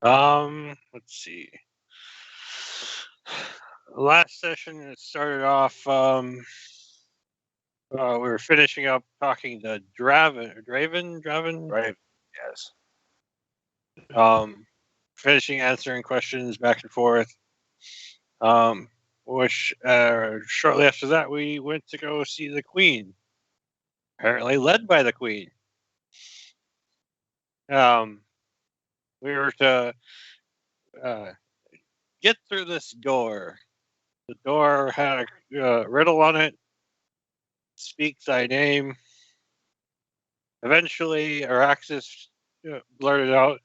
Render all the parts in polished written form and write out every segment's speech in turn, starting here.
Let's see. Last session it started off. We were finishing up talking to Draven. Right. Yes. Finishing answering questions back and forth. Which shortly after that we went to go see the Queen. Apparently led by the Queen. We were to uh, get through this door. The door had a riddle on it. Speak thy name. Eventually, Araxis blurted out,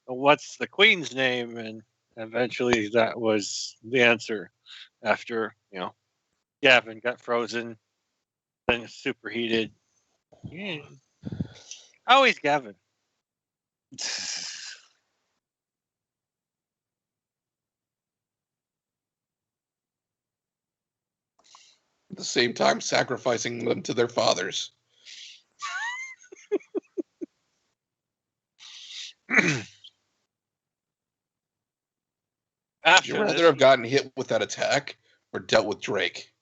"What's the Queen's name?" And eventually, that was the answer. After Gavin got frozen, then superheated. Yeah. Always Gavin. At the same time, sacrificing them to their fathers. Would you rather have gotten hit with that attack or dealt with Drake?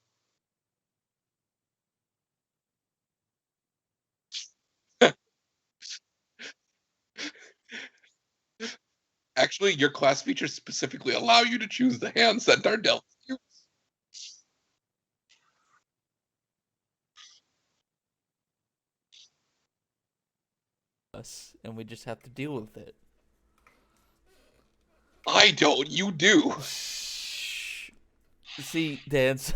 Actually, your class features specifically allow you to choose the hands that are dealt with you. Us, and we just have to deal with it. I don't. You do. See, dance.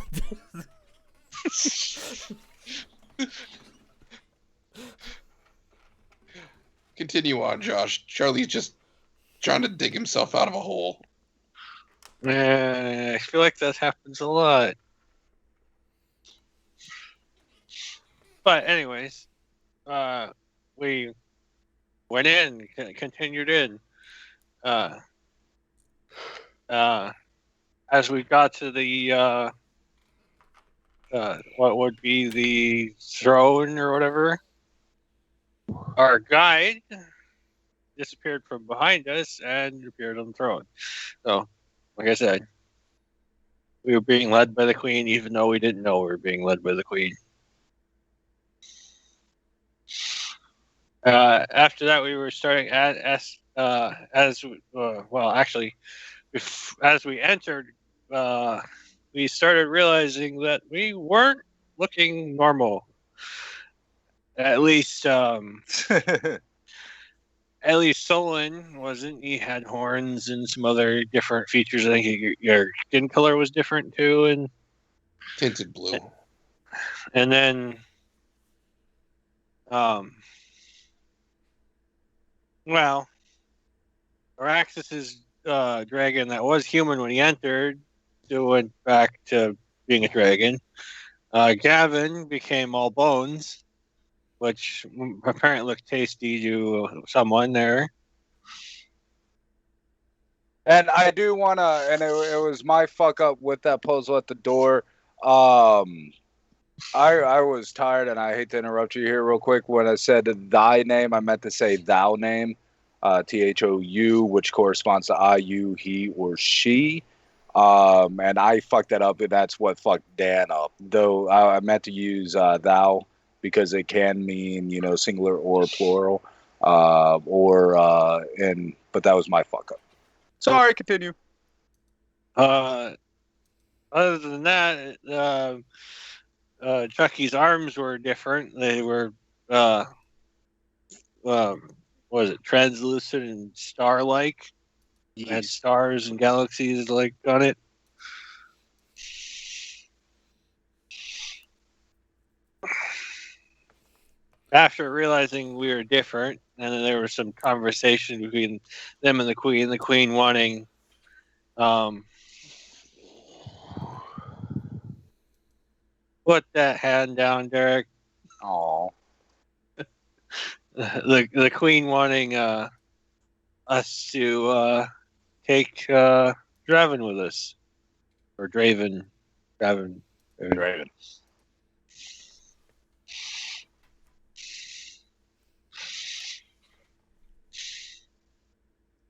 Continue on, Josh. Charlie's just trying to dig himself out of a hole. I feel like that happens a lot. But anyways, we went in, continued in. As we got to the what would be the throne or whatever, our guide disappeared from behind us and appeared on the throne. So, like I said, we were being led by the Queen, even though we didn't know we were being led by the Queen. After that, we were starting as we entered, we started realizing that we weren't looking normal. At least, Solon wasn't. He had horns and some other different features. I think your skin color was different too, and tinted blue. And then, well, Araxis's dragon that was human when he entered still went back to being a dragon. Gavin became all bones, which apparently looked tasty to someone there. And I do want to, and it was my fuck up with that puzzle at the door. I was tired, and I hate to interrupt you here real quick. When I said thy name, I meant to say thou name, THOU, which corresponds to I, you, he, or she. And I fucked that up, and that's what fucked Dan up. Though I meant to use thou because it can mean singular or plural, but that was my fuck up. Sorry, continue. Other than that, Chucky's arms were different. They were, what was it, translucent and star-like. Yes. Had stars and galaxies like on it. After realizing we were different, and then there was some conversation between them and the Queen wanting put that hand down, Derek. Aw. The Queen wanting us to take Draven with us. Or Draven. Draven.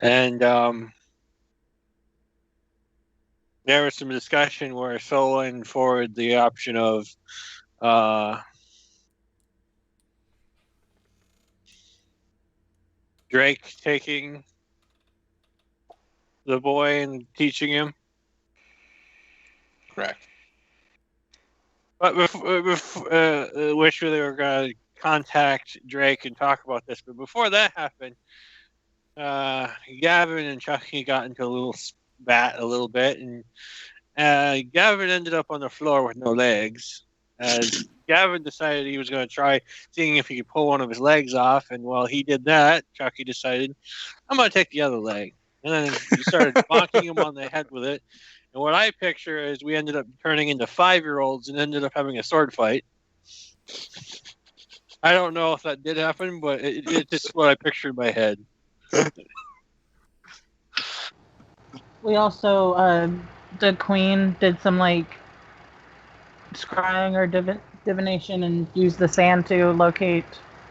And there was some discussion where Solon forwarded the option of Drake taking the boy and teaching him. Correct. But wish they were going to contact Drake and talk about this. But before that happened, Gavin and Chucky got into a little spat a little bit, and Gavin ended up on the floor with no legs. As Gavin decided he was going to try seeing if he could pull one of his legs off, and while he did that, Chucky decided, I'm going to take the other leg. And then he started bonking him on the head with it. And what I picture is we ended up turning into 5-year-olds and ended up having a sword fight. I don't know if that did happen, but it's just what I pictured in my head. We also, the queen did some like scrying or divination and used the sand to locate.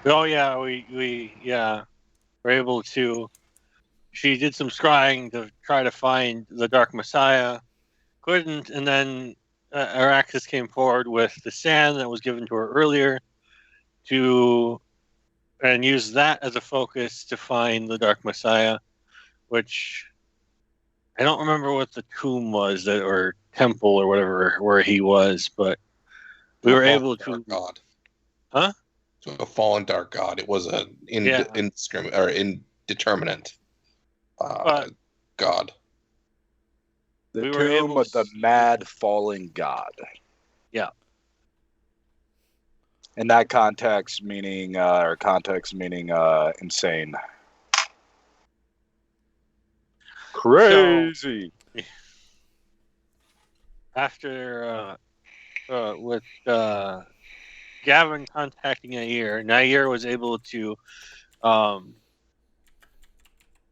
Oh yeah, we were able to. She did some scrying to try to find the Dark Messiah. Couldn't, and then Araxis came forward with the sand that was given to her earlier and use that as a focus to find the Dark Messiah, which I don't remember what the tomb was or temple or whatever where he was, but we were able to. God. Huh? So a fallen dark god. It was an indeterminate god. The We were tomb able of the mad falling god. Yeah. In that context, meaning insane. Crazy. After with Gavin contacting Nair was able to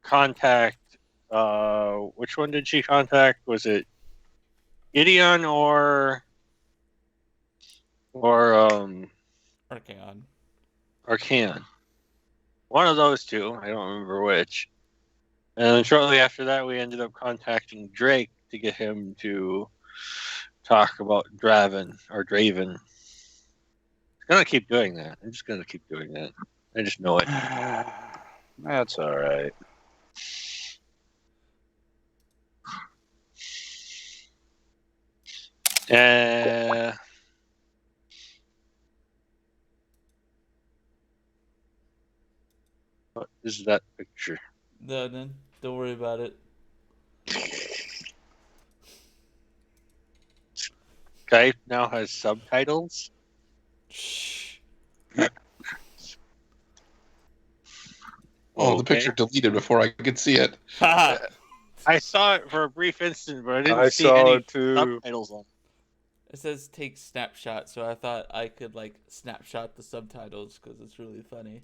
contact. Which one did she contact? Was it Gideon or Arcan? One of those two. I don't remember which. And then shortly after that, we ended up contacting Drake to get him to talk about Draven. I'm gonna keep doing that. I'm just gonna keep doing that. I just know it. That's all right. What is that picture? No, then don't worry about it. Skype now has subtitles. Shh. Oh, the picture deleted before I could see it. I saw it for a brief instant, but I didn't I see saw any it too. subtitles on. It says take snapshot, so I thought I could like snapshot the subtitles because it's really funny.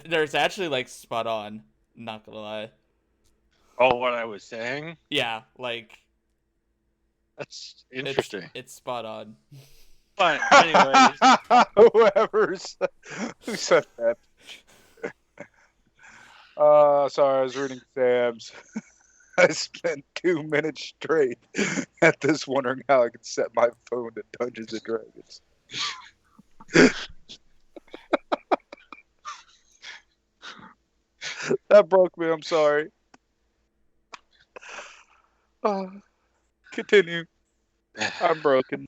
There's actually like spot on. Not gonna lie. Oh, what I was saying? Yeah, like That's interesting. it's spot on. But anyways, Who said that? Sorry, I was reading Sam's. I spent 2 minutes straight at this wondering how I could set my phone to Dungeons and Dragons. That broke me. I'm sorry. Continue. I'm broken.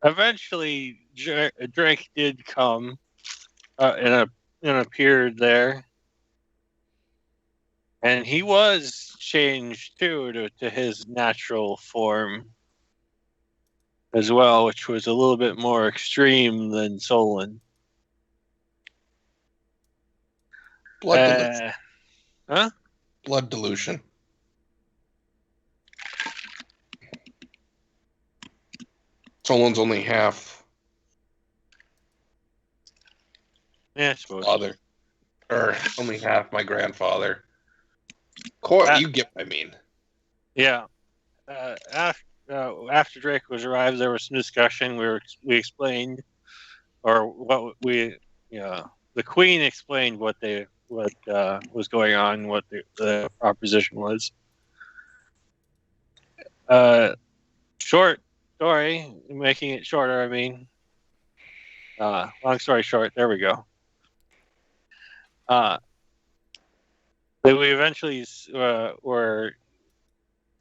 eventually Drake did come and appeared there. And he was changed too to his natural form as well, which was a little bit more extreme than Solon. Blood dilution. Huh? Blood dilution. Solon's only half Yeah, I suppose. father. Or only half my grandfather. You get what I mean. Yeah. After Drake was arrived, there was some discussion. We explained, or what we, the Queen explained what they what was going on, what the proposition was. Short story, making it shorter. I mean, long story short. There we go. We eventually were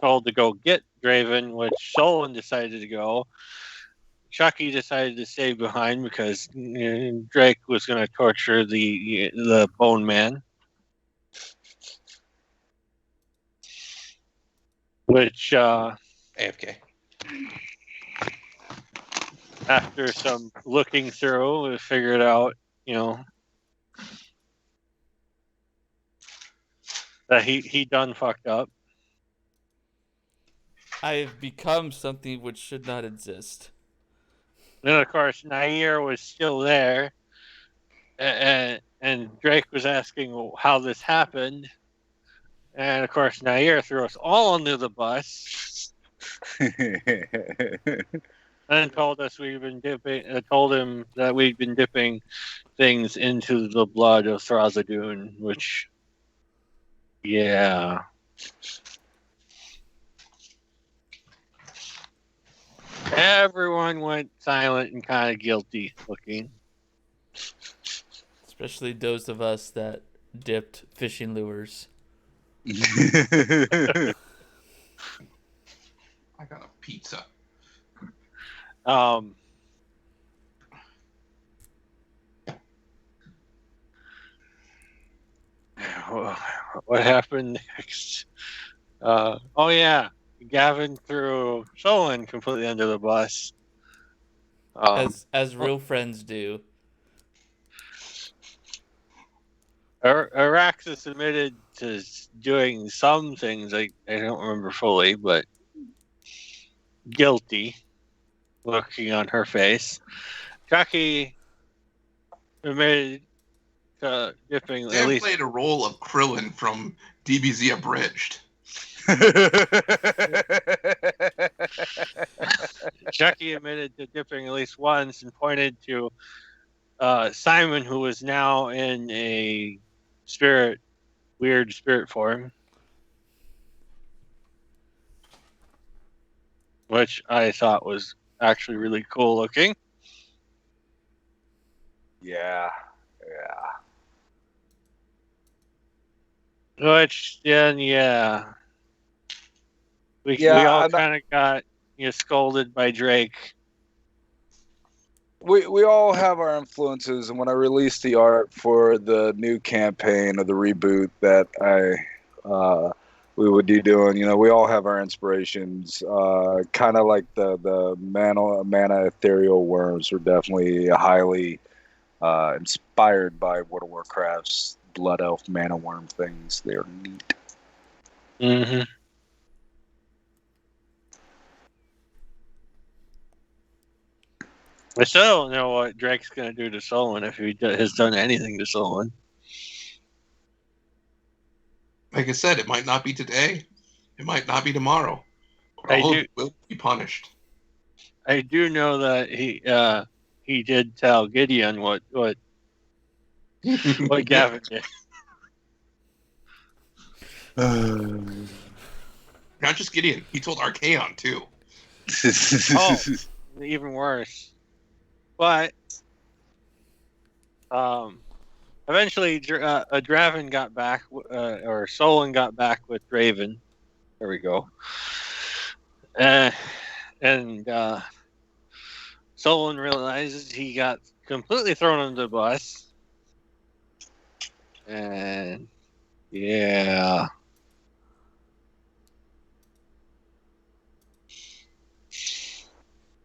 told to go get Draven, which Solon decided to go. Chucky decided to stay behind because Drake was going to torture the Bone Man, which AFK. after some looking through, we figured out, that he done fucked up. I have become something which should not exist. Then of course Nair was still there, and Drake was asking how this happened, and of course Nair threw us all under the bus and told us told him that we'd been dipping things into the blood of Thrazadun, which, yeah. Everyone went silent and kind of guilty looking. Especially those of us that dipped fishing lures. I got a pizza. What happened next? Oh yeah, Gavin threw Solon completely under the bus. As real friends do. Araxis admitted to doing some things I don't remember fully, but guilty looking on her face. Chucky admitted to dipping Sam at least. played a role of Krillin from DBZ Abridged. Chucky admitted to dipping at least once and pointed to Simon, who was now in a weird spirit form, which I thought was actually really cool looking. Yeah. Which then, we all kind of got scolded by Drake. We all have our influences, and when I released the art for the new campaign or the reboot that we would be doing, we all have our inspirations. Kind of like the mana ethereal worms were definitely highly inspired by World of Warcraft's Blood Elf mana worm things. They're neat. Mm-hmm. I still don't know what Drake's going to do to Solon if he has done anything to Solon. Like I said, it might not be today. It might not be tomorrow. But all will be punished. I do know that he did tell Gideon what Gavin did. Not just Gideon. He told Archaon, too. Oh, even worse. But eventually, Draven got back, or Solon got back with Draven. There we go. And Solon realizes he got completely thrown under the bus. And yeah.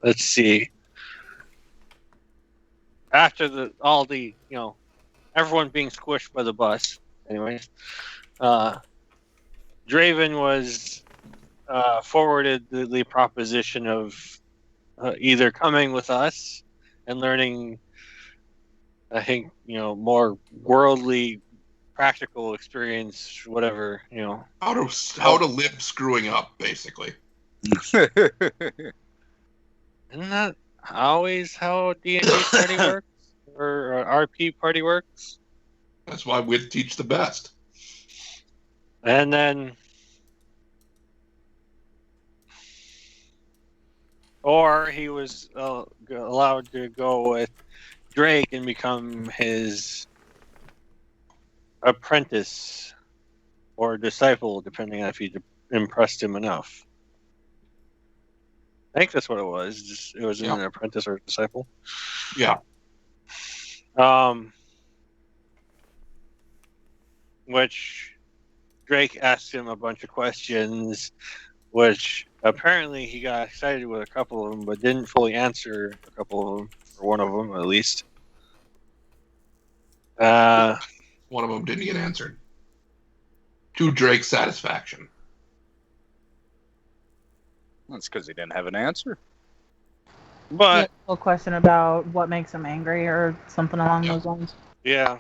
Let's see. After everyone being squished by the bus, anyways, Draven was forwarded the proposition of either coming with us and learning, I think, more worldly, practical experience, whatever, How to live screwing up, basically. Isn't that always how D&D party works, or RP party works? That's why we teach the best. And then, or he was allowed to go with Drake and become his apprentice or disciple, depending on if he impressed him enough. I think that's what it was. It was an apprentice or disciple. Yeah. Which Drake asked him a bunch of questions, which apparently he got excited with a couple of them, but didn't fully answer a couple of them, or one of them at least. One of them didn't get answered. To Drake's satisfaction. That's because he didn't have an answer. But a question about what makes him angry or something along those lines. Yeah.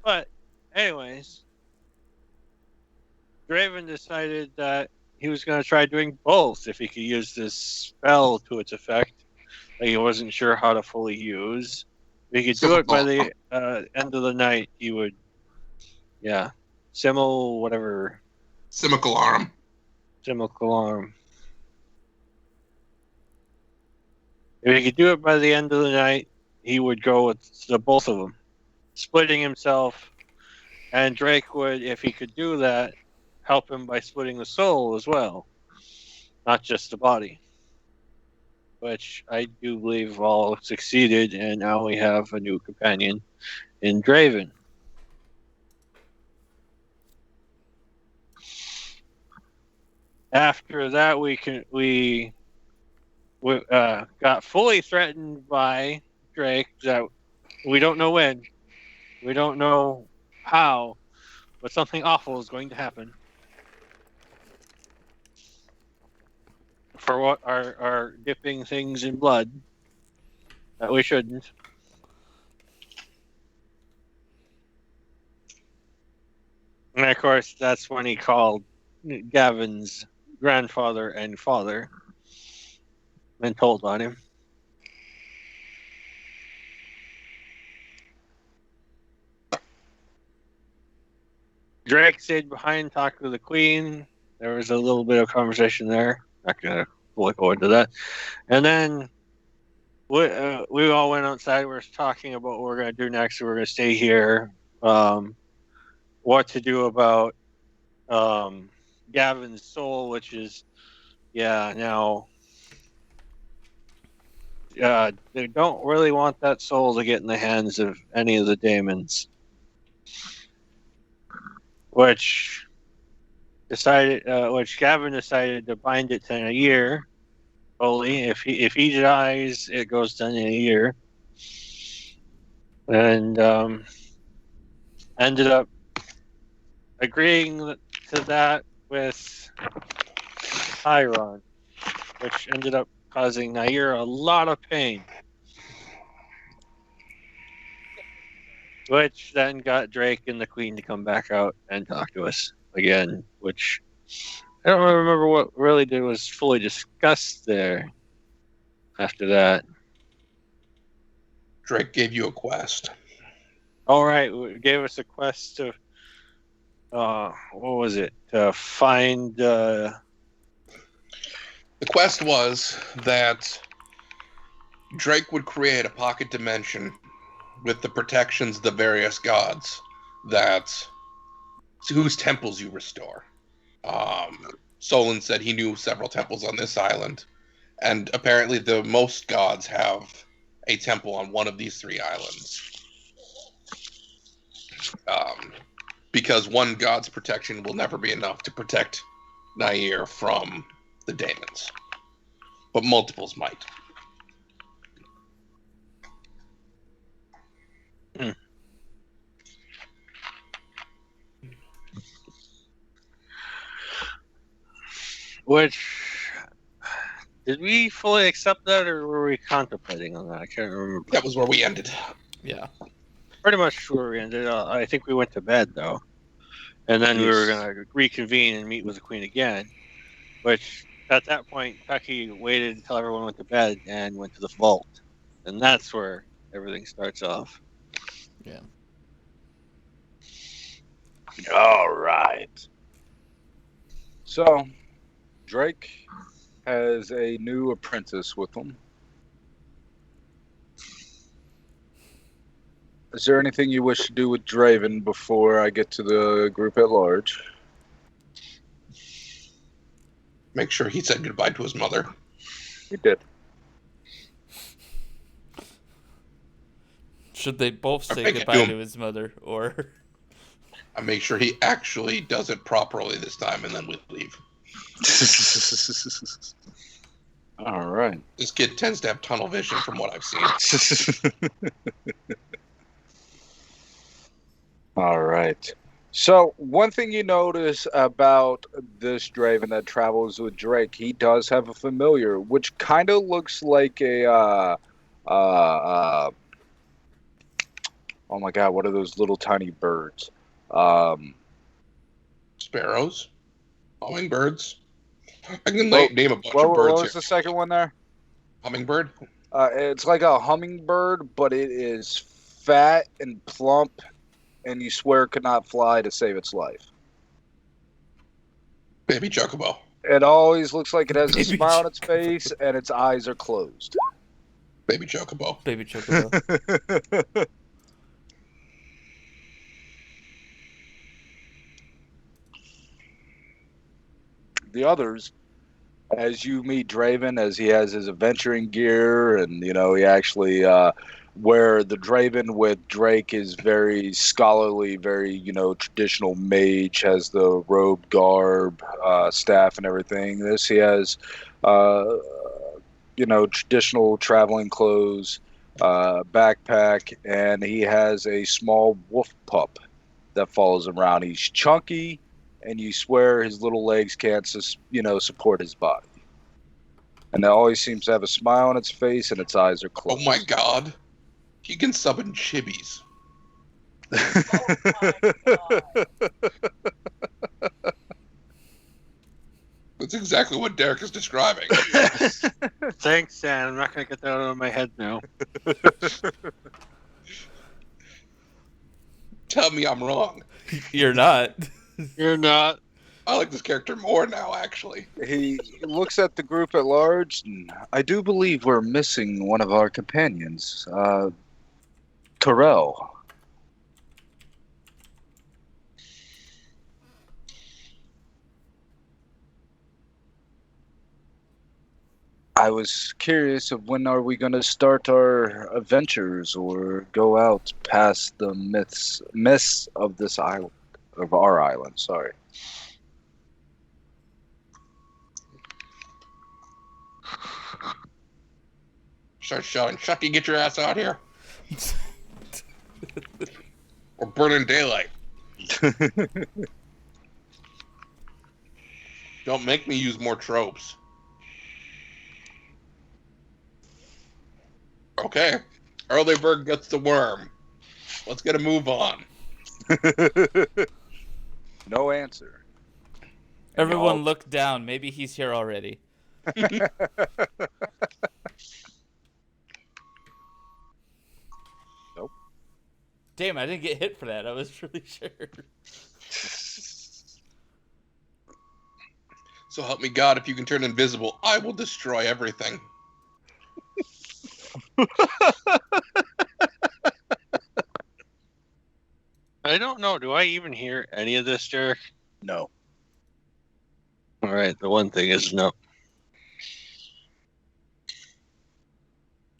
But anyways, Draven decided that he was going to try doing both if he could use this spell to its effect that he wasn't sure how to fully use. If he could do it by the end of the night, he would, whatever. Simicalarum. Simicalarum. If he could do it by the end of the night, he would go with the both of them, splitting himself, and Drake would, if he could do that, help him by splitting the soul as well, not just the body. Which I do believe all succeeded, and now we have a new companion in Draven. After that, we got fully threatened by Drake that we don't know when, we don't know how, but something awful is going to happen. For what are dipping things in blood that we shouldn't. And of course, that's when he called Gavin's grandfather and father and told on him. Drake stayed behind, talked to the queen. There was a little bit of conversation there. Not going to fully go into that. And then we all went outside. We were talking about what we're going to do next. We're going to stay here. What to do about Gavin's soul, which is, now they don't really want that soul to get in the hands of any of the daemons. Which Gavin decided to bind it to in a year. Only if he dies, it goes done in a year. And ended up agreeing to that with Tyron, which ended up causing Nair a lot of pain. Which then got Drake and the Queen to come back out and talk to us again, which I don't remember what really was fully discussed there after that. Drake gave you a quest. All right, it gave us a quest to, what was it? To find... The quest was that Drake would create a pocket dimension with the protections of the various gods whose temples you restore. Solon said he knew several temples on this island, and apparently the most gods have a temple on one of these three islands. Because one god's protection will never be enough to protect Nair from the daemons, but multiples might. Which, did we fully accept that, or were we contemplating on that? I can't remember. That was where we ended. Yeah. Pretty much where we ended. I think we went to bed, though. And then we were going to reconvene and meet with the Queen again. Which, at that point, Becky waited until everyone went to bed and went to the vault. And that's where everything starts off. Yeah. All right. So, Drake has a new apprentice with him. Is there anything you wish to do with Draven before I get to the group at large? Make sure he said goodbye to his mother. He did. Should they both say make it goodbye to to him. his mother, or I make sure he actually does it properly this time, and then we leave. All right. This kid tends to have tunnel vision from what I've seen. All right. So, one thing you notice about this Draven that travels with Drake, he does have a familiar, which kind of looks like a, oh my God, what are those little tiny birds? Sparrows, hummingbirds. I can name a bunch of birds what was here. the second one there? Hummingbird. It's like a hummingbird, but it is fat and plump, and you swear it could not fly to save its life. Baby chocobo. It always looks like it has a Baby smile on its chocobo. face, and its eyes are closed. Baby chocobo. baby chocobo? The others, as you meet Draven, as he has his adventuring gear, and he actually where the Draven with Drake is very scholarly, very traditional mage, has the robe, garb, staff, and everything. This he has, traditional traveling clothes, backpack, and he has a small wolf pup that follows him around. He's chunky, and you swear his little legs can't support his body. And it always seems to have a smile on its face, and its eyes are closed. Oh my God. He can summon chibis. That's exactly what Derek is describing. Thanks, Sam. I'm not going to get that out of my head now. Tell me I'm wrong. You're not. You're not. I like this character more now, actually. He looks at the group at large, and I do believe we're missing one of our companions, Terrell. I was curious of when are we going to start our adventures or go out past the myths of this island, of our island, sorry. Start shouting, Chucky, get your ass out here. Or burn in daylight. Don't make me use more tropes. Okay. Early bird gets the worm. Let's get a move on. No answer. Everyone look down. Maybe he's here already. Nope. Damn, I didn't get hit for that. I was really sure. So help me God, if you can turn invisible, I will destroy everything. I don't know. Do I even hear any of this, Derek? No. All right. The one thing is no.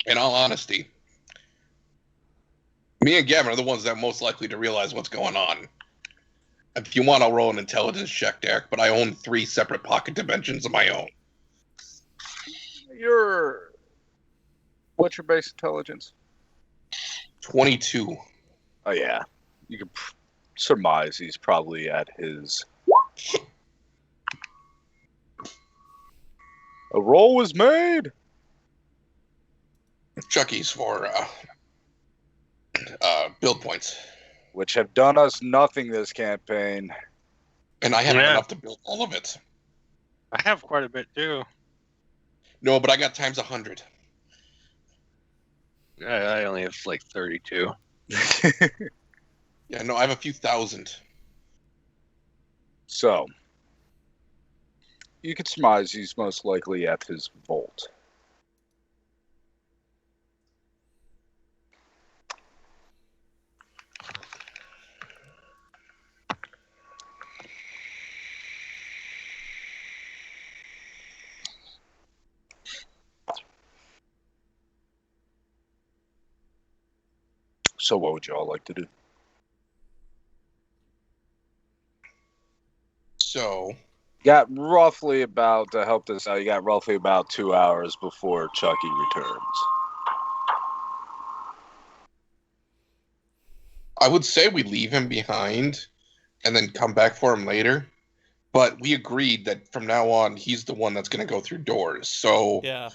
In all honesty, me and Gavin are the ones that are most likely to realize what's going on. If you want, I'll roll an intelligence check, Derek, but I own 3 separate pocket dimensions of my own. What's your base intelligence? 22. Oh, yeah. You can surmise he's probably at his... A roll was made! Chucky's for build points. Which have done us nothing this campaign. And I haven't Yeah. enough to build all of it. I have quite a bit too. No, but I got times 100. I only have like 32. Yeah, no, I have a few thousand. So, you could surmise he's most likely at his vault. So, what would you all like to do? So, Got roughly about, to help this out, you got roughly about 2 hours before Chucky returns. I would say we leave him behind and then come back for him later. But we agreed that from now on, he's the one that's going to go through doors. So, Yeah,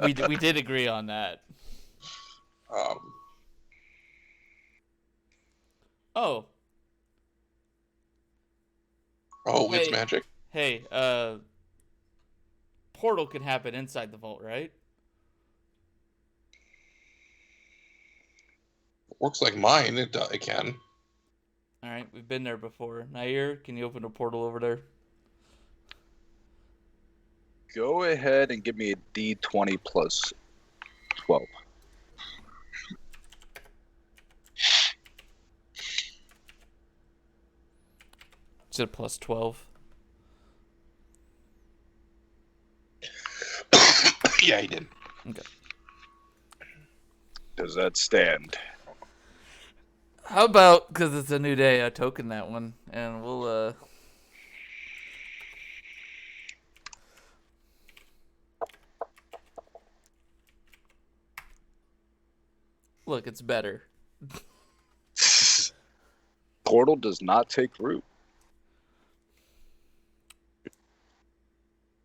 we did agree on that. um, Oh, it's Hey. magic. hey, portal can happen inside the vault, right? Works like mine. It can. All right, we've been there before. Nair, can you open a portal over there? Go ahead and give me a D20 plus 12. Is it plus 12? Yeah, he did. Okay. Does that stand? How about, because it's a new day, I token that one, and we'll, Look, it's better. Portal does not take root.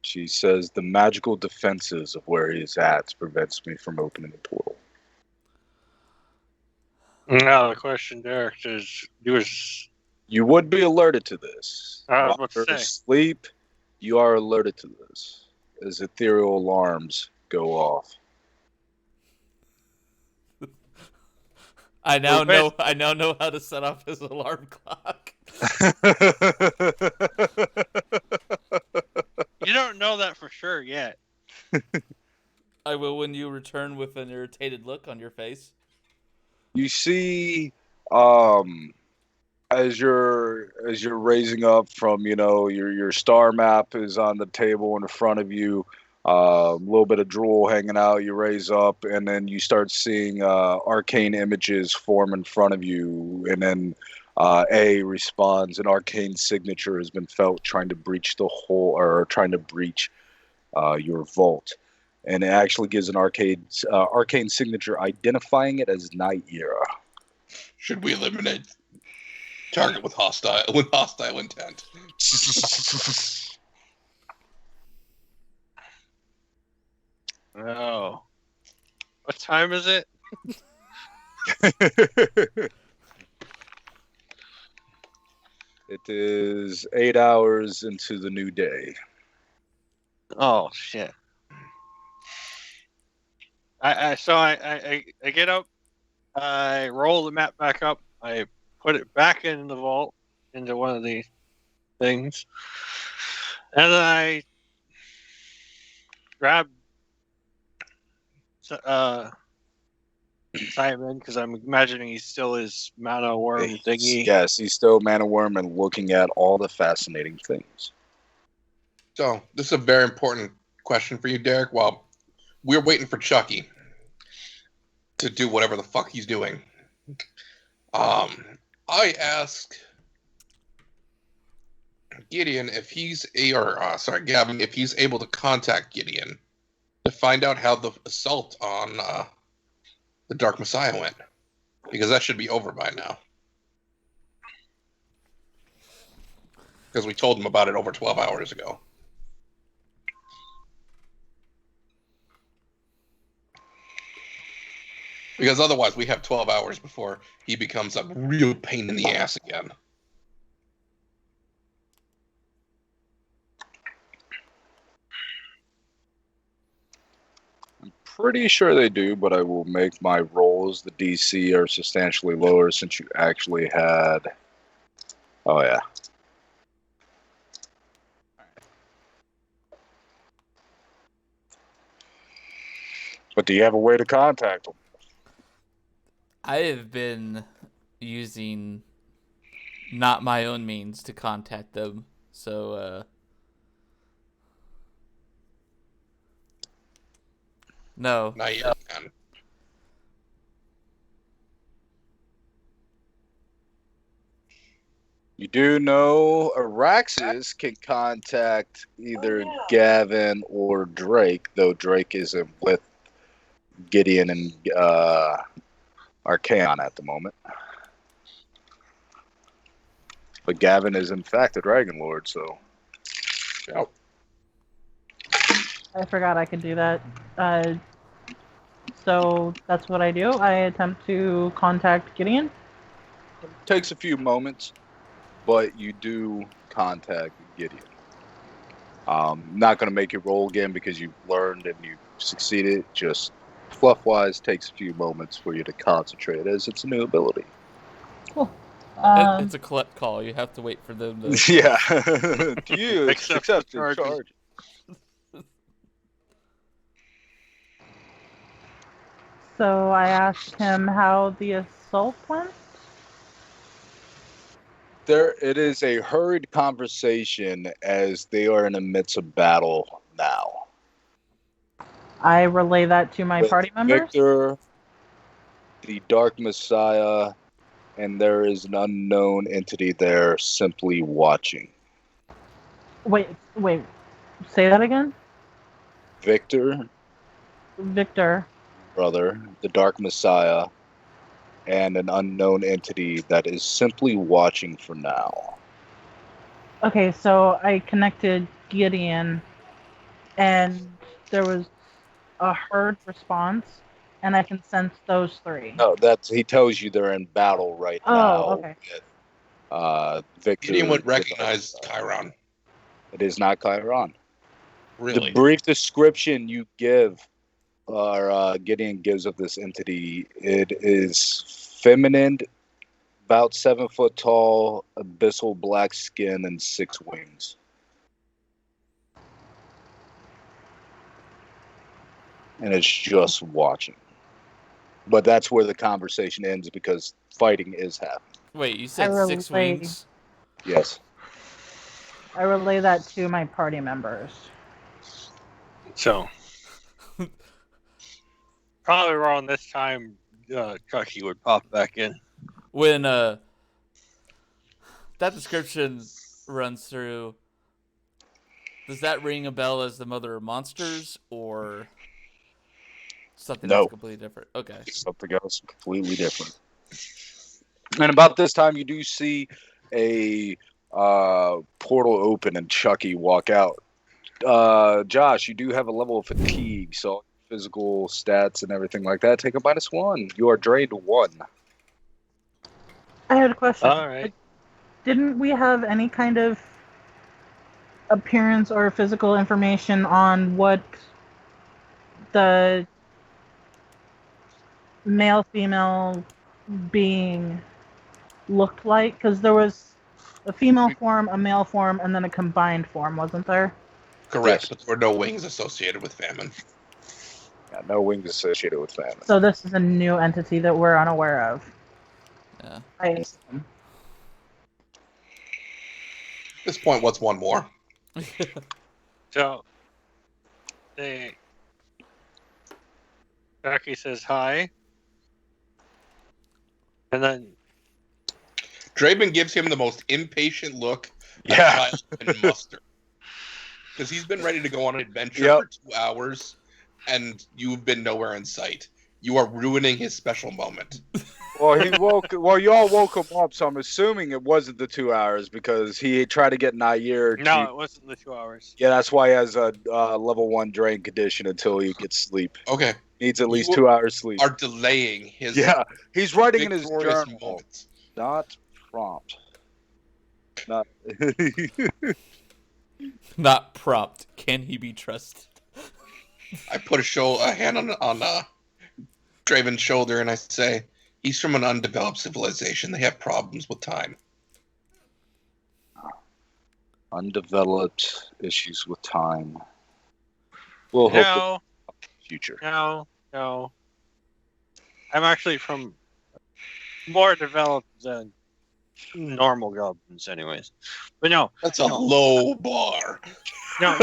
She says the magical defenses of where he is at prevents me from opening the portal. Now the question, Derek, is You would be alerted to this. I was While about to you're say. asleep, you are alerted to this as ethereal alarms go off. I now We're know how to set off his alarm clock. You don't know that for sure yet. I will when you return with an irritated look on your face. You see, as you're raising up from, your star map is on the table in front of you. A little bit of drool hanging out. You raise up, and then you start seeing arcane images form in front of you. And then A responds, an arcane signature has been felt trying to breach your vault. And it actually gives an arcane signature identifying it as Night Era. Should we eliminate target with hostile intent? Oh. What time is it? It is 8 hours into the new day. Oh shit. I get up, I roll the map back up, I put it back in the vault into one of the things, and then I grab Simon because I'm imagining he still is mana worm thingy. Yes, he's still mana worm and looking at all the fascinating things. So, this is a very important question for you, Derek. While we're waiting for Chucky to do whatever the fuck he's doing, I asked Gideon if Gavin, if he's able to contact Gideon to find out how the assault on the Dark Messiah went, because that should be over by now. Because we told him about it over 12 hours ago. Because otherwise, we have 12 hours before he becomes a real pain in the ass again. I'm pretty sure they do, but I will make my rolls. The DC are substantially lower since you actually had. Oh yeah. But do you have a way to contact them? I have been using not my own means to contact them, so no. Not yet, man. You do know Araxis can contact either Gavin or Drake, though Drake isn't with Gideon and Archaon at the moment. But Gavin is in fact a Dragon Lord, so. Yep. I forgot I could do that. So that's what I do. I attempt to contact Gideon. It takes a few moments, but you do contact Gideon. Not going to make you roll again because you learned and you succeeded. Just fluff-wise, takes a few moments for you to concentrate as it's a new ability. Cool. It's a collect call. You have to wait for them to. Yeah. Do you Accept accept the the charges. charge? So I asked him how the assault went. It is a hurried conversation as they are in the midst of battle now. I relay that to my With party members. Victor, the Dark Messiah, and there is an unknown entity there simply watching. Wait. Say that again. Victor, Victor. brother, the Dark Messiah, and an unknown entity that is simply watching for now. Okay, so I connected Gideon, and there was a herd response, and I can sense those three. No, he tells you they're in battle right Oh, now. okay. With, Victor. Gideon would the Dark recognize Messiah. Chiron. It is not Chiron. Really? The brief description you give, or Gideon gives of this entity, it is feminine, about 7 foot tall, abyssal black skin, and 6 wings. And it's just watching. But that's where the conversation ends because fighting is happening. Wait, you said I 6 relay- wings? Yes. I relay that to my party members. So, probably around this time, Chucky would pop back in. When that description runs through, does that ring a bell as the mother of monsters or something No. else completely different? Okay. Something else completely different. And about this time, you do see a portal open and Chucky walk out. Josh, you do have a level of fatigue, so physical stats and everything like that take a -1. You are drained 1. I had a question. All right. Didn't we have any kind of appearance or physical information on what the male-female being looked like? Because there was a female form, a male form, and then a combined form, wasn't there? Correct, Yes. but there were no wings associated with famine. Yeah, no wings associated with famine. So this is a new entity that we're unaware of. Yeah. I assume. At this point, what's one more? So, Chucky says hi. And then, Draven gives him the most impatient look a Yeah. child can muster. Because he's been ready to go on an adventure Yep. for 2 hours, and you've been nowhere in sight. You are ruining his special moment. Well, you all woke him up, so I'm assuming it wasn't the 2 hours because he tried to get Nair. no, it wasn't the 2 hours. Yeah, that's why he has a level 1 drain condition until he gets sleep. Okay, Needs at least You 2 hours sleep. are delaying his Yeah, he's writing in his victorious journal. moments. Not prompt. Not. Not prompt. Can he be trusted? I put a hand on Draven's shoulder and I say, he's from an undeveloped civilization. They have problems with time. Undeveloped issues with time. We'll hope No, for the future. no. I'm actually from more developed than normal goblins, anyways. But no, That's a low bar. no.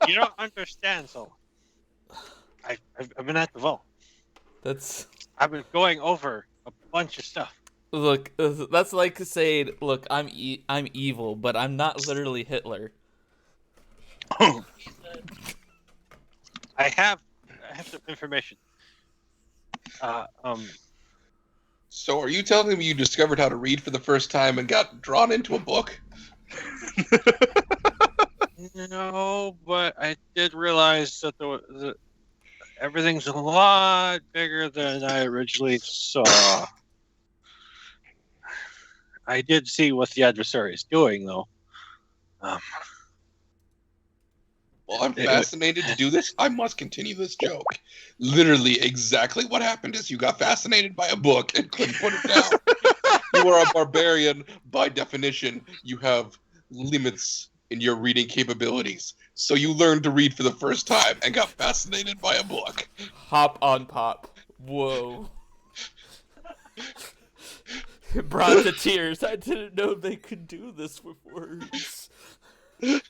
You don't understand, so I've been at the vault. I've been going over a bunch of stuff. Look, that's like saying, look, I'm evil, but I'm not literally Hitler. I have some information. So are you telling me you discovered how to read for the first time and got drawn into a book? No, but I did realize that everything's a lot bigger than I originally saw. I did see what the adversary is doing, though. Well, I'm fascinated to do this. I must continue this joke. Literally, exactly what happened is you got fascinated by a book and couldn't put it down. You are a barbarian. By definition, you have limits in your reading capabilities. So you learned to read for the first time and got fascinated by a book. Hop on pop. Whoa. It brought the tears. I didn't know they could do this with words. Would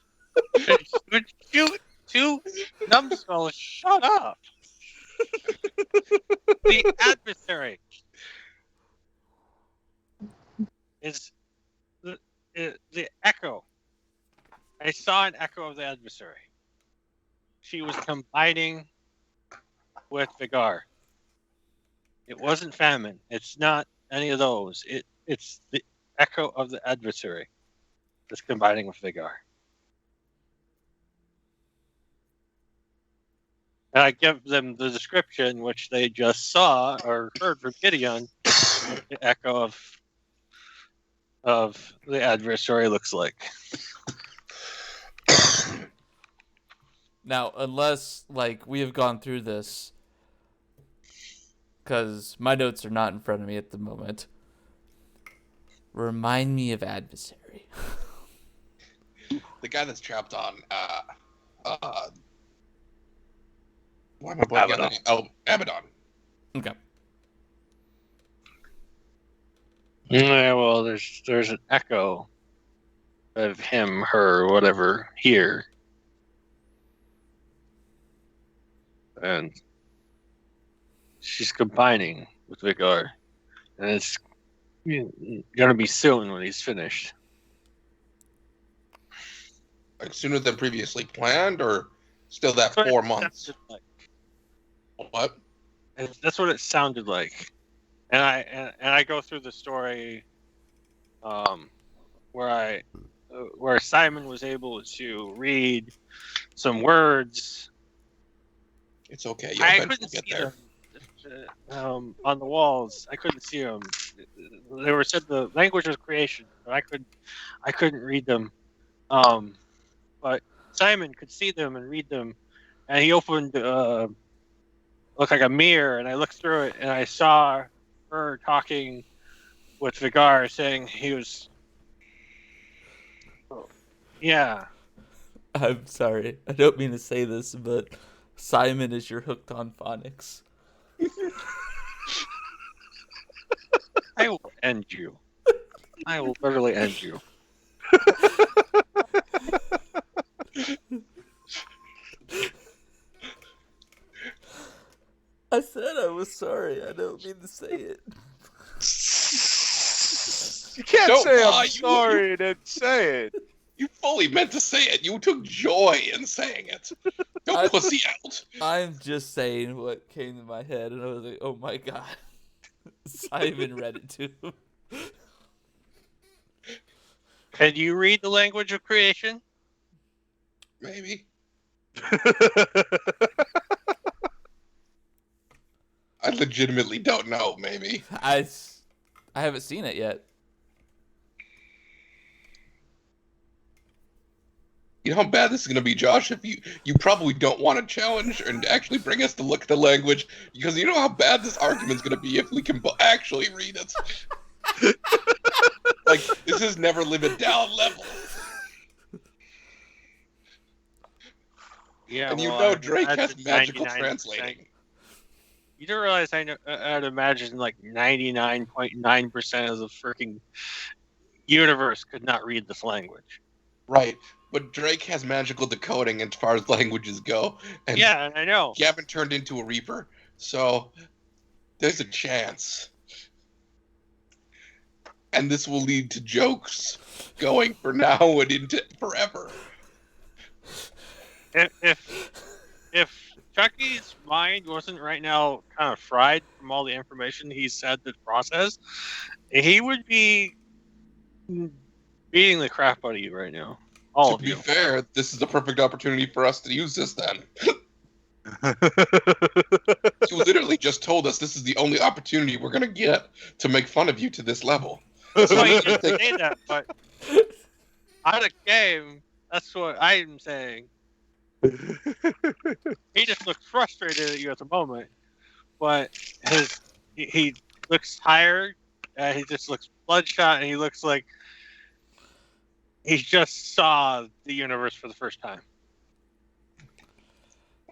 you two numbskulls shut up? The adversary is the echo. I saw an echo of the adversary. She was combining with Vigar. It wasn't famine. It's not any of those. It's the echo of the adversary that's combining with Vigar. And I give them the description, which they just saw or heard from Gideon, the echo of the adversary looks like. Now, unless, like, we have gone through this, because my notes are not in front of me at the moment, remind me of adversary. The guy that's trapped on, why am I blanking on the name? Oh, Abaddon. Okay. Yeah, well, there's an echo of him, her, whatever here, and she's combining with Vigar, and it's gonna be soon when he's finished. Like sooner than previously planned, or still that 4 months? What? That's what it sounded like, and I go through the story, where Simon was able to read some words. It's okay. I couldn't see them on the walls. I couldn't see them. They were said the language was creation, but I couldn't read them. But Simon could see them and read them, and he opened looked like a mirror, and I looked through it, and I saw her talking with Vigar, saying he was. Yeah. I'm sorry. I don't mean to say this, but Simon is your hooked on phonics. I will end you. I will literally end you. I said I was sorry. I don't mean to say it. You can't Don't say lie. I'm sorry and then say it. You fully meant to say it. You took joy in saying it. Don't pussy out. I'm just saying what came to my head, and I was like, oh my god. Simon read it too. Can you read the language of creation? Maybe. I legitimately don't know. Maybe. I haven't seen it yet. You know how bad this is going to be, Josh? If you probably don't want to challenge and actually bring us to look at the language, because you know how bad this argument's going to be if we can actually read it. Like, this is never live it down level. Yeah, And you well, know I'd Drake has imagine magical 99%. translating. You don't realize I'd imagine like 99.9% of the freaking universe could not read this language. Right. But Drake has magical decoding as far as languages go. And Yeah, I know. Gavin turned into a Reaper. So there's a chance. And this will lead to jokes going for now and into forever. If Chucky's mind wasn't right now kind of fried from all the information he's had to process, he would be beating the crap out of you right now. All of To be you. fair, this is the perfect opportunity for us to use this then. You literally just told us this is the only opportunity we're going to get to make fun of you to this level. Well, you didn't say that, but out of game, that's what I'm saying. He just looks frustrated at you at the moment, but he looks tired. He just looks bloodshot, and he looks like he just saw the universe for the first time.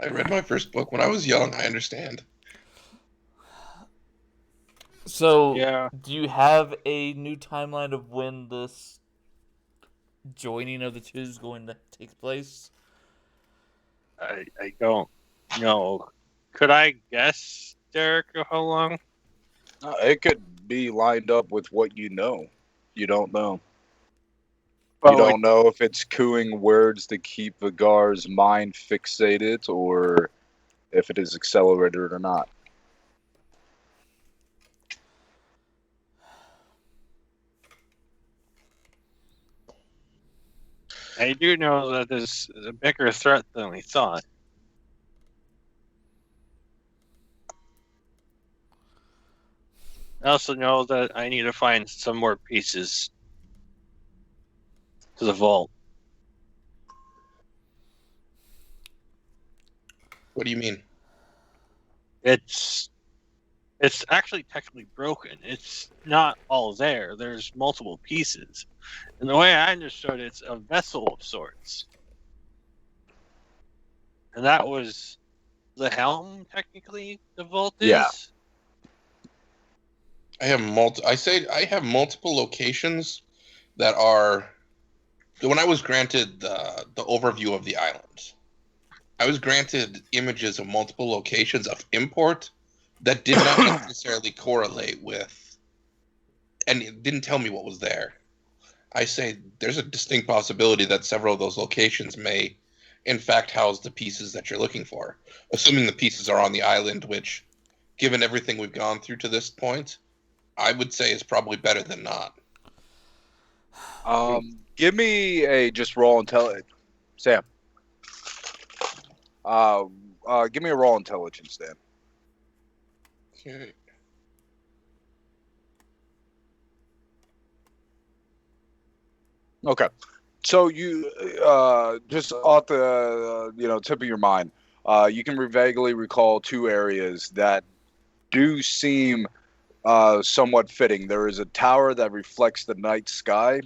I read my first book when I was young. I understand. So, Yeah. do you have a new timeline of when this joining of the two is going to take place? I don't know. Could I guess, Derek, how long? It could be lined up with what you know. You don't know. Well, You don't know if it's cooing words to keep Vigar's mind fixated or if it is accelerated or not. I do know that this is a bigger threat than we thought. I also know that I need to find some more pieces to the vault. What do you mean? It's actually technically broken. It's not all there. There's multiple pieces. And the way I understood it's a vessel of sorts. And that was the helm, technically, the vault is? Yeah. I have multiple locations that are. When I was granted the overview of the islands, I was granted images of multiple locations of import that did not necessarily correlate with, and it didn't tell me what was there. I say there's a distinct possibility that several of those locations may, in fact, house the pieces that you're looking for, assuming the pieces are on the island, which, given everything we've gone through to this point, I would say is probably better than not. Give me a just raw intelligence, Sam. Give me a raw intelligence, Dan. Okay. Okay, so you just off the tip of your mind, you can vaguely recall two areas that do seem somewhat fitting. There is a tower that reflects the night sky,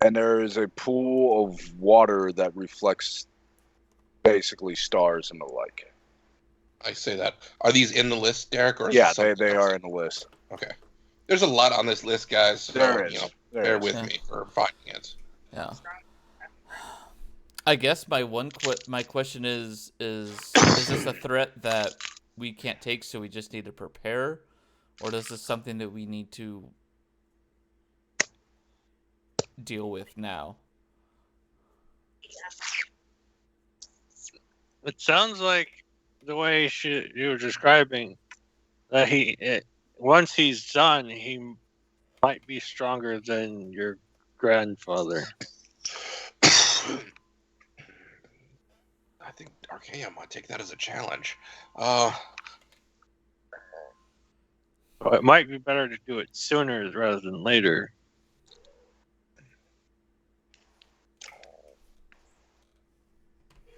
and there is a pool of water that reflects basically stars and the like. I say that. Are these in the list, Derek? Or is Yeah, it something they else? are in the list. Okay. There's a lot on this list, guys. So, There is. bear with me for finding it. Yeah. I guess my question is this a threat that we can't take, so we just need to prepare, or is this something that we need to deal with now? It sounds like the way you were describing that once he's done, he might be stronger than your grandfather. I think Archaea might take that as a challenge. It might be better to do it sooner rather than later.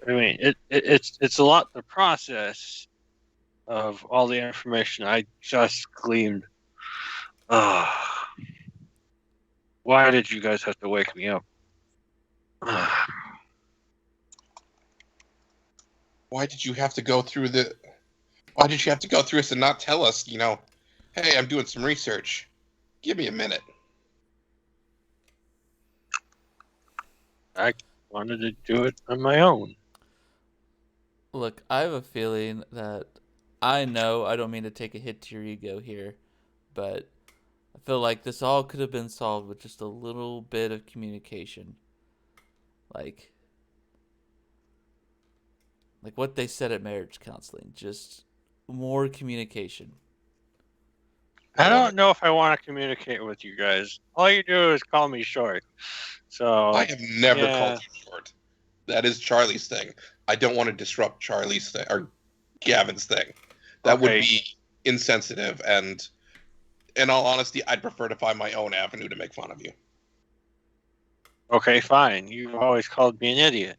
I mean, it's a lot to process of all the information I just gleaned. Why did you guys have to wake me up? Why did you have to go through the? Why did you have to go through this and not tell us? Hey, I'm doing some research. Give me a minute. I wanted to do it on my own. Look, I have a feeling that I know I don't mean to take a hit to your ego here, but I feel like this all could have been solved with just a little bit of communication. Like what they said at marriage counseling, just more communication. I don't know if I want to communicate with you guys. All you do is call me short. So I have never yeah. called you short. That is Charlie's thing. I don't want to disrupt Charlie's thing or Gavin's thing. That would Okay. be insensitive, and in all honesty, I'd prefer to find my own avenue to make fun of you. Okay, fine. You've always called me an idiot,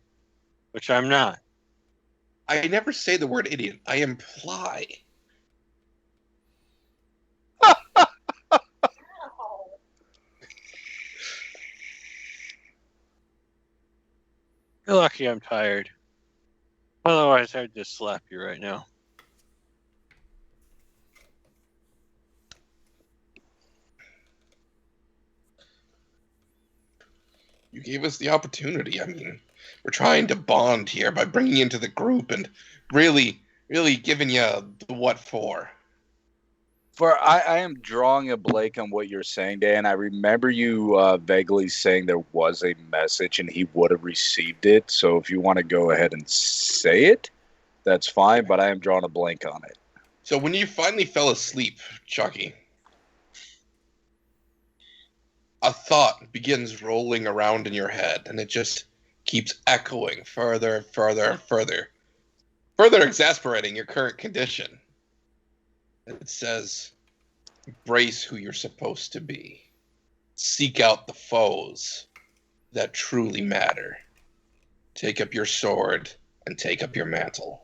which I'm not. I never say the word idiot. I imply. You're lucky I'm tired. Otherwise, I'd just slap you right now. You gave us the opportunity. I mean, we're trying to bond here by bringing you into the group and really, really giving you the what for. I am drawing a blank on what you're saying, Dan. I remember you vaguely saying there was a message and he would have received it. So if you want to go ahead and say it, that's fine. But I am drawing a blank on it. So when you finally fell asleep, Chucky, a thought begins rolling around in your head, and it just keeps echoing further, further, further exasperating your current condition. It says, embrace who you're supposed to be. Seek out the foes that truly matter. Take up your sword and take up your mantle.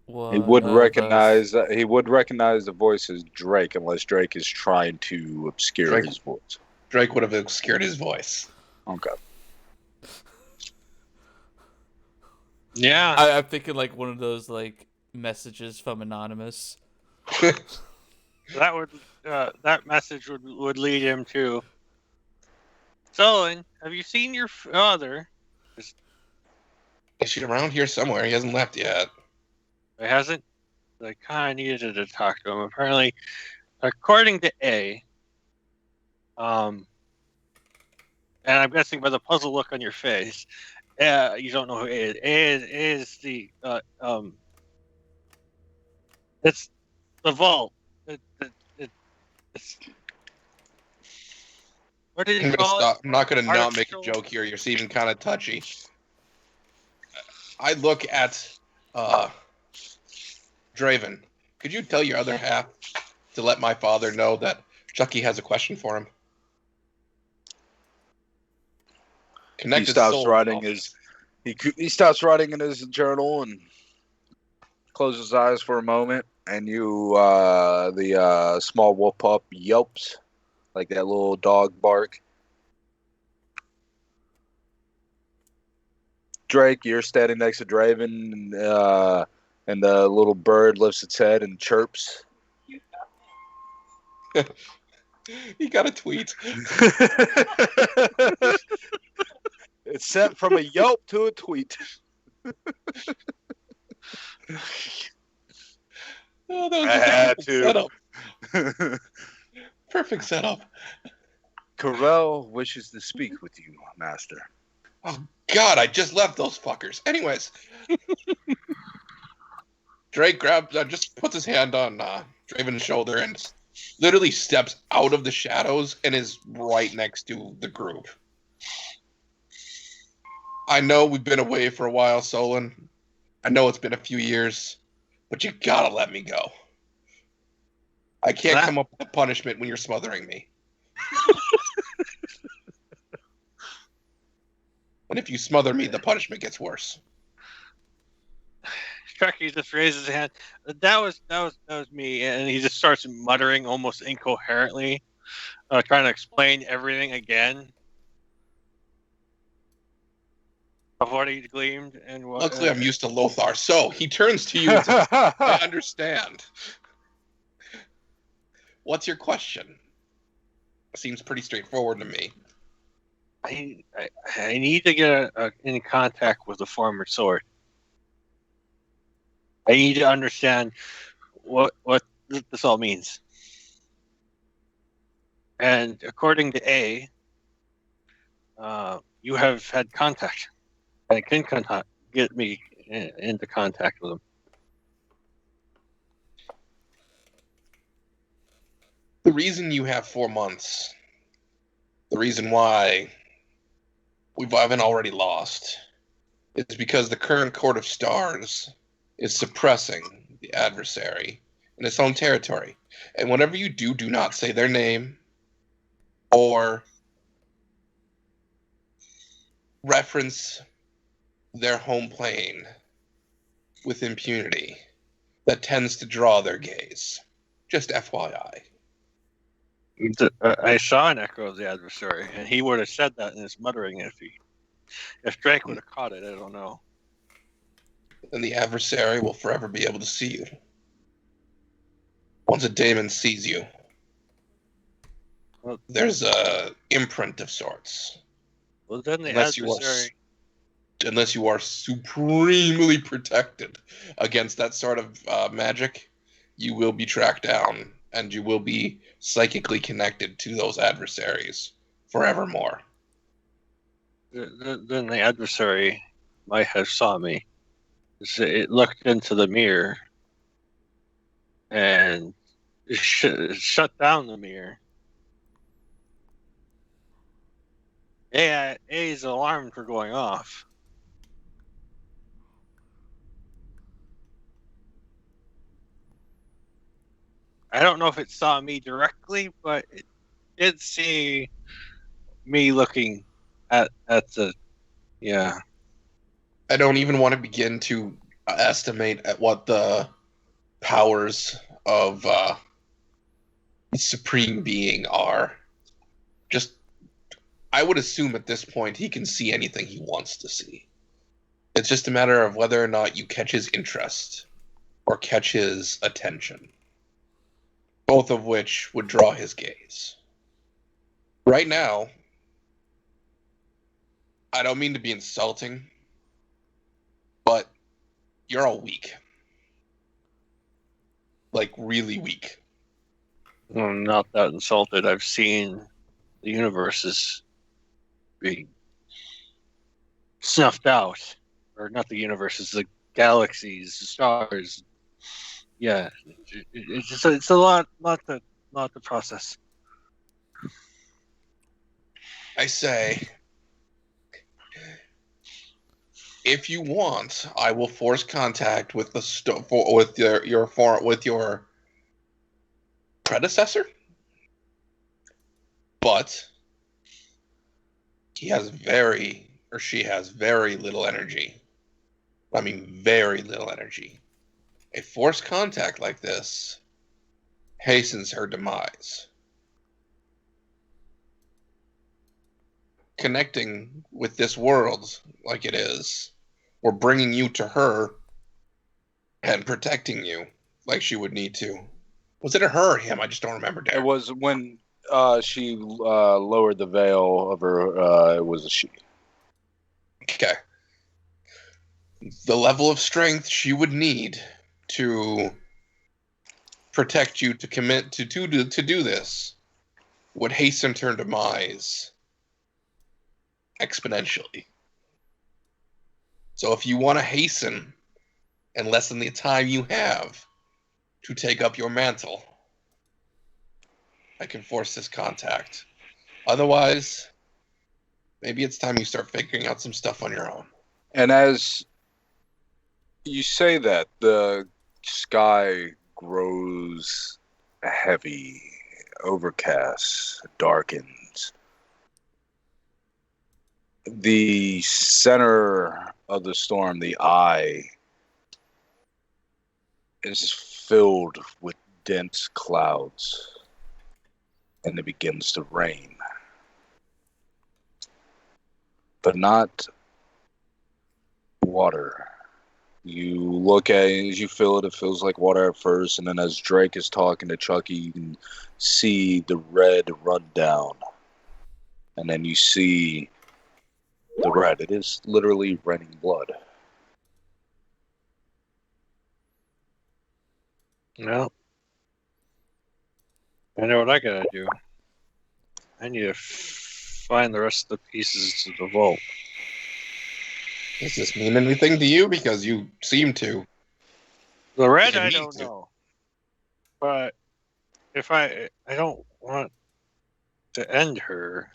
He would recognize the voice as Drake unless Drake is trying to obscure his voice. Drake would have obscured his voice. Okay. Yeah. I'm thinking like one of those like messages from Anonymous. That message would lead him to. Solon, have you seen your father? Is she around here somewhere? He hasn't left yet. He hasn't. I kind of needed to talk to him. Apparently, according to A, and I'm guessing by the puzzle look on your face, you don't know who A is. A is the it's the vault. It's what did he call it? I'm not going to not make a Artificial- joke here. You're seeming kind of touchy. I look at Draven. Could you tell your other half to let my father know that Chucky has a question for him? He stops writing he stops writing in his journal and closes his eyes for a moment, and the small wolf pup yelps like that little dog bark. Drake, you're standing next to Draven, and the little bird lifts its head and chirps. He got a tweet. It's sent from a yelp to a tweet. Oh, that was I just a had perfect to. setup. Perfect setup. Carell wishes to speak with you, Master. Oh, God, I just left those fuckers. Anyways. Drake just puts his hand on Draven's shoulder and literally steps out of the shadows and is right next to the group. I know we've been away for a while, Solon. I know it's been a few years, but you gotta let me go. I can't come up with a punishment when you're smothering me. And if you smother me, the punishment gets worse. Shrek just raises his hand. That was me, and he just starts muttering almost incoherently, trying to explain everything again of what he gleamed and what. Luckily, I'm used to Lothar, so he turns to you and says, "I understand. What's your question?" Seems pretty straightforward to me. I need to get in contact with the former sword. I need to understand what this all means. And according to A, you have had contact. And can get me into contact with him. The reason you have 4 months, the reason why we haven't already lost, is because the current Court of Stars is suppressing the adversary in its own territory. And whatever you do, do not say their name or reference their home plane with impunity. That tends to draw their gaze. Just FYI. I saw an echo of the adversary, and he would have said that in his muttering if Drake would have caught it. I don't know. Then the adversary will forever be able to see you. Once a daemon sees you, there's a imprint of sorts. Well, then the Unless you are supremely protected against that sort of magic, you will be tracked down, and you will be psychically connected to those adversaries forevermore. Then the adversary might have saw me. It looked into the mirror and it shut down the mirror. A's alarmed for going off. I don't know if it saw me directly, but it did see me looking at the I don't even want to begin to estimate at what the powers of the Supreme Being are. Just, I would assume at this point he can see anything he wants to see. It's just a matter of whether or not you catch his interest or catch his attention. Both of which would draw his gaze. Right now, I don't mean to be insulting, but you're all weak. Like, really weak. I'm not that insulted. I've seen the universes being snuffed out. Or not the universes, the galaxies, the stars. Yeah. It's a lot to process. I say, if you want, I will force contact with with your predecessor. But she has very little energy. I mean, very little energy. A forced contact like this hastens her demise. Connecting with this world like it is, or bringing you to her and protecting you like she would need to. Was it a her or him? I just don't remember. It was when she lowered the veil of her. It was a she. Okay. The level of strength she would need to protect you, to commit to do this, would hasten her demise exponentially. So if you want to hasten and lessen the time you have to take up your mantle, I can force this contact. Otherwise, maybe it's time you start figuring out some stuff on your own. And as you say that, the sky grows heavy, overcast, darkens. The center of the storm, the eye, is filled with dense clouds, and it begins to rain. But not water. You look at it, as you feel it, it feels like water at first, and then as Drake is talking to Chucky, you can see the red run down. And then you see the red. It is literally raining blood. Well, I know what I gotta do. I need to find the rest of the pieces of the vault. Does this mean anything to you? Because you seem to. The red, You I need don't to. know. But if I don't want to end her.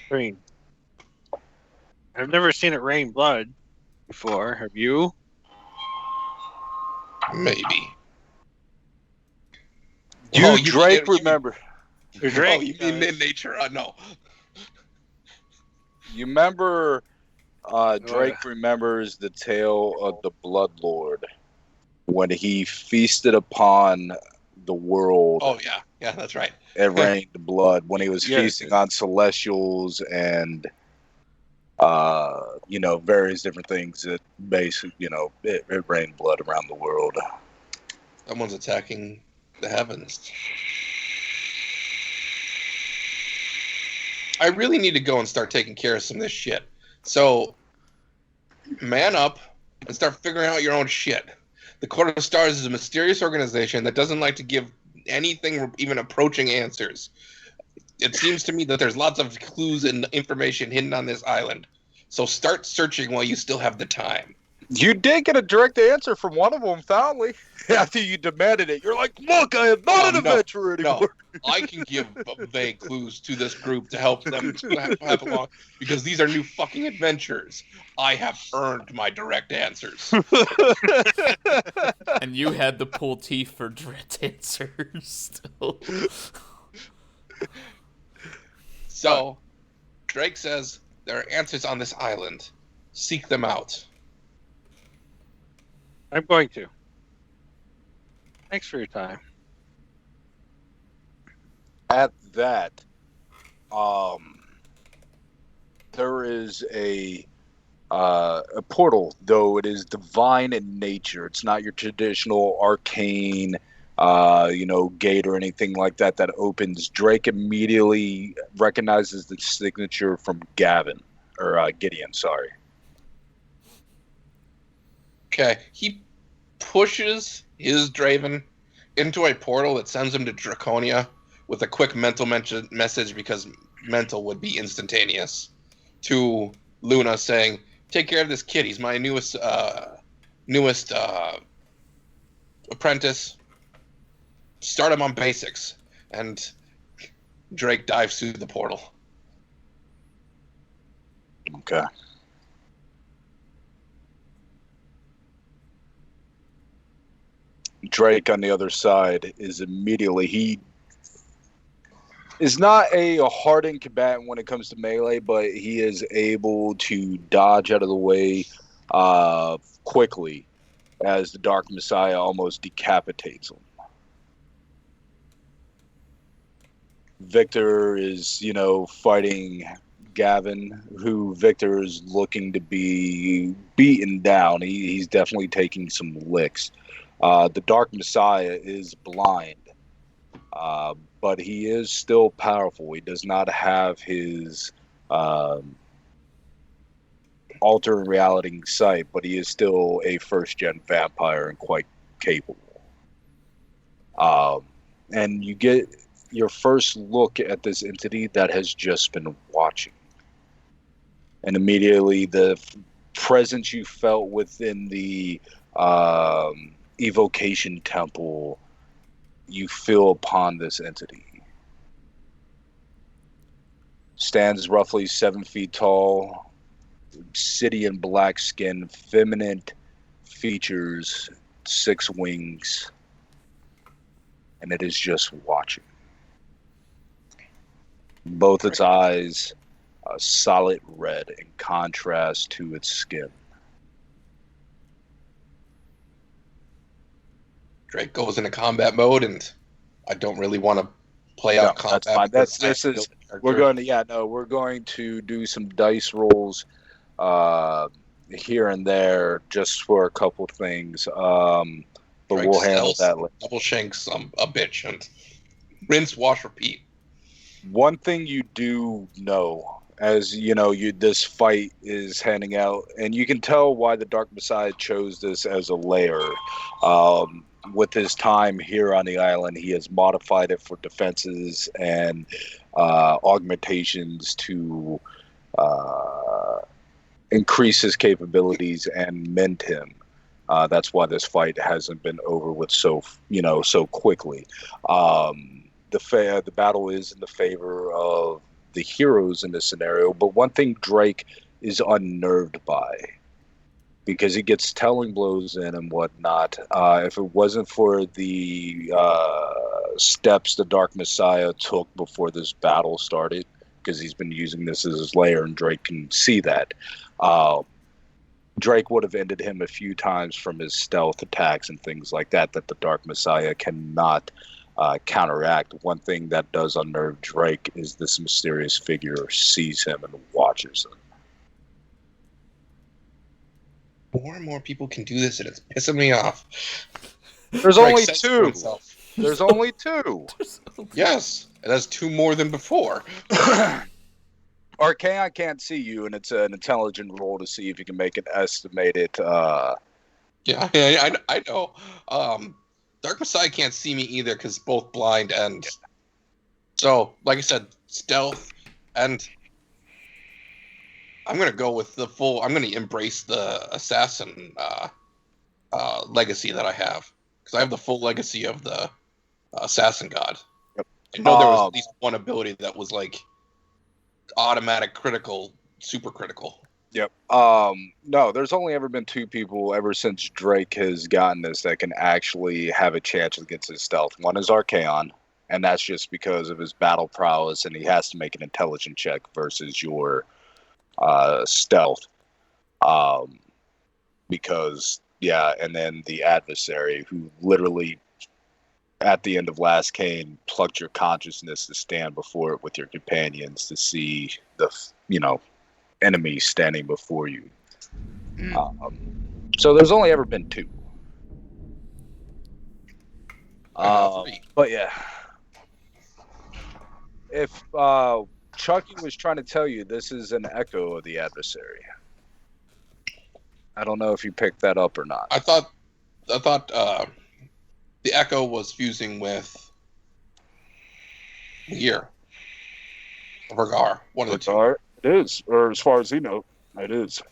I mean, I've never seen it rain blood before. Have you? Maybe. You, Oh, you Drake, mean- remember. Drake, Oh, you mean in nature? No. You remember, Drake remembers the tale of the Blood Lord when he feasted upon the world. Oh, yeah. Yeah, that's right. It rained blood when he was Yes. feasting on celestials and, various different things that basically, it rained blood around the world. Someone's attacking the heavens. I really need to go and start taking care of some of this shit. So, man up and start figuring out your own shit. The Court of Stars is a mysterious organization that doesn't like to give anything even approaching answers. It seems to me that there's lots of clues and information hidden on this island. So start searching while you still have the time. You did get a direct answer from one of them, finally. After you demanded it, you're like, "Look, I am not an No, adventurer anymore." No, I can give vague clues to this group to help them have along because these are new fucking adventures. I have earned my direct answers. And you had to pull teeth for direct answers. So, Drake says there are answers on this island. Seek them out. I'm going to. Thanks for your time. At that, there is a portal, though it is divine in nature. It's not your traditional arcane, gate or anything like that that opens. Drake immediately recognizes the signature from Gideon. Sorry. Okay, he pushes his Draven into a portal that sends him to Draconia with a quick mental message because mental would be instantaneous to Luna saying, "Take care of this kid. He's my newest apprentice. Start him on basics." And Drake dives through the portal. Okay. Drake on the other side is immediately he is not a hardened combatant when it comes to melee, but he is able to dodge out of the way quickly as the Dark Messiah almost decapitates him. Victor is, fighting Gavin, who Victor is looking to be beaten down. He's definitely taking some licks. The Dark Messiah is blind, but he is still powerful. He does not have his altering reality sight, but he is still a first-gen vampire and quite capable. And you get your first look at this entity that has just been watching. And immediately the presence you felt within the evocation temple, you feel upon this entity. Stands roughly 7 feet tall, Obsidian black skin, feminine features, 6 wings, and it is just watching. Both its eyes a solid red in contrast to its skin. Drake goes into combat mode, and I don't really want to play No, out combat. that's fine. because I This feel is the character. we're going to do some dice rolls uh here and there just for a couple things. But Drake we'll handle stealths, that later. double shanks a bitch, and rinse, wash, repeat. One thing you do know, as you know, this fight is handing out, and you can tell why the Dark Messiah chose this as a layer. With his time here on the island, he has modified it for defenses and augmentations to increase his capabilities and mend him. That's why this fight hasn't been over with so quickly. The battle is in the favor of the heroes in this scenario, but one thing Drake is unnerved by, because he gets telling blows in and whatnot. If it wasn't for the steps the Dark Messiah took before this battle started, because he's been using this as his lair, and Drake can see that, Drake would have ended him a few times from his stealth attacks and things like that the Dark Messiah cannot counteract. One thing that does unnerve Drake is this mysterious figure sees him and watches him. More and more people can do this, and it's pissing me off. There's Drake only says to two. himself, There's only two. yes, it has two more than before. Archaon can't see you, and it's an intelligent roll to see if you can make an estimated. Yeah, I know. Dark Messiah can't see me either because both blind and so, like I said, stealth, and I'm gonna go with the full. I'm gonna embrace the assassin legacy that I have, because I have the full legacy of the assassin god. Yep. I know there was at least one ability that was like automatic critical, super critical. Yep. No, there's only ever been two people ever since Drake has gotten this that can actually have a chance against his stealth. One is Archaon, and that's just because of his battle prowess, and he has to make an intelligence check versus your stealth. Because, yeah, and then the adversary, who literally, at the end of Last Cain, plucked your consciousness to stand before it with your companions to see the, enemy standing before you. So there's only ever been two. But yeah, if Chucky was trying to tell you, this is an echo of the adversary. I don't know if you picked that up or not. I thought the echo was fusing with Year. Vergar. One of the two. It is, or as far as you know, it is.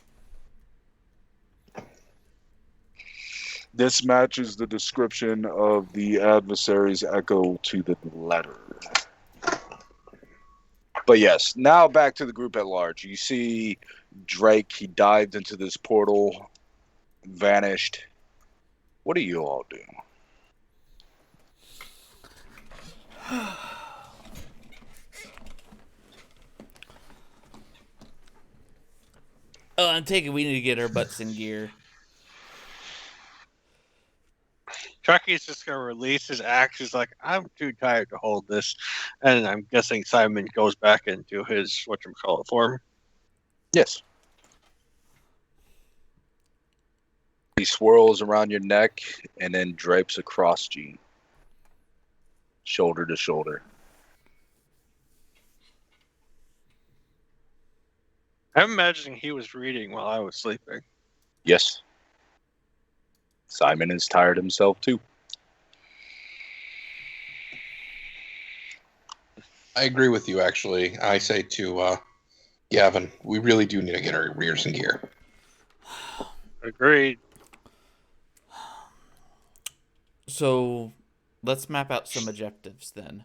This matches the description of the adversary's echo to the letter. But yes, now back to the group at large. You see Drake, he dived into this portal, vanished. What do you all do? Oh, I'm taking. We need to get our butts in gear. Chucky's just gonna release his axe. He's like, I'm too tired to hold this, and I'm guessing Simon goes back into his whatchamacallit form. Yes. He swirls around your neck and then drapes across you, shoulder to shoulder. I'm imagining he was reading while I was sleeping. Yes. Simon is tired himself too. I agree with you, actually. I say to Gavin, we really do need to get our rears in gear. Agreed. So, let's map out some objectives then.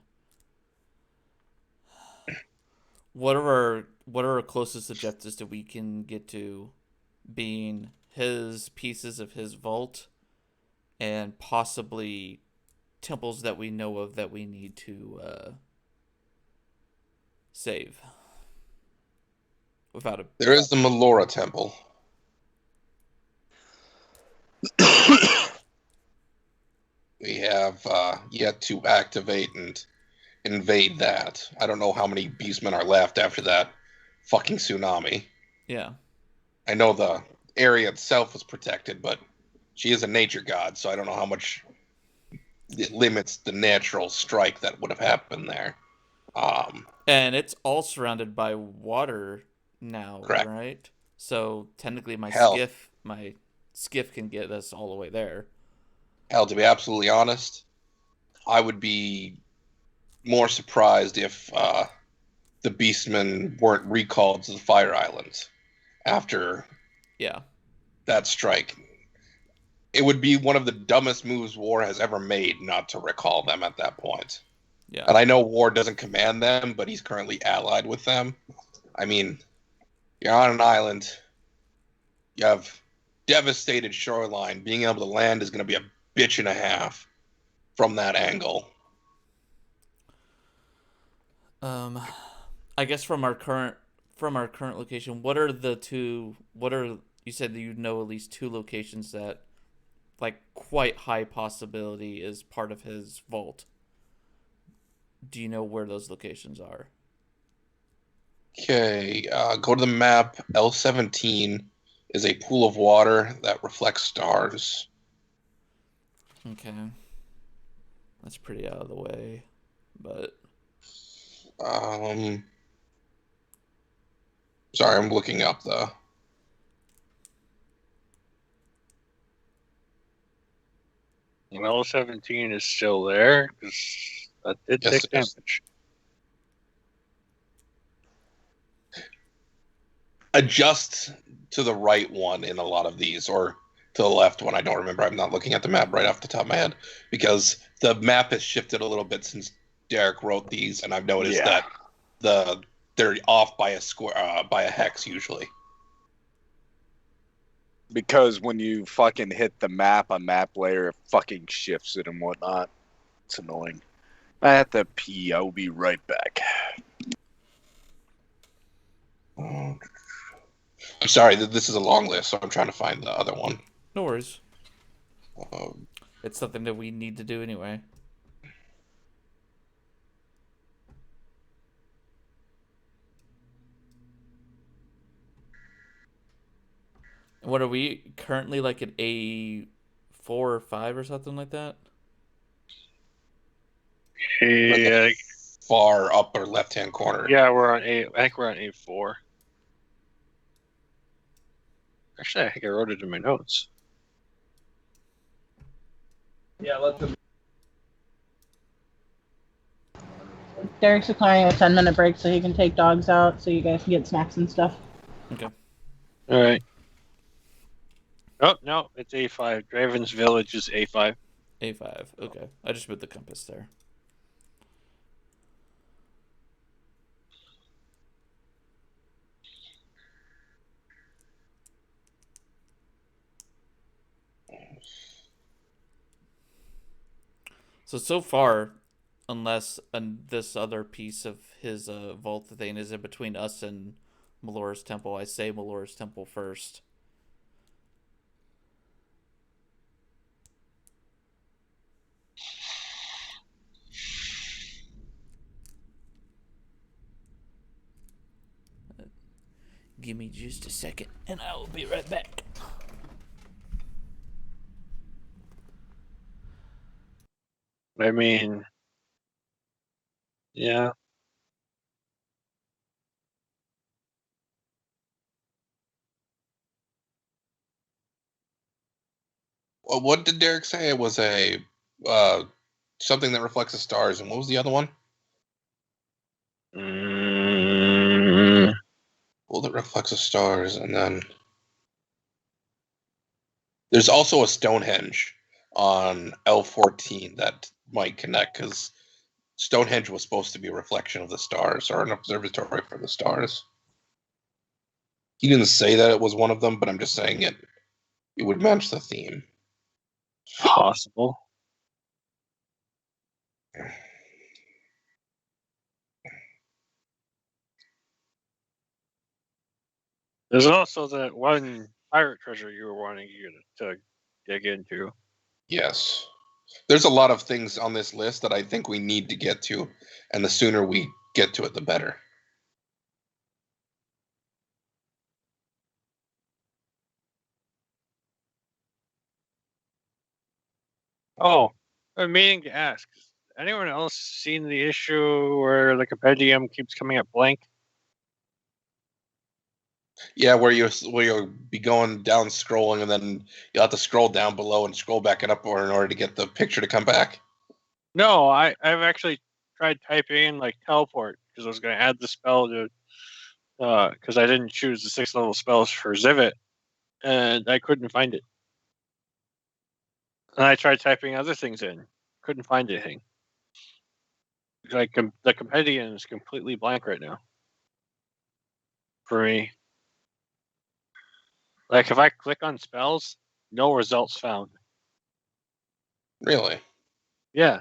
What are our closest objectives that we can get to, being his pieces of his vault and possibly temples that we know of that we need to save without a. There is the Melora Temple. We have yet to activate and invade that. I don't know how many beastmen are left after that fucking tsunami. Yeah. I know the area itself was protected, but she is a nature god, so I don't know how much it limits the natural strike that would have happened there. And it's all surrounded by water now, Correct. right? So technically, Hell. my skiff can get us all the way there. Hell, to be absolutely honest, I would be more surprised if the beastmen weren't recalled to the Fire Islands after Yeah. that strike. It would be one of the dumbest moves War has ever made not to recall them at that point. Yeah. And I know War doesn't command them, but he's currently allied with them. I mean, you're on an island. You have devastated shoreline. Being able to land is going to be a bitch and a half from that angle. I guess from our current location, what are the two? You said that you know at least two locations that, like, quite high possibility is part of his vault. Do you know where those locations are? Okay, go to the map. L17 is a pool of water that reflects stars. Okay. That's pretty out of the way, but Sorry, I'm looking up the. Well, 17 is still there because that did Yes, take it is. damage. Adjust to the right one in a lot of these, or to the left one. I don't remember. I'm not looking at the map right off the top of my head because the map has shifted a little bit since Derek wrote these, and I've noticed that they're off by a square, by a hex usually. Because when you fucking hit the map, a map layer fucking shifts it and whatnot. It's annoying. I have to pee. I'll be right back. I'm sorry, this is a long list, so I'm trying to find the other one. no worries. Um, It's something that we need to do anyway. What are we currently, like, at A4 or 5 or something like that? Yeah, far upper left-hand corner. yeah, we're on A. I think we're on A4. Actually, I think I wrote it in my notes. Yeah, let them. Derek's declaring a 10-minute break so he can take dogs out so you guys can get snacks and stuff. Okay. All right. Oh, no, it's A5. Draven's Village is A5. A5. Okay. I just put the compass there. So far, unless this other piece of his vault thing is in between us and Melora's Temple, I say Melora's Temple first. Give me just a second, and I will be right back. I mean, yeah. Well, what did Derek say? It was a something that reflects the stars, and what was the other one? Well, that reflects the stars, and then there's also a Stonehenge on L14 that might connect because Stonehenge was supposed to be a reflection of the stars or an observatory for the stars. He didn't say that it was one of them, but I'm just saying it would match the theme. Possible. There's also that one pirate treasure you were wanting to dig into. Yes. There's a lot of things on this list that I think we need to get to, and the sooner we get to it, the better. Oh, I'm meaning to ask. Has anyone else seen the issue where the compendium keeps coming up blank? Yeah, where you'll be going down scrolling, and then you'll have to scroll down below and scroll back and up in order to get the picture to come back. No, I've actually tried typing in like teleport because I was going to add the spell to because I didn't choose the 6th level spells for Zivit, and I couldn't find it. And I tried typing other things in, couldn't find anything. Like the compendium is completely blank right now for me. Like if I click on spells, no results found. Really? Yeah.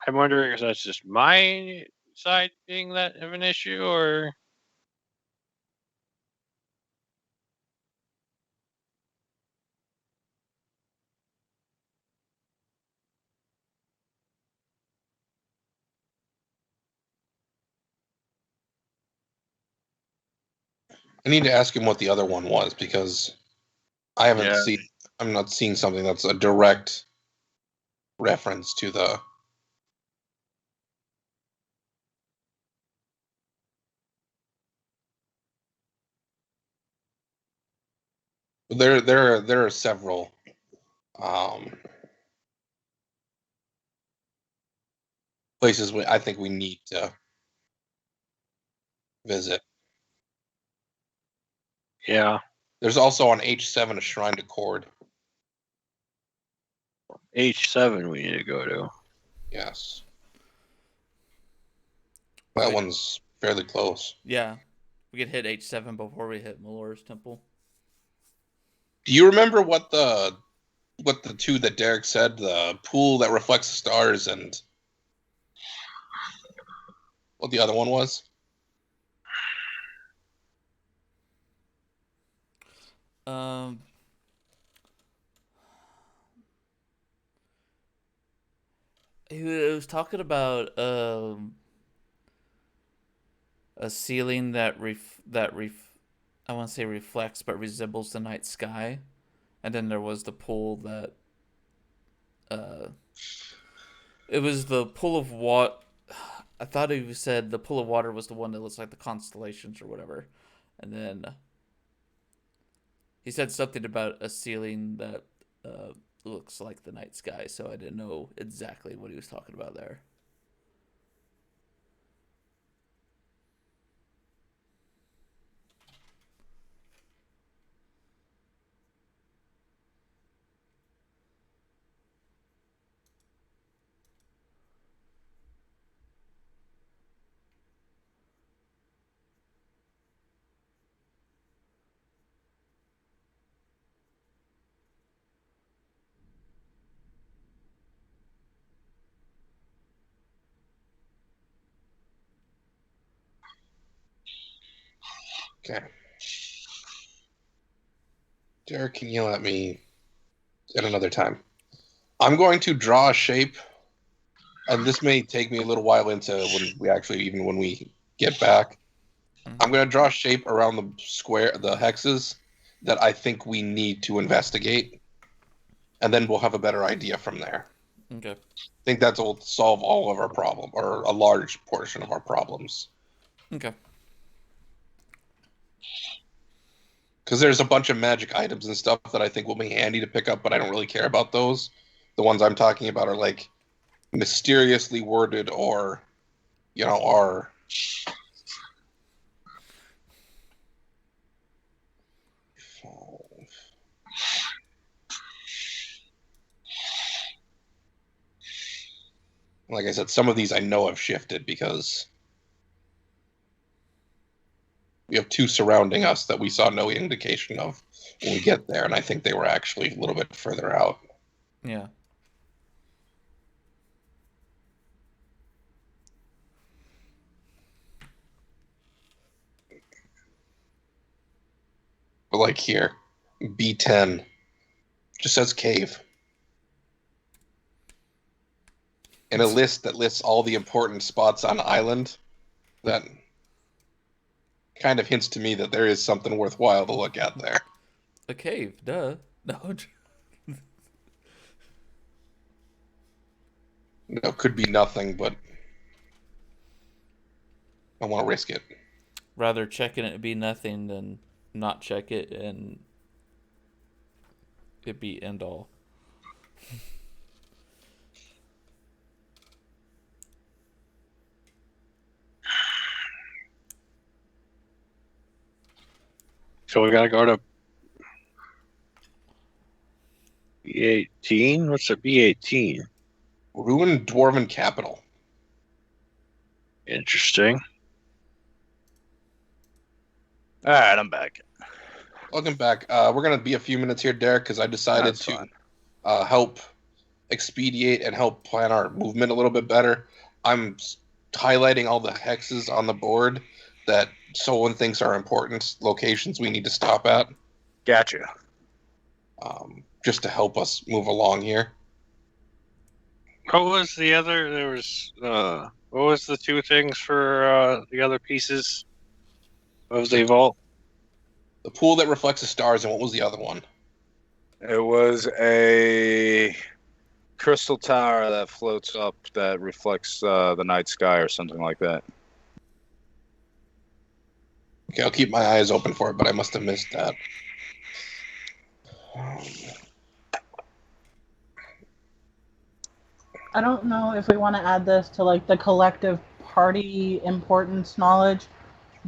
I'm wondering if that's just my side being that of an issue, or I need to ask him what the other one was because I haven't yeah. seen. I'm not seeing something that's a direct reference to the. There are several places I think we need to visit. Yeah. There's also on H7 a shrine to Cord. H7 we need to go to. Yes. That one's fairly close. Yeah, we could hit H7 before we hit Malor's temple. Do you remember what the two that Derek said? The pool that reflects the stars and what the other one was? Um, he was talking about a ceiling that I want to say reflects but resembles the night sky, and then there was the pool that it was the pool of water. I thought he said the pool of water was the one that looks like the constellations or whatever, and then he said something about a ceiling that looks like the night sky. So I didn't know exactly what he was talking about there. Okay. Derek, can you let me at another time? I'm going to draw a shape, and this may take me a little while into when we get back. I'm going to draw a shape around the hexes that I think we need to investigate, and then we'll have a better idea from there. Okay. I think that will solve all of our problem, or a large portion of our problems. Okay. Because there's a bunch of magic items and stuff that I think will be handy to pick up, but I don't really care about those. The ones I'm talking about are like mysteriously worded, or are like I said, some of these I know have shifted because We have 2 surrounding us that we saw no indication of when we get there, and I think they were actually a little bit further out. Yeah. But like here, B10 just says cave. And a list that lists all the important spots on island that kind of hints to me that there is something worthwhile to look at there. A cave, duh. No. No, could be nothing, but I want to risk it. Rather checking it be nothing than not check it and it be end all. So we gotta go to B18? What's a B18? Ruined Dwarven Capital. Interesting. All right, I'm back. Welcome back. We're going to be a few minutes here, Derek, because I decided That's to fine. help expedite and help plan our movement a little bit better. I'm highlighting all the hexes on the board that someone thinks are important locations we need to stop at, Gotcha. just to help us move along here. What was the other? There was what was the 2 things for the other pieces of the vault? The pool that reflects the stars, and what was the other one? It was a crystal tower that floats up that reflects the night sky or something like that. Okay, I'll keep my eyes open for it, but I must have missed that. I don't know if we want to add this to like the collective party importance knowledge,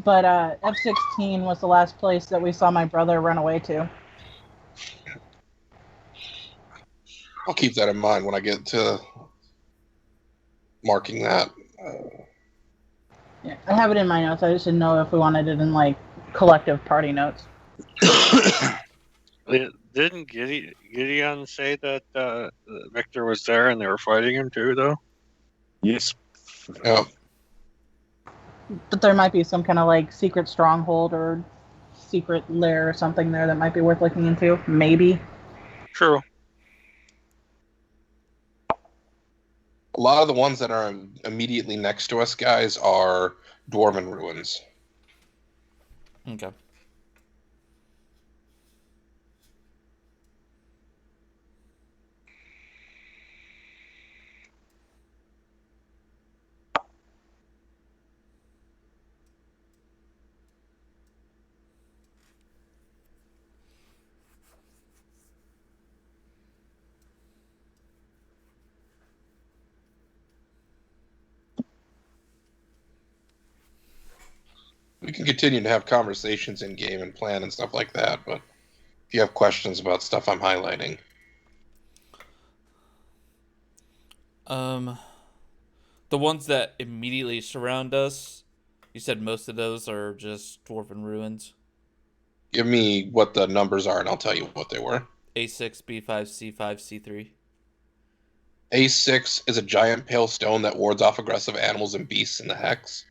but F-16 was the last place that we saw my brother run away to. I'll keep that in mind when I get to marking that. Yeah, I have it in my notes. I just didn't know if we wanted it in like collective party notes. Didn't Gideon say that Victor was there and they were fighting him too, though? Yes. Yeah. But there might be some kind of like secret stronghold or secret lair or something there that might be worth looking into. Maybe. True. A lot of the ones that are immediately next to us, guys, are dwarven ruins. Okay. We can continue to have conversations in game and plan and stuff like that, but if you have questions about stuff I'm highlighting. The ones that immediately surround us, you said most of those are just dwarven ruins. Give me what the numbers are, and I'll tell you what they were. A6, B5, C5, C3. A6 is a giant pale stone that wards off aggressive animals and beasts in the hex.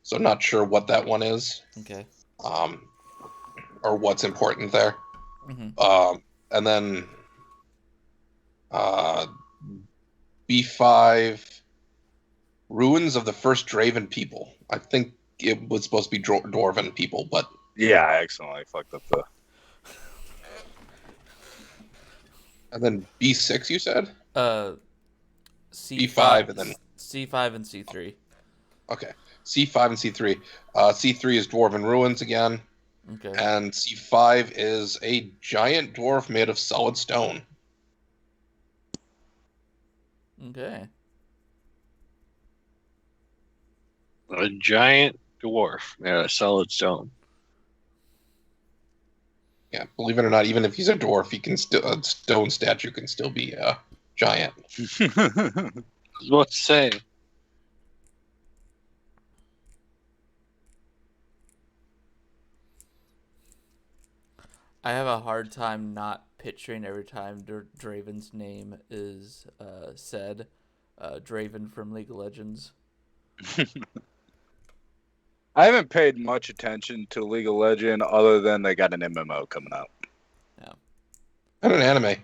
So I'm not sure what that one is. Okay. Or what's important there. Mm-hmm. And then B5, ruins of the first Draven people. I think it was supposed to be Dwarven people, but Yeah, I accidentally fucked up the. and then B6, you said? C5, B5 and then C5 and C3. Okay, C5 and C3. C3 is Dwarven ruins again, Okay. and C5 is a giant dwarf made of solid stone. Okay. A giant dwarf made of solid stone. Yeah, believe it or not, even if he's a dwarf, he can still a stone statue can still be giant. What to say? I have a hard time not picturing every time Draven's name is said. Draven from League of Legends. I haven't paid much attention to League of Legends other than they got an MMO coming out. Yeah. And an anime.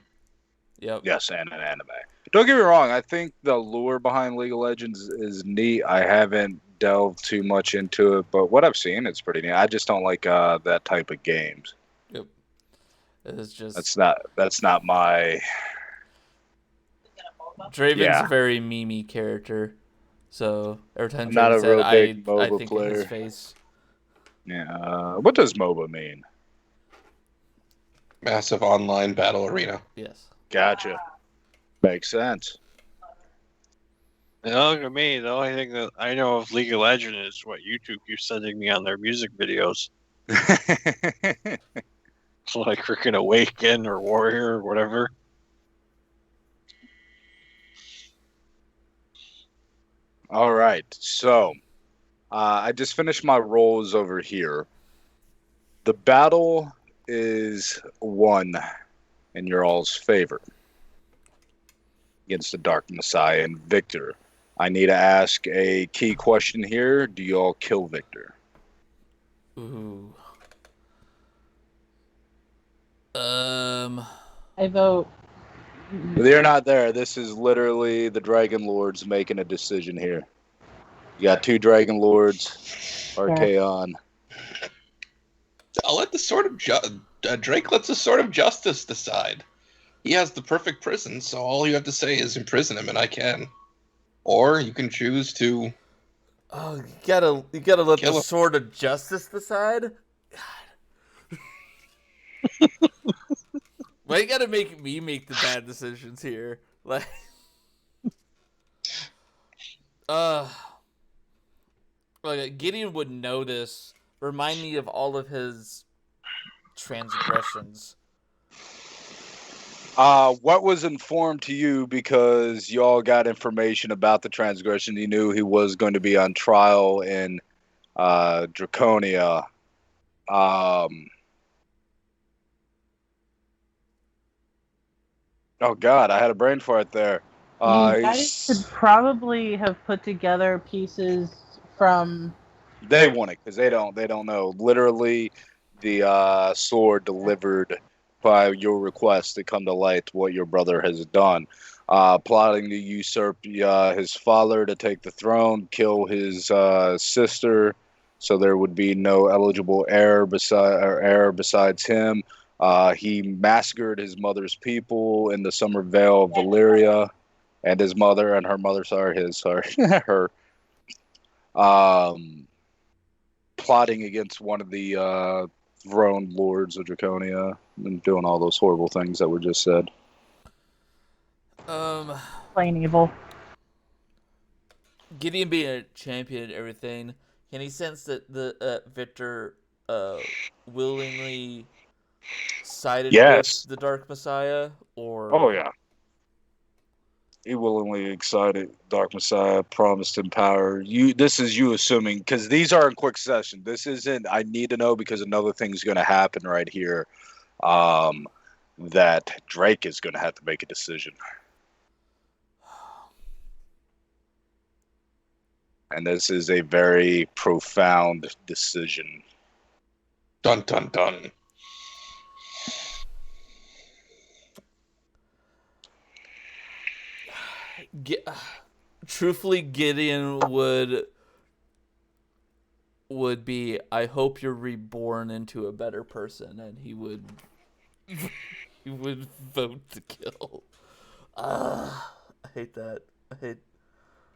Yep. Yes, and an anime. Don't get me wrong. I think the lure behind League of Legends is neat. I haven't delved too much into it, but what I've seen, it's pretty neat. I just don't like that type of games. Yep. It's just That's not my. Draven's a very memey character. So every time I'm not Draven a said, real big I MOBA think of his player. face. Yeah. What does MOBA mean? Massive online battle arena. Yes. Gotcha. Makes sense. Look at me. The only thing that I know of League of Legends is what YouTube keeps sending me on their music videos. Like freaking Awaken or Warrior or whatever. All right. So, I just finished my rolls over here. The battle is won in your all's favor against the Dark Messiah and Victor. I need to ask a key question here. Do you all kill Victor? Ooh. I vote. They're not there. This is literally the Dragon Lords making a decision here. You got two Dragon Lords, Archaon. I'll let the Sword of Drake lets the Sword of Justice decide. He has the perfect prison, so all you have to say is imprison him, and I can. Or you can choose to. Oh, you gotta let Kill the him. Sword of Justice decide. Why you gotta make me make the bad decisions here? Like, like Gideon would know this. Remind me of all of his transgressions. What was informed to you because y'all got information about the transgression? You knew he was going to be on trial in Draconia. Oh God, I had a brain fart there. You guys could probably have put together pieces from. They want it because they don't know. Literally, the sword delivered by your request to come to light what your brother has done. Plotting to usurp his father to take the throne, kill his sister, so there would be no eligible heir besides him. He massacred his mother's people in the Summer Vale of Valyria, and his mother and her mother. Her. Plotting against one of the throne lords of Draconia and doing all those horrible things that were just said. Plain evil. Gideon being a champion and everything, can he sense that the Victor willingly sided Yes. with the Dark Messiah? Or Oh yeah. He willingly excited Dark Messiah, promised him power. This is you assuming, because these are in quick session. This isn't, I need to know because another thing's going to happen right here. That Drake is going to have to make a decision. And this is a very profound decision. Dun dun dun. Truthfully, Gideon would be, I hope you're reborn into a better person, and he would vote to kill. I hate that.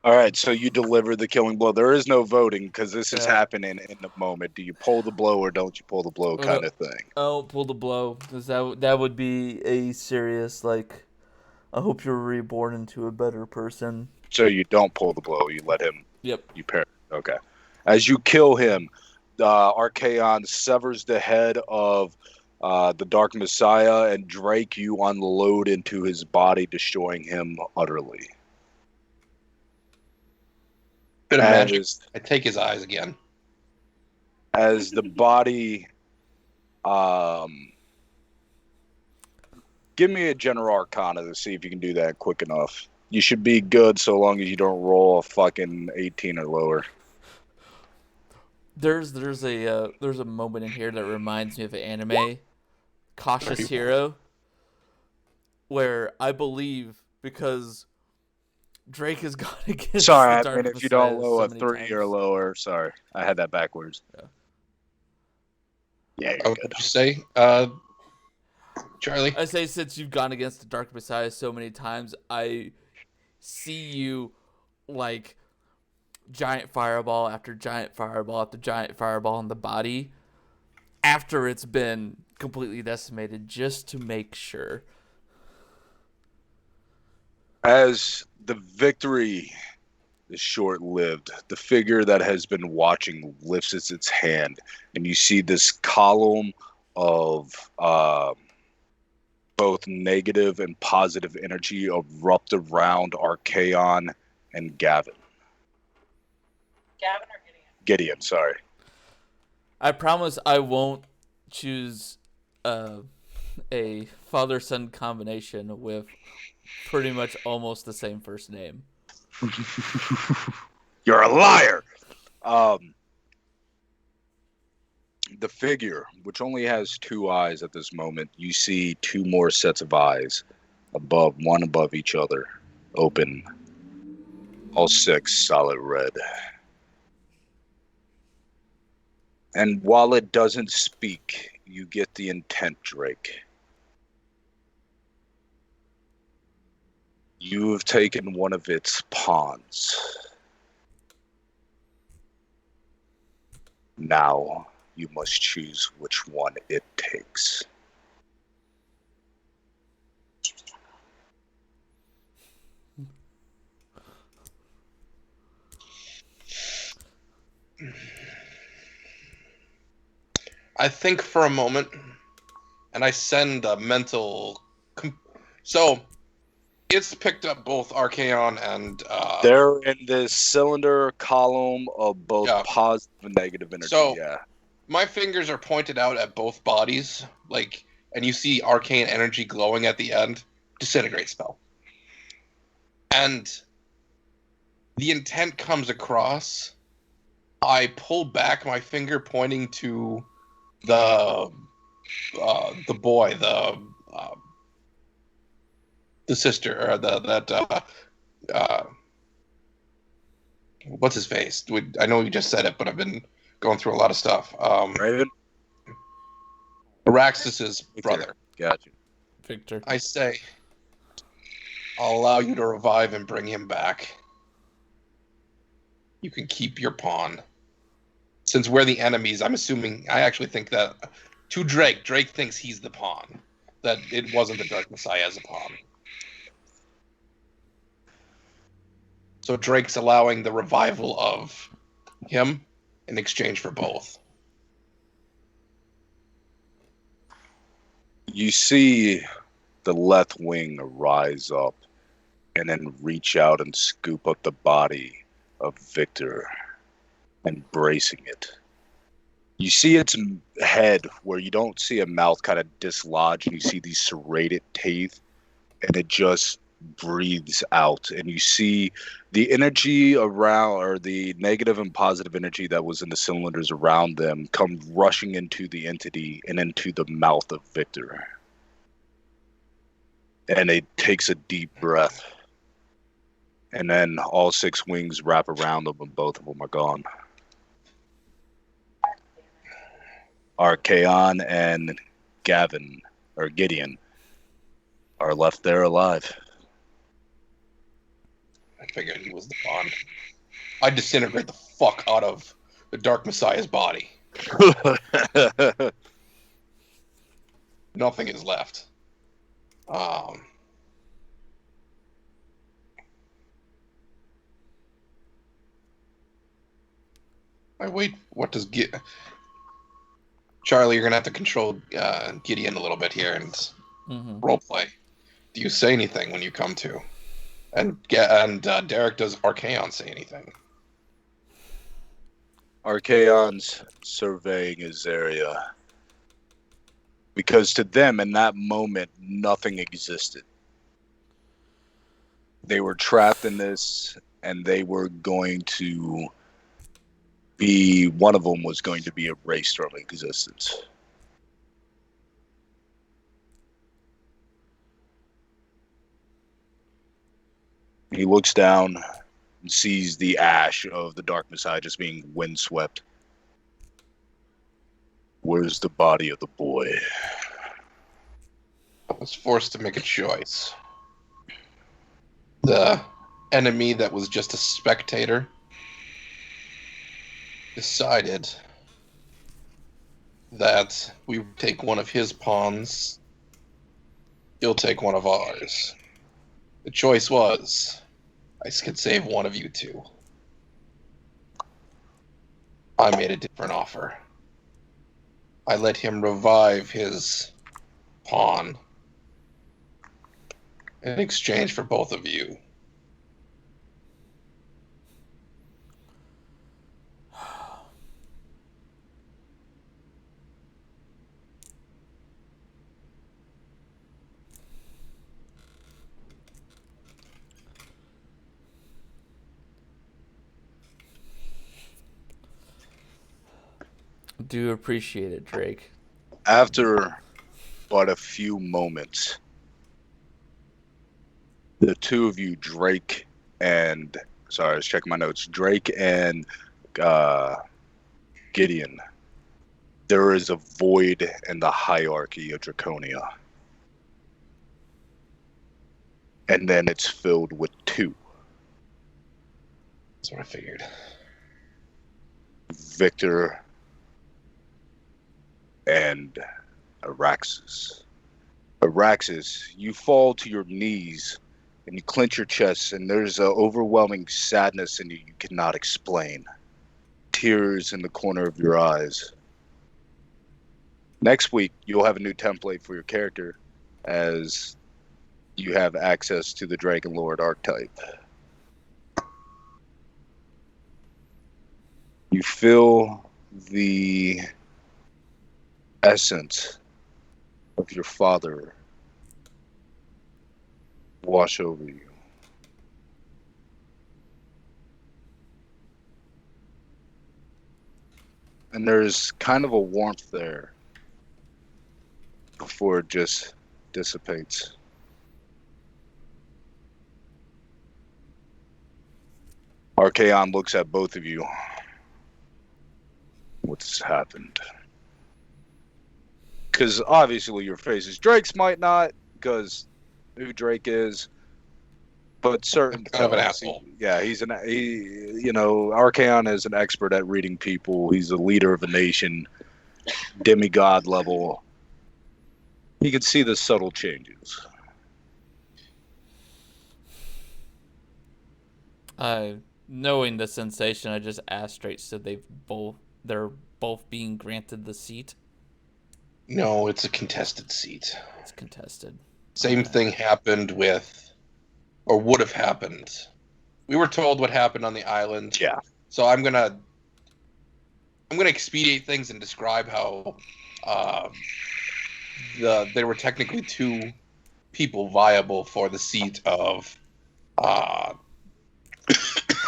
All right, so you deliver the killing blow. There is no voting because this is happening in the moment. Do you pull the blow or don't you pull the blow kind of thing? I'll pull the blow, because that would be a serious, like, I hope you're reborn into a better person. So you don't pull the blow. You let him. Yep. You pair. Okay. As you kill him, Archaon severs the head of the Dark Messiah, and Drake, you unload into his body, destroying him utterly. Bit of magic. I take his eyes again. As the body Give me a General Arcana to see if you can do that quick enough. You should be good so long as you don't roll a fucking 18 or lower. There's a moment in here that reminds me of an anime, Cautious Hero, where I believe because Drake has gone against Sorry, the I Dark mean, if you don't Messiah low so a many 3 times. or lower, sorry. I had that backwards. Yeah, you're What good. did you say, Charlie? I say since you've gone against the Dark Messiah so many times, I see you like giant fireball after giant fireball after giant fireball in the body after it's been completely decimated just to make sure. As the victory is short-lived, the figure that has been watching lifts its hand, and you see this column of both negative and positive energy erupt around Archaon and Gavin. Gavin or Gideon, sorry. I promise I won't choose a father-son combination with pretty much almost the same first name. You're a liar! The figure, which only has 2 eyes at this moment, you see 2 more sets of eyes one above each other, open, all 6 solid red. And while it doesn't speak, you get the intent, Drake. You have taken one of its pawns. Now you must choose which one it takes. I think for a moment, and I send a mental. So, it's picked up both Archaon and. They're in this cylinder column of both Yeah. positive and negative energy. So- yeah. My fingers are pointed out at both bodies, and you see arcane energy glowing at the end. Disintegrate spell. And the intent comes across. I pull back my finger pointing to the boy, the sister, or what's his face? I know you just said it, but I've been going through a lot of stuff. Raven? Araxis's brother. Gotcha. Victor. I say, I'll allow you to revive and bring him back. You can keep your pawn. Since we're the enemies, I actually think that to Drake thinks he's the pawn. That it wasn't the Dark Messiah as a pawn. So Drake's allowing the revival of him in exchange for both. You see the left wing rise up and then reach out and scoop up the body of Victor, embracing it. You see its head where you don't see a mouth kind of dislodge, and you see these serrated teeth, and it just breathes out, and you see the energy around, or the negative and positive energy that was in the cylinders around them, come rushing into the entity and into the mouth of Victor. And it takes a deep breath, and then all 6 wings wrap around them, and both of them are gone. Archaon and Gavin, or Gideon, are left there alive. I figured he was the pawn. I disintegrate the fuck out of the Dark Messiah's body. Nothing is left. What does Charlie, you're gonna have to control Gideon a little bit here and roleplay. Do you say anything when you come to? And Derek, does Archaon say anything? Archaon's surveying his area. Because to them, in that moment, nothing existed. They were trapped in this, and they were going to be, one of them was going to be erased from existence. He looks down and sees the ash of the Dark Messiah just being windswept. Where's the body of the boy? I was forced to make a choice. The enemy that was just a spectator decided that we would take one of his pawns, he'll take one of ours. The choice was, I could save one of you two. I made a different offer. I let him revive his pawn in exchange for both of you. Do appreciate it, Drake. After but a few moments, the two of you, Drake and, sorry, I was checking my notes, Drake and Gideon, there is a void in the hierarchy of Draconia. And then it's filled with two. That's what I figured. Victor and Araxis. Araxis, you fall to your knees and you clench your chest, and there's an overwhelming sadness in you cannot explain. Tears in the corner of your eyes. Next week, you'll have a new template for your character as you have access to the Dragon Lord archetype. You feel the essence of your father wash over you. And there's kind of a warmth there before it just dissipates. Archaon looks at both of you. What's happened? Because obviously your faces. Drake's might not, because who Drake is, but certain Kind of an asshole. Archaon is an expert at reading people. He's a leader of a nation, demigod level. He can see the subtle changes. Knowing the sensation, I just asked straight, so they're both being granted the seat. No, it's a contested seat. It's contested. Same thing happened with, or would have happened. We were told what happened on the island. Yeah. So I'm gonna expedite things and describe how there were technically two people viable for the seat of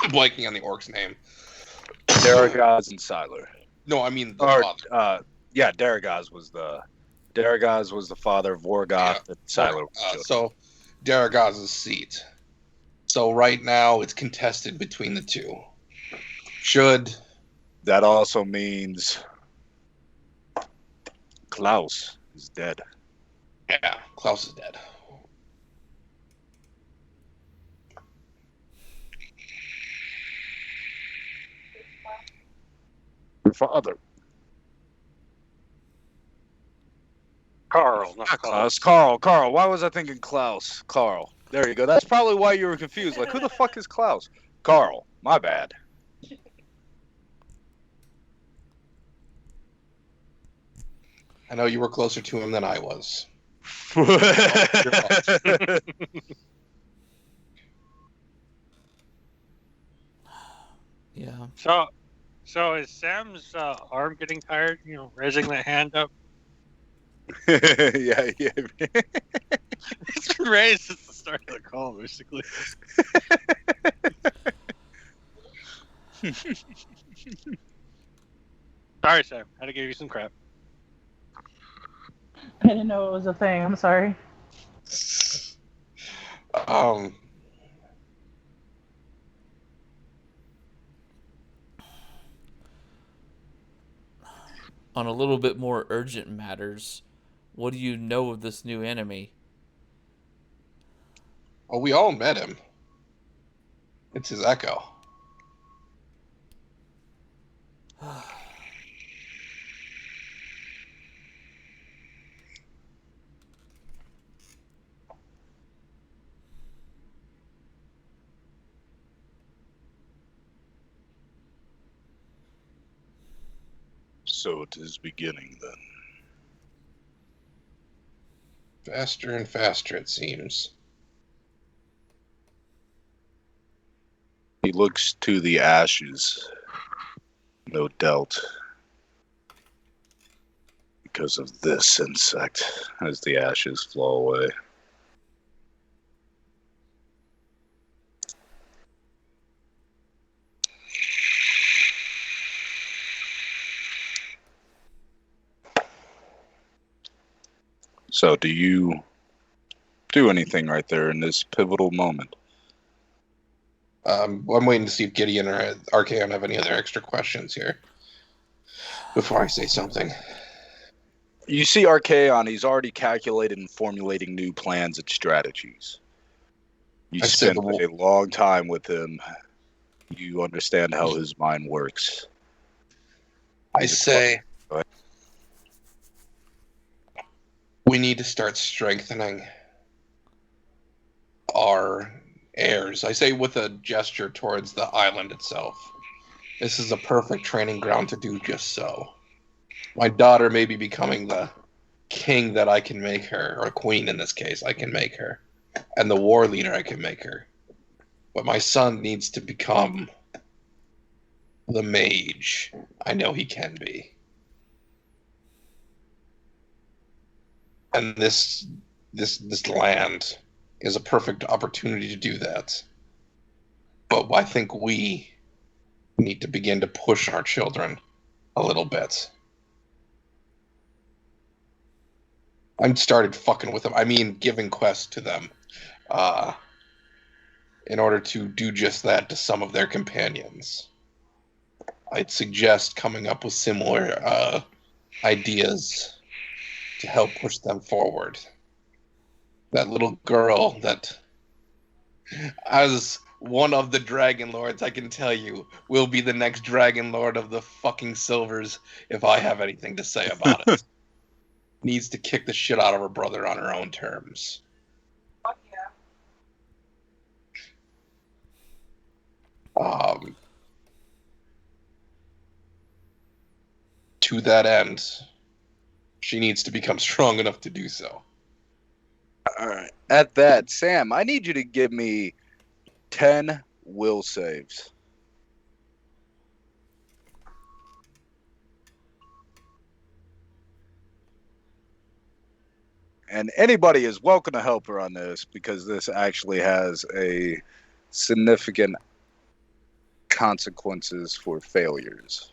blanking on the orc's name. Daragaz and Siler. No, I mean the father. Daragaz was the father of Vorgoth, and Siler was so Daragaz's seat. So right now it's contested between the two. That also means Klaus is dead. Yeah, Klaus is dead. Your father. Carl, not Klaus. Carl. Why was I thinking Klaus? Carl. There you go. That's probably why you were confused. Like, who the fuck is Klaus? Carl. My bad. I know you were closer to him than I was. Yeah. So is Sam's arm getting tired? Raising that hand up. Yeah. It's been raised since the start of the call, basically. Sorry, Sam. Had to give you some crap. I didn't know it was a thing. I'm sorry. Um, On a little bit more urgent matters, what do you know of this new enemy? well, we all met him. It's his echo. So it is beginning then. Faster and faster, it seems. He looks to the ashes, no doubt, because of this insect, as the ashes flow away. So, do you do anything right there in this pivotal moment? I'm waiting to see if Gideon or Archaon have any other extra questions here before I say something. You see Archaon, he's already calculated and formulating new plans and strategies. You I said spent a long time with him. You understand how his mind works. I say we need to start strengthening our heirs. I say with a gesture towards the island itself. This is a perfect training ground to do just so. My daughter may be becoming the king that I can make her, or queen in this case, I can make her, and the war leader I can make her. But my son needs to become the mage I know he can be. And this land is a perfect opportunity to do that. But I think we need to begin to push our children a little bit. I'm started fucking with them. I mean, giving quests to them, in order to do just that to some of their companions. I'd suggest coming up with similar ideas to help push them forward. That little girl that, as one of the Dragon Lords, I can tell you, will be the next Dragon Lord of the fucking Silvers if I have anything to say about it. Needs to kick the shit out of her brother on her own terms. Fuck yeah. To that end, she needs to become strong enough to do so. All right. At that, Sam, I need you to give me 10 will saves. And anybody is welcome to help her on this because this actually has a significant consequences for failures.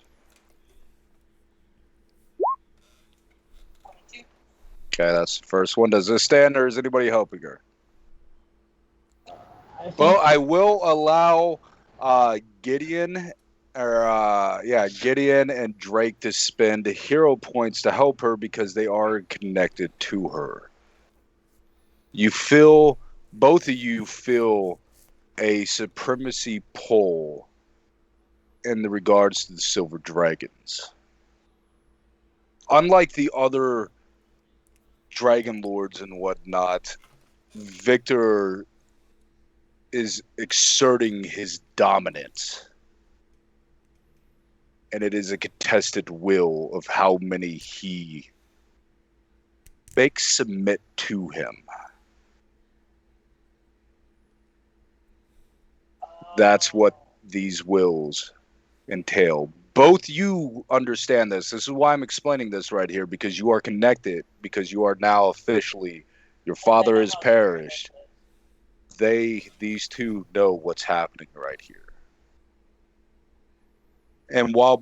22. Okay, that's the first one. Does this stand or is anybody helping her? I think Well, I will allow Gideon Gideon and Drake to spend hero points to help her because they are connected to her. Both of you feel a supremacy pull in the regards to the Silver Dragons. Unlike the other Dragon Lords and whatnot, Victor is exerting his dominance. And it is a contested will of how many he makes submit to him. That's what these wills entail. both you understand this. This is why I'm explaining this right here, because you are connected, because you are now officially, your father is perished. These two know what's happening right here. And while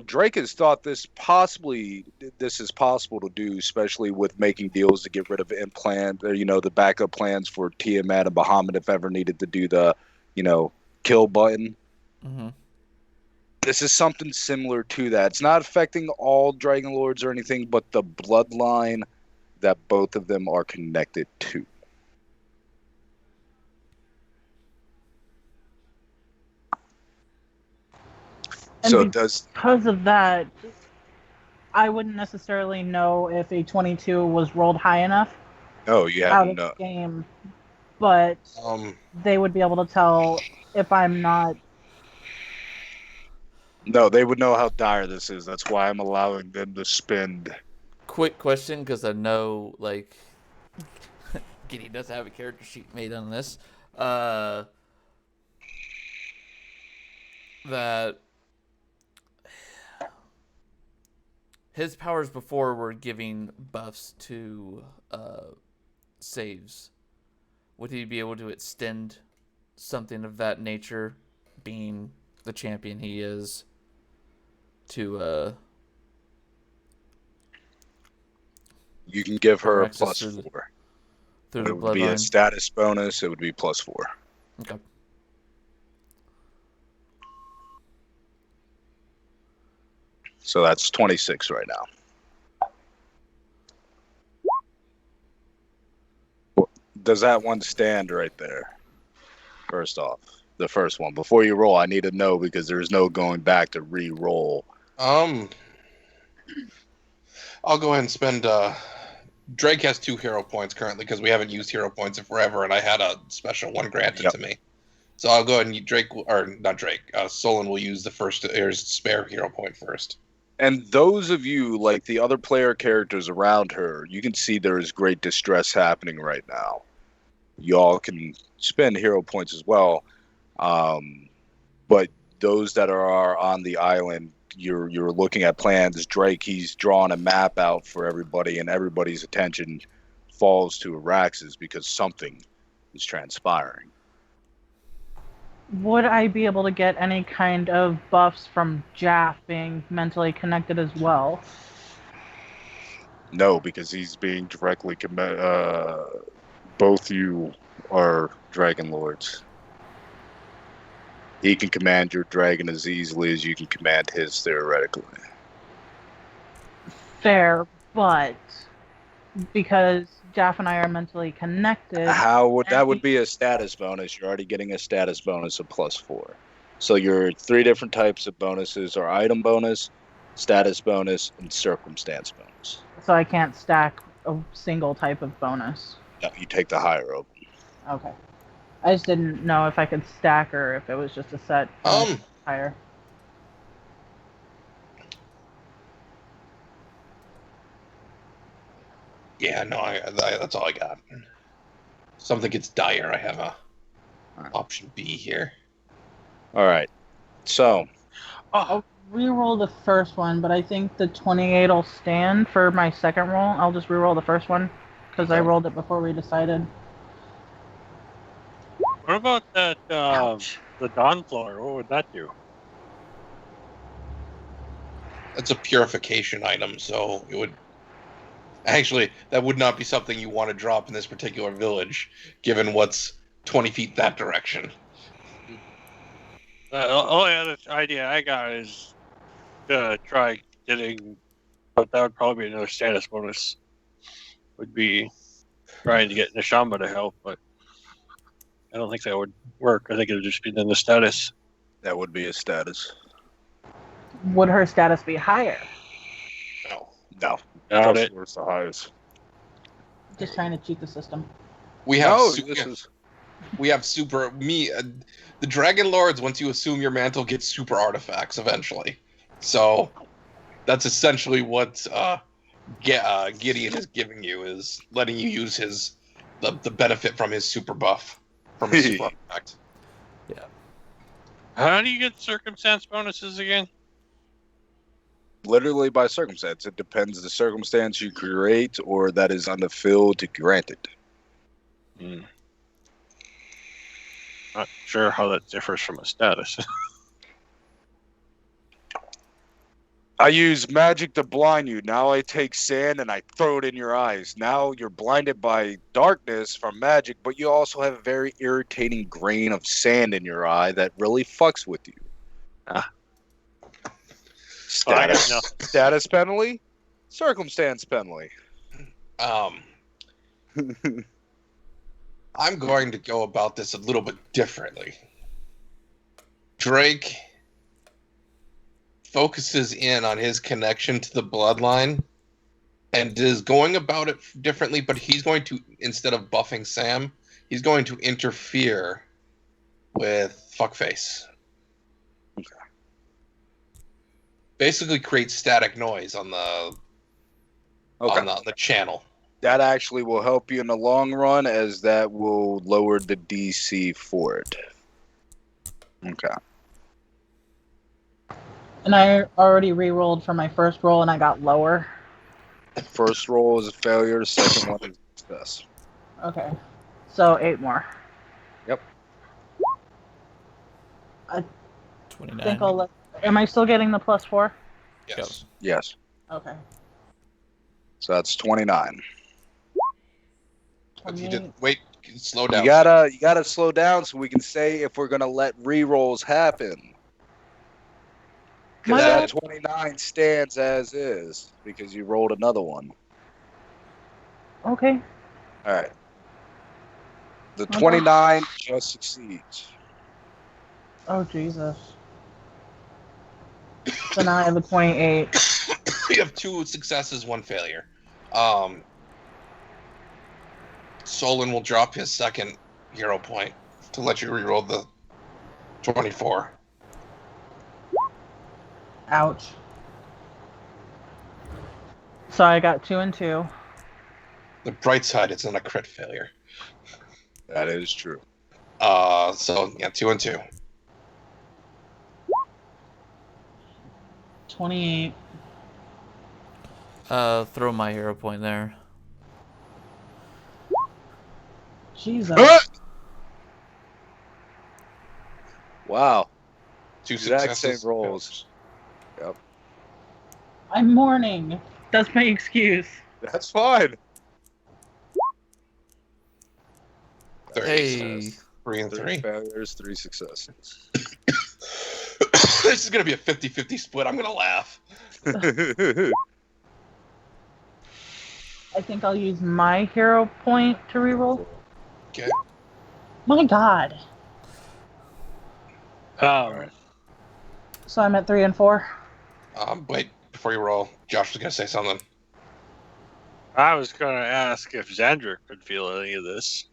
Drake has thought this is possible to do, especially with making deals to get rid of implant, or, the backup plans for Tiamat and Bahamut if ever needed to do the, kill button. Mm-hmm. This is something similar to that. It's not affecting all Dragon Lords or anything, but the bloodline that both of them are connected to. And because of that, I wouldn't necessarily know if a 22 was rolled high enough. Oh, you out haven't of the game, but they would be able to tell if I'm not. No, they would know how dire this is. That's why I'm allowing them to spend. Quick question, because I know, Giddy does have a character sheet made on this. That his powers before were giving buffs to saves. Would he be able to extend something of that nature, being the champion he is, to You can give her a access plus through 4. through It the would be a bloodline? status bonus. It would be plus 4. Okay. So that's 26 right now. Does that one stand right there? First off, the first one. Before you roll, I need to know, because there's no going back to re-roll. I'll go ahead and spend. Drake has 2 hero points currently because we haven't used hero points in forever, and I had a special one granted to me. So I'll go ahead and Solon will use the first spare hero point first. And those of you, like the other player characters around her, you can see there is great distress happening right now. Y'all can spend hero points as well. But those that are on the island, you're looking at plans. Drake, he's drawn a map out for everybody, and everybody's attention falls to Araxes because something is transpiring. Would I be able to get any kind of buffs from Jaff being mentally connected as well? No, because he's being directly both you are Dragon Lords. He can command your dragon as easily as you can command his, theoretically. Fair, but because Jaff and I are mentally connected... That would be a status bonus. You're already getting a status bonus of plus 4. So your 3 different types of bonuses are item bonus, status bonus, and circumstance bonus. So I can't stack a single type of bonus? No, you take the higher of them. Okay. I just didn't know if I could stack or if it was just a set higher. Yeah, no, that's all I got. Something gets dire, I have a option B here. All right. So, I'll re-roll the first one, but I think the 28 will stand for my second roll. I'll just re-roll the first one because I rolled it before we decided. What about that, the Dawn Floor? What would that do? That's a purification item, so it would... Actually, that would not be something you want to drop in this particular village, given what's 20 feet that direction. The only other idea I got is to try getting, but that would probably be another status bonus. Would be trying to get Nishamba to help, but I don't think that would work. I think it would just be then the status. That would be a status. Would her status be higher? No. Doubt it. Where's the highest? Just trying to cheat the system. We have the Dragon Lords, once you assume your mantle, get super artifacts eventually. So that's essentially what Gideon is giving you, is letting you use the benefit from his super buff, from his super artifact. Yeah. How do you get circumstance bonuses again? Literally by circumstance. It depends the circumstance you create or that is on the field to grant it. Not sure how that differs from a status. I use magic to blind you. Now I take sand and I throw it in your eyes. Now you're blinded by darkness from magic, but you also have a very irritating grain of sand in your eye that really fucks with you. Ah. Status, No. status penalty, circumstance penalty. I'm going to go about this a little bit differently. Drake focuses in on his connection to the bloodline and is going about it differently, but he's going to, instead of buffing Sam, he's going to interfere with Fuckface. Okay. Basically create static noise on the channel. That actually will help you in the long run, as that will lower the DC for it. Okay. And I already re-rolled for my first roll, and I got lower. First roll is a failure. The second one is a success. Okay. So 8 more. Yep. I 29. think I'll let... Am I still getting the +4? Yes. Yes. Okay. So that's 29. If you 28. did, wait, slow down. You gotta slow down so we can say if we're gonna let re-rolls happen. My Because bad. that 29 stands as is because you rolled another one. Okay. All right. The Okay. 29 just succeeds. Oh, Jesus. So now I have a 28. You have 2 successes, 1 failure. Solon will drop his second hero point to let you reroll the 24. Ouch. So I got 2 and 2. The bright side, it's not a crit failure. That is true. So yeah, 2 and 2. 28. Throw my hero point there. Jesus. Wow. 2 Exact successes. same rolls. I'm mourning. That's my excuse. That's fine. 3 Hey. 3 and 3 3. failures, 3 successes. This is gonna be a 50-50 split. I'm gonna laugh. I think I'll use my hero point to reroll. Okay. My God. Right. So I'm at 3 and 4. Wait, before you roll, Josh was gonna say something. I was going to ask if Xander could feel any of this.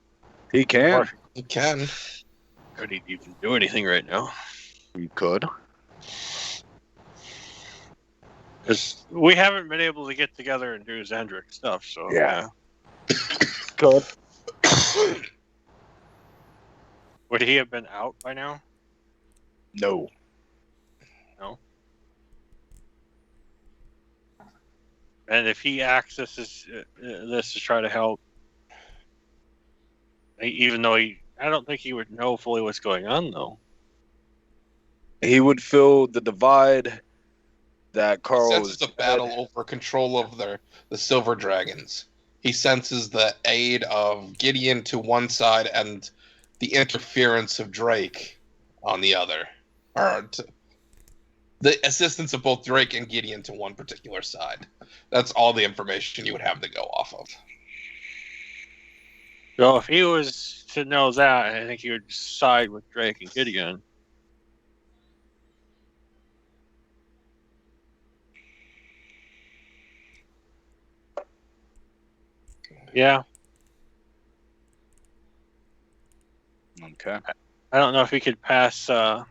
He can. Or You can. could he even do anything right now? He could. Because we haven't been able to get together and do Xandric stuff, so Yeah. Could. Would he have been out by now? No. No. And if he accesses this to try to help, even though I don't think he would know fully what's going on, though. He would fill the divide that Carl Senses was a battle over control of the Silver Dragons. He senses the aid of Gideon to one side and the interference of Drake on the other. The assistance of both Drake and Gideon to one particular side. That's all the information you would have to go off of. So if he was to know that, I think he would side with Drake and Gideon. Yeah. Okay. I don't know if he could pass a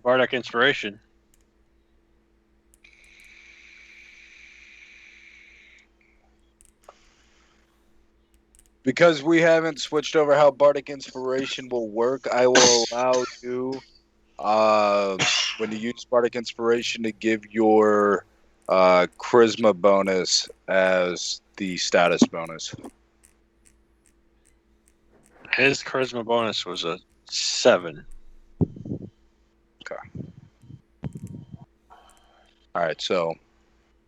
Bardic Inspiration. Because we haven't switched over how Bardic Inspiration will work, I will allow you When you use Bardic Inspiration to give your Charisma bonus as the status bonus. His charisma bonus was a 7. All right, so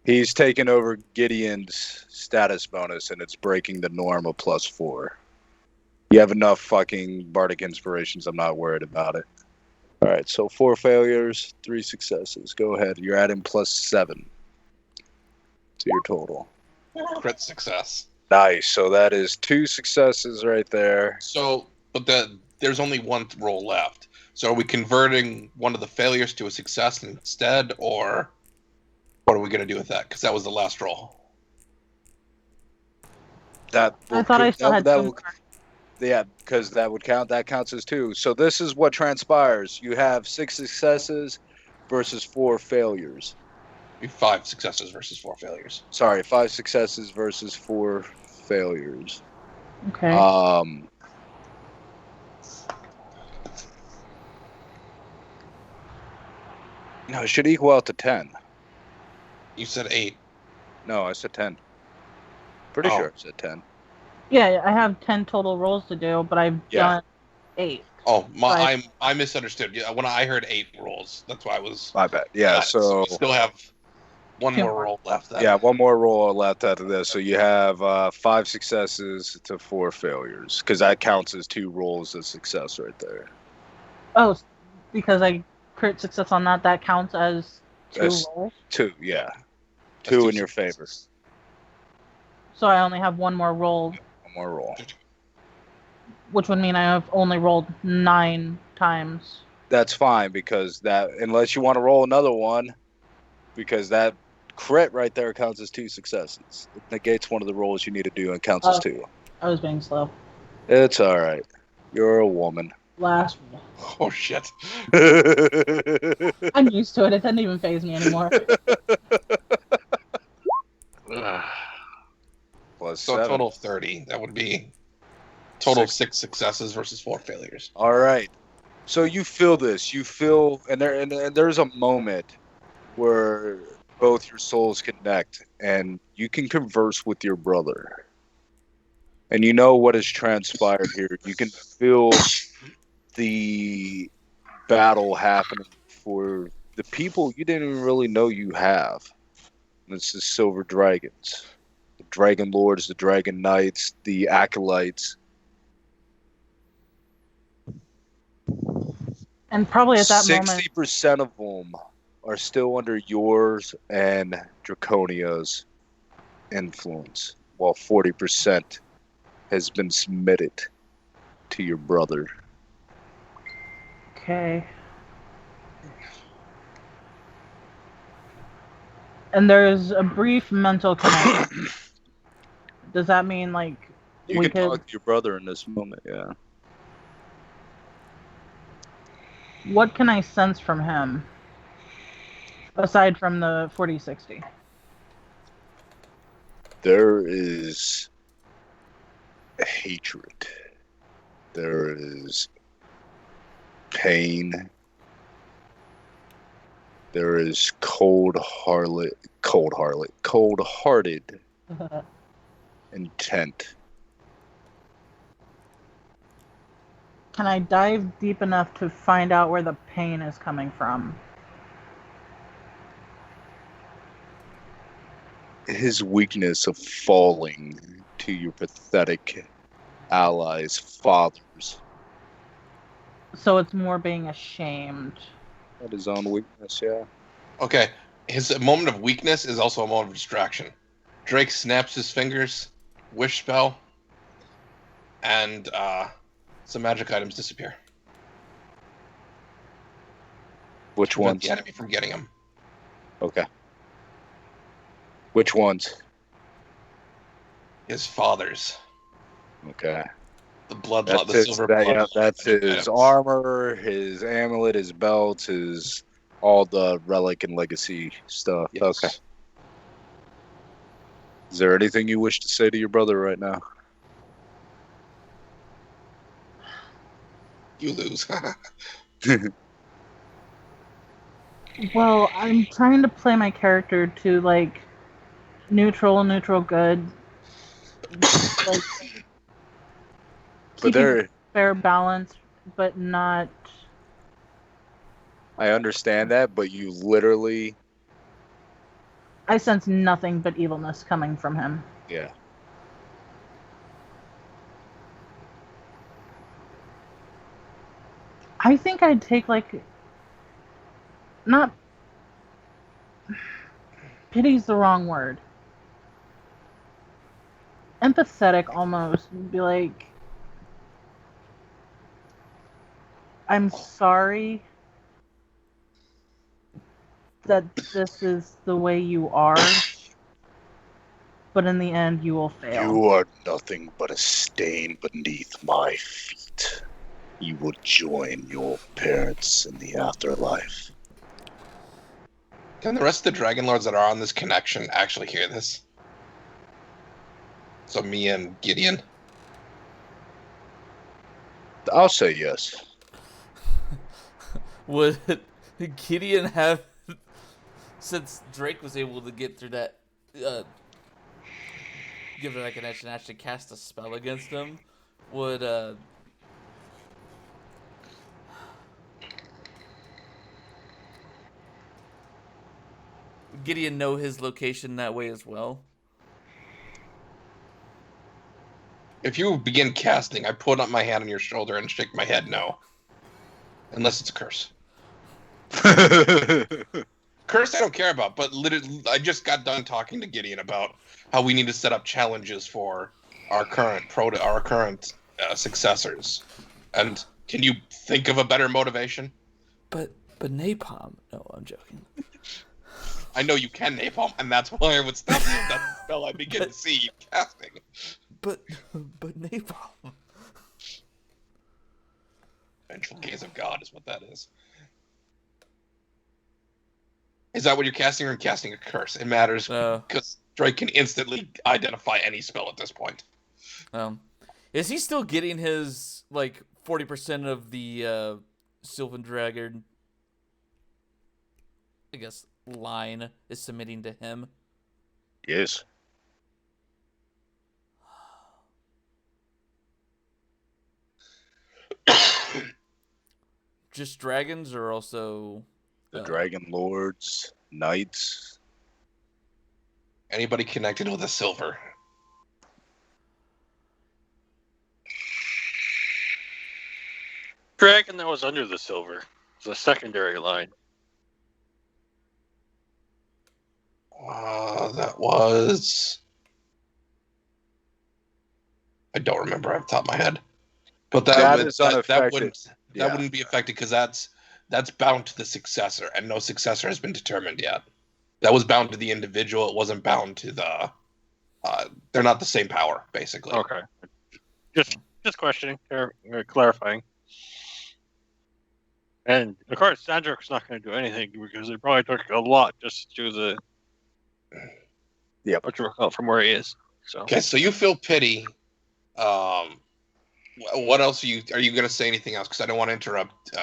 he's taken over Gideon's status bonus, and it's breaking the norm of +4. You have enough fucking Bardic Inspirations. I'm not worried about it. All right, so 4 failures, 3 successes. Go ahead. You're adding +7 to your total. Crit success. Nice. So that is 2 successes right there. So, but there's only one roll left. So are we converting one of the failures to a success instead, or what are we going to do with that? Because that was the last roll. That I thought I still had that two will, more. yeah, because that would count. That counts as 2. So this is what transpires. You have 6 successes versus 4 failures. 5 successes versus 4 failures. Sorry, 5 successes versus 4 failures. Okay. No, it should equal out to 10. You said 8. No, I said 10. Pretty Oh. sure I said 10. Yeah, I have 10 total rolls to do, but I've done 8. Oh, Right. I misunderstood. Yeah, when I heard 8 rolls, that's why I was. My bad. Yeah, so we still have one 2 more more. roll left. Then. yeah, one more roll left after this. So you have 5 successes to 4 failures, because that counts as 2 rolls of success right there. Oh, because I crit success on that counts as 2 That's- rolls. 2, yeah. That's 2 2 in your favor. successes. So I only have one more roll, One more roll. which would mean I have only rolled 9 times. That's fine, because that, unless you want to roll another one, because that crit right there counts as 2 successes. It negates one of the rolls you need to do and counts as 2. I was being slow. It's all right. You're a woman. Last roll. Oh shit! I'm used to it. It doesn't even phase me anymore. Plus So 7. total of 30. That would be total of 6 successes versus 4 failures. All right. So you feel this. You feel, and there's a moment where both your souls connect, and you can converse with your brother. And you know what has transpired here. You can feel the battle happening for the people you didn't even really know you have. And it's the Silver Dragons. The Dragon Lords, the Dragon Knights, the Acolytes. And probably at that moment, 60% of them are still under yours and Draconia's influence, while 40% has been submitted to your brother. okay. And there's a brief mental connection. Does that mean like You we can could? talk to your brother in this moment, yeah. What can I sense from him aside from the 40/60? There is hatred. There is pain. There is cold-hearted intent. Can I dive deep enough to find out where the pain is coming from? His weakness of falling to your pathetic allies' fathers. So it's more being ashamed. At his own weakness, yeah. Okay, his moment of weakness is also a moment of distraction. Drake snaps his fingers, wish spell, and some magic items disappear. Which Prevent ones? the enemy from getting him. Okay. Which ones? His father's. Okay. The blood, That's the his, silver that, blood. yeah, that's his items. armor, his amulet, his belt, his all the relic and legacy stuff. Yes. Okay. Is there anything you wish to say to your brother right now? You lose. Well, I'm trying to play my character to like neutral, good, like But keeping a there, fair balance, but not. I understand that, but you literally, I sense nothing but evilness coming from him. yeah. I think I'd take like not pity's the wrong word. Empathetic almost. Be like, I'm sorry that this is the way you are, but in the end you will fail. You are nothing but a stain beneath my feet. You will join your parents in the afterlife. Can the rest of the Dragon Lords that are on this connection actually hear this? So me and Gideon. I'll say yes. Would Gideon have, since Drake was able to get through that, give it that connection, actually cast a spell against him? Would Gideon know his location that way as well? If you begin casting, I put up my hand on your shoulder and shake my head no. Unless it's a curse. Curse I don't care about, but literally, I just got done talking to Gideon about how we need to set up challenges for our current successors. And can you think of a better motivation? But napalm. No, I'm joking. I know you can napalm, and that's why I would stop you if that spell I begin to see you casting. But napalm. Vengeful gaze of God is what that is. Is that what you're casting, or casting a curse? It matters because Drake can instantly identify any spell at this point. Is he still getting his like 40% of the Sylvan Dragon? I guess line is submitting to him. Yes. Just dragons, or also The Dragon Lords, Knights. Anybody connected with a silver? Dragon that was under the silver. It's a secondary line. That was... I don't remember off the top of my head. But that wouldn't be affected because that's bound to the successor, and no successor has been determined yet. That was bound to the individual. It wasn't bound to the... they're not the same power, basically. Okay. Just questioning, clarifying. And of course, Sandrock's not going to do anything because it probably took a lot just to do the from where he is. So okay, so you feel pity. What else are you going to say? Anything else? Because I don't want to interrupt.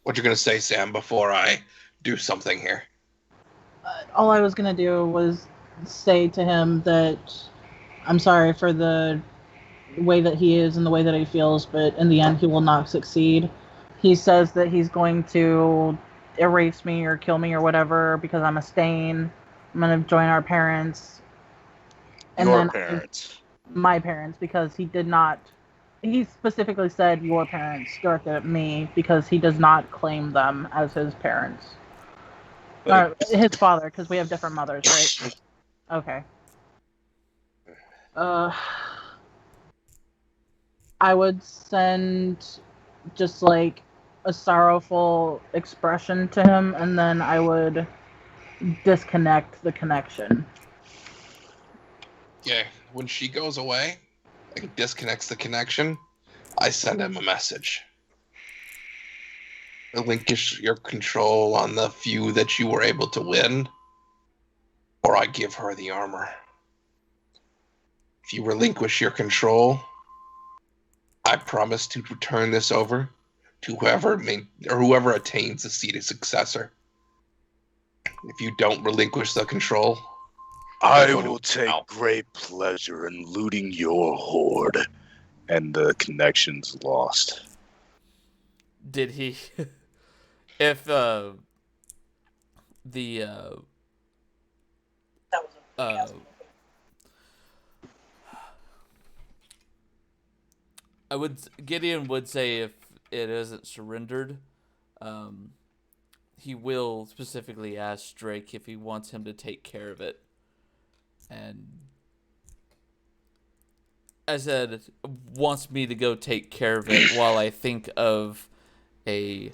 What you're going to say, Sam, before I do something here? All I was going to do was say to him that I'm sorry for the way that he is and the way that he feels, but in the end, he will not succeed. He says that he's going to erase me or kill me or whatever because I'm a stain. I'm going to join our parents. And your parents. My parents, because he did not... He specifically said your parents, directed at me, because he does not claim them as his parents. His father, because we have different mothers, right? Okay. I would send just like a sorrowful expression to him, and then I would disconnect the connection. Yeah, when she goes away, like disconnects the connection, I send him a message. Relinquish your control on the few that you were able to win, or I give her the armor. If you relinquish your control, I promise to turn this over to whoever attains the seat of successor. if you don't relinquish the control. I Go to will it take now. great pleasure in looting your hoard. And the connection's lost. Did he? If the Gideon would say if it isn't surrendered, um, he will specifically ask Drake if he wants him to take care of it. And I said, wants me to go take care of it while I think of a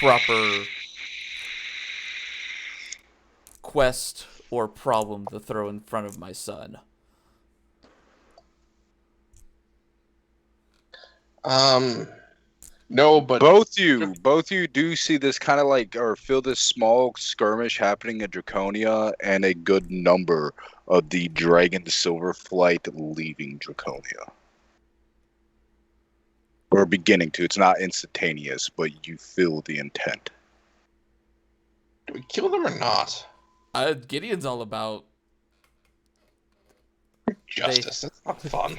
proper quest or problem to throw in front of my son. No, but Both you do see this kind of like, or feel this small skirmish happening in Draconia, and a good number of the Dragon Silver Flight leaving Draconia. Or beginning to. It's not instantaneous, but you feel the intent. do we kill them or not? Gideon's all about Justice. That's not fun.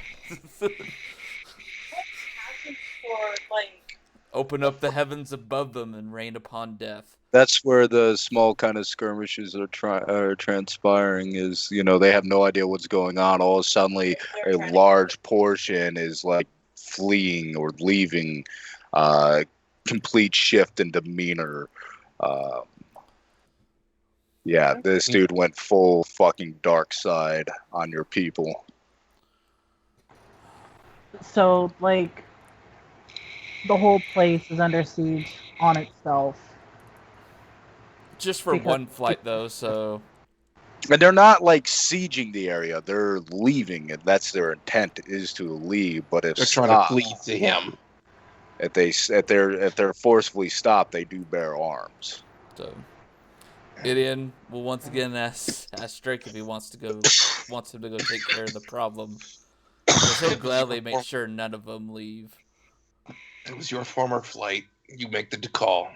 open up the heavens above them and rain upon death. That's where the small kind of skirmishes are transpiring. Is, you know, they have no idea what's going on. All of a sudden, a large portion is like fleeing or leaving. Complete shift in demeanor. Yeah, this dude went full fucking dark side on your people. So, like, the whole place is under siege on itself. Just for Because- one flight, though, so... And they're not like sieging the area; they're leaving, and that's their intent, is to leave. But if They're trying to flee to him. if they're forcefully stopped, they do bear arms. So, Gideon will once again ask Drake if he wants him to go take care of the problem. Because he'll gladly make sure none of them leave. It was your former flight. You make the call.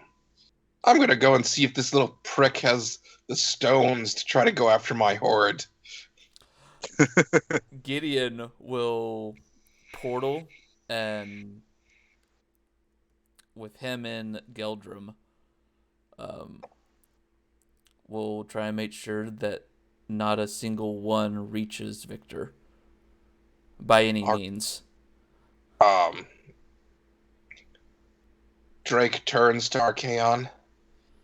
I'm gonna go and see if this little prick has the stones to try to go after my horde. Gideon will portal, and with him in Geldrum, we'll try and make sure that not a single one reaches Victor by any means. Drake turns to Archaon.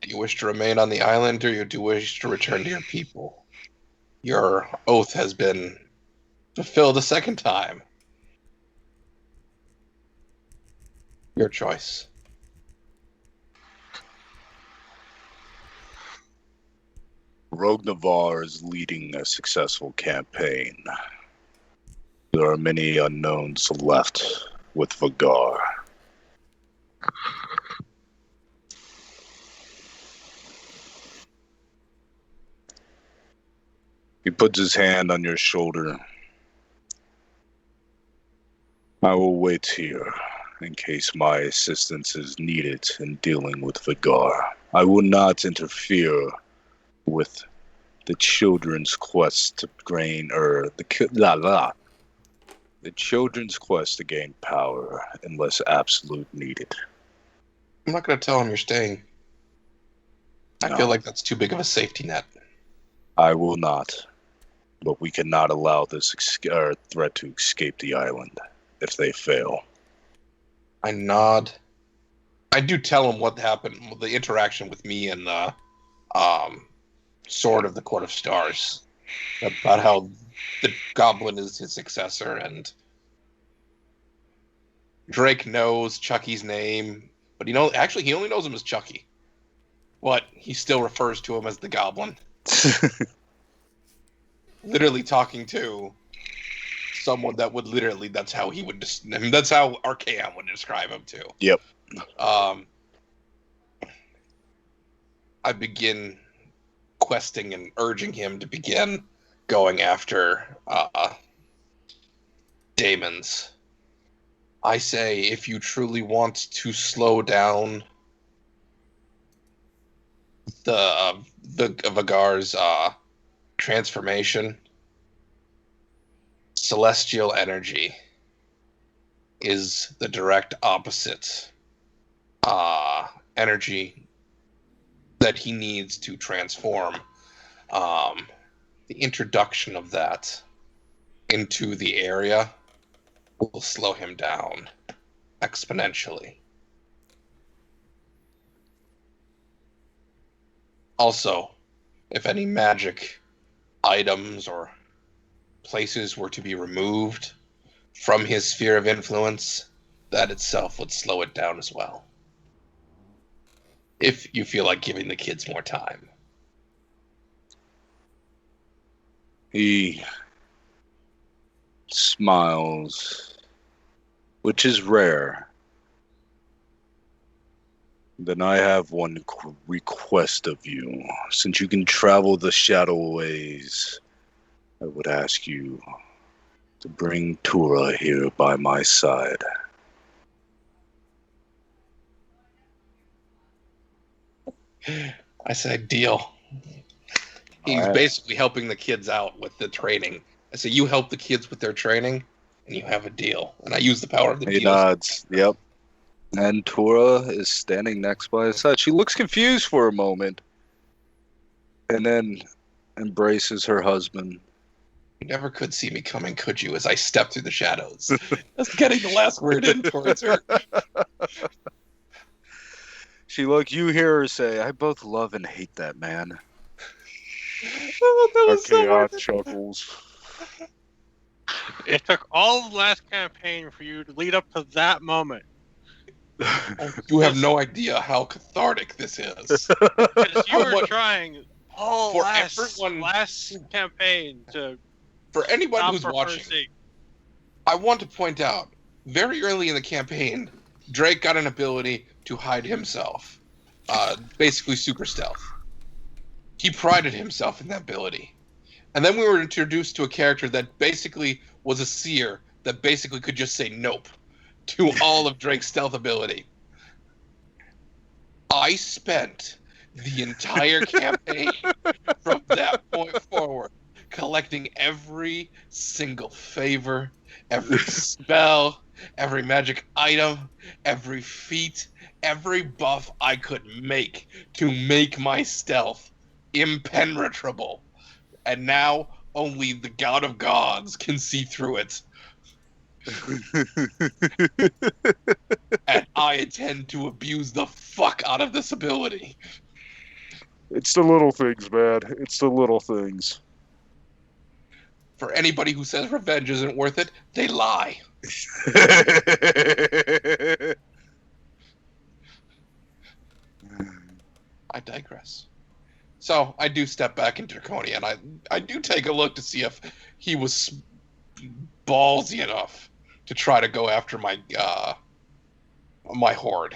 Do you wish to remain on the island, or do you wish to return to your people? Your oath has been fulfilled a second time. Your choice. Rogue Navarre is leading a successful campaign. There are many unknowns left with Vagar. He puts his hand on your shoulder. I will wait here in case my assistance is needed in dealing with Vagar. I will not interfere with the children's quest to gain, the children's quest to gain power unless absolute needed. I'm not going to tell him you're staying. I No. feel like that's too big of a safety net. I will not. But we cannot allow this threat to escape the island if they fail. I nod. I do tell him what happened, the interaction with me and the Sword of the Court of Stars, about how the goblin is his successor, and Drake knows Chucky's name, but he only knows him as Chucky. But he still refers to him as the goblin. Literally talking to someone that would literally, that's how he would, that's how Archaon would describe him too. Yep. I begin questing and urging him to begin going after daemons. I say, if you truly want to slow down the the Vagar's transformation, celestial energy is the direct opposite energy that he needs to transform. The introduction of that into the area will slow him down exponentially. Also, if any magic items or places were to be removed from his sphere of influence, that itself would slow it down as well. If you feel like giving the kids more time. He smiles, which is rare. Then I have one request of you. Since you can travel the shadow ways, I would ask you to bring Tura here by my side. I said, deal. He's basically helping the kids out with the training. I say, you help the kids with their training, and you have a deal. And I use the power of the He deal. nods. Yep. And Tura is standing next by his side. She looks confused for a moment, and then embraces her husband. You never could see me coming, could you, as I step through the shadows? Just getting the last word in towards her. You hear her say, I both love and hate that man. Oh, that was so Chaos hard. chuckles. It took all of the last campaign for you to lead up to that moment. You have no idea how cathartic this is. Because you were What- trying all For last everyone- campaign to For anyone stop who's for her watching, sake. I want to point out, very early in the campaign, Drake got an ability to hide himself. Basically super stealth. He prided himself in that ability. And then we were introduced to a character that basically was a seer that basically could just say nope to all of Drake's stealth ability. I spent the entire campaign from that point forward collecting every single favor, every spell, every magic item, every feat, every buff I could make to make my stealth impenetrable. And now only the God of Gods can see through it. And I intend to abuse the fuck out of this ability. It's the little things, man. It's the little things. For anybody who says revenge isn't worth it, they lie. I digress. So I do step back into Draconia, and I do take a look to see if he was ballsy enough to try to go after my my horde.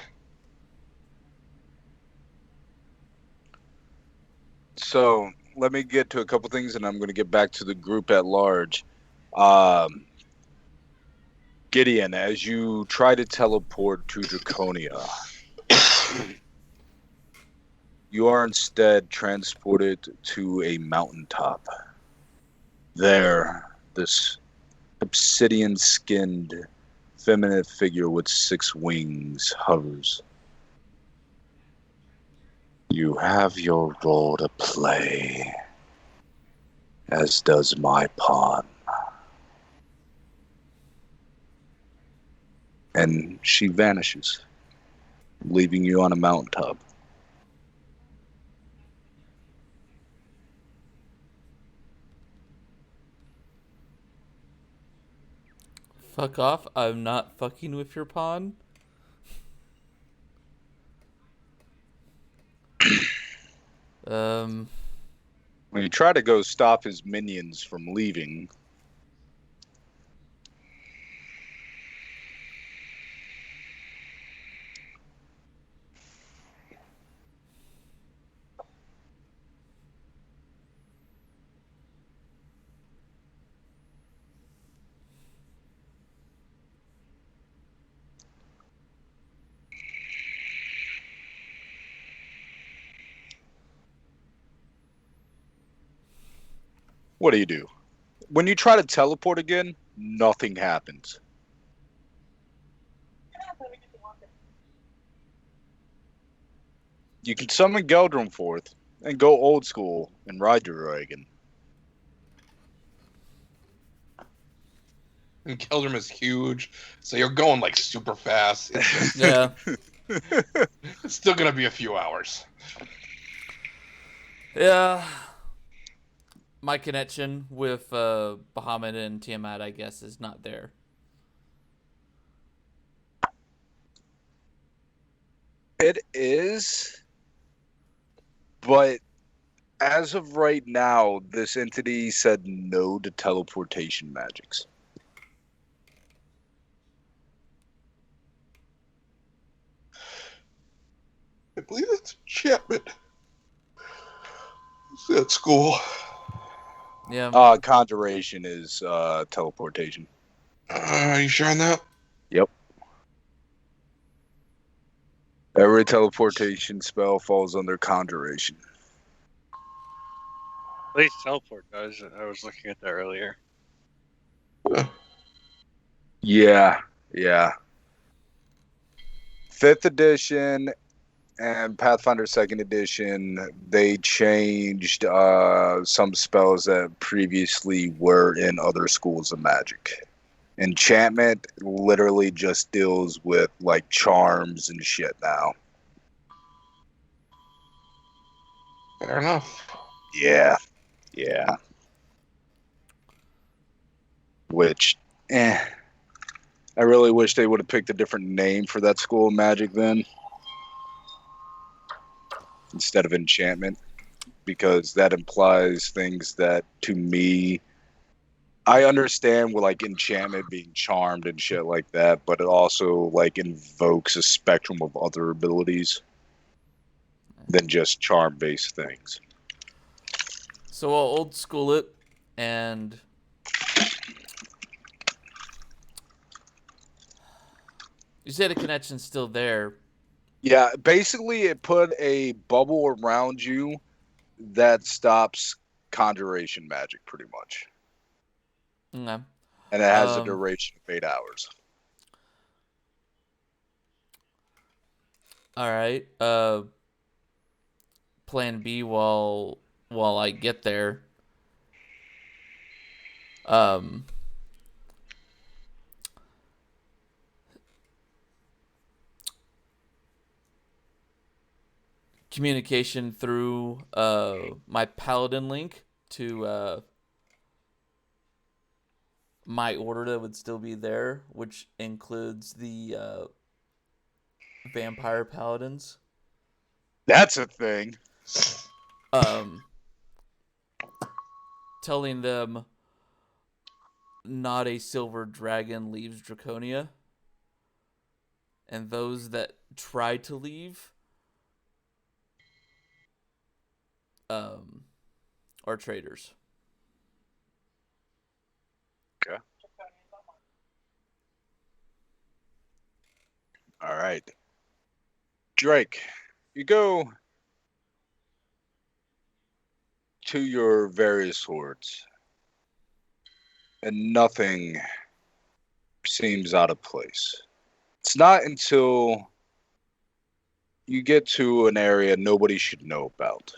So let me get to a couple things, and I'm going to get back to the group at large. Gideon, as you try to teleport to Draconia, you are instead transported to a mountaintop. There, this obsidian-skinned, feminine figure with 6 wings hovers. You have your role to play, as does my pawn. And she vanishes, leaving you on a mountaintop. Fuck off. I'm not fucking with your pawn. When you try to go stop his minions from leaving, What do? When you try to teleport again, nothing happens. You can summon Geldrum forth and go old school and ride your dragon. And Keldrum is huge, so you're going like super fast. It's just, Yeah. it's still gonna be a few hours. Yeah. My connection with Bahamut and Tiamat, I guess, is not there. It is, but as of right now, this entity said no to teleportation magics. I believe it's enchantment. It's at school. Yeah. Conjuration is teleportation. Are you sure on that? Yep. Every teleportation spell falls under conjuration. At least teleport does. I was looking at that earlier. Yeah. 5th edition and Pathfinder 2nd edition, they changed some spells that previously were in other schools of magic. Enchantment literally just deals with like charms and shit now. Fair enough. Yeah. Which, I really wish they would have picked a different name for that school of magic then, instead of enchantment, because that implies things that, to me, I understand with like enchantment being charmed and shit like that, but it also like invokes a spectrum of other abilities than just charm-based things. So I'll old school it, and you said the connection's still there. Yeah, basically it put a bubble around you that stops conjuration magic pretty much. Okay. And it has a duration of 8 hours. All right. Plan B while I get there. Communication through my paladin link to my order that would still be there, which includes the vampire paladins. That's a thing. Telling them not a silver dragon leaves Draconia, and those that try to leave are traitors. Okay. All right. Drake, you go to your various swords, and nothing seems out of place. It's not until you get to an area nobody should know about.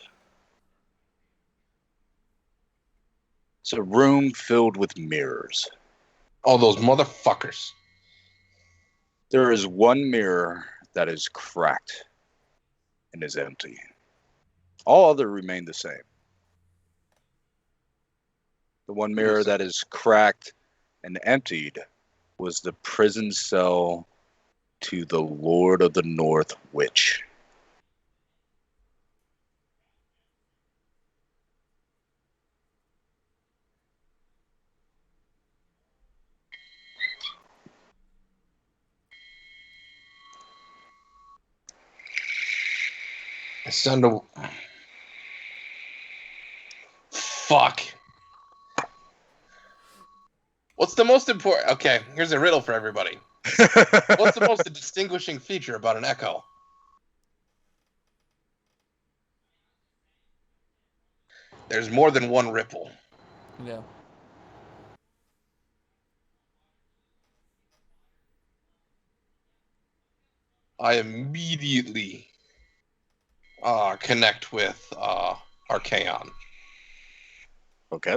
It's a room filled with mirrors. All those motherfuckers. There is one mirror that is cracked and is empty. All other remain the same. The one mirror that is cracked and emptied was the prison cell to the Lord of the North Witch. I send a... Fuck. What's the most important... Okay, here's a riddle for everybody. What's the most distinguishing feature about an echo? There's more than one ripple. Yeah. I immediately connect with Archaon. Okay.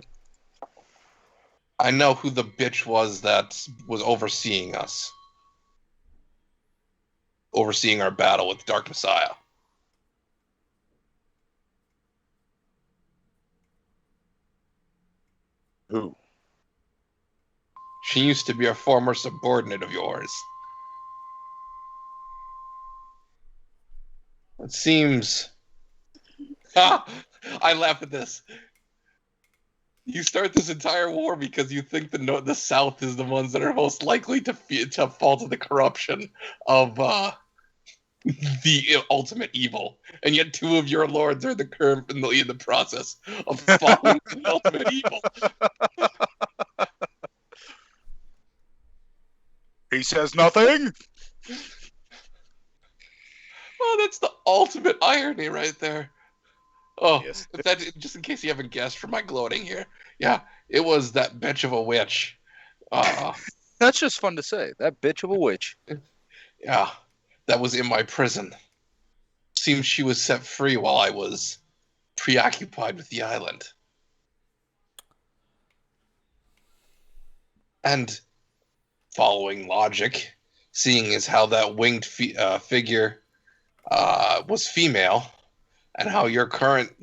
I know who the bitch was that was overseeing us. Overseeing our battle with the Dark Messiah. Who? She used to be a former subordinate of yours. It seems... I laugh at this. You start this entire war because you think the South is the ones that are most likely to fall to the corruption of the ultimate evil, and yet two of your lords are currently in the process of falling to the ultimate evil. He says nothing. Well, that's the ultimate irony right there. Oh, Yes. if that, just in case you haven't guessed from my gloating here, yeah, it was that bitch of a witch. That's just fun to say. That bitch of a witch. Yeah, that was in my prison. Seems she was set free while I was preoccupied with the island. And following logic, seeing as how that winged figure was female, and how your current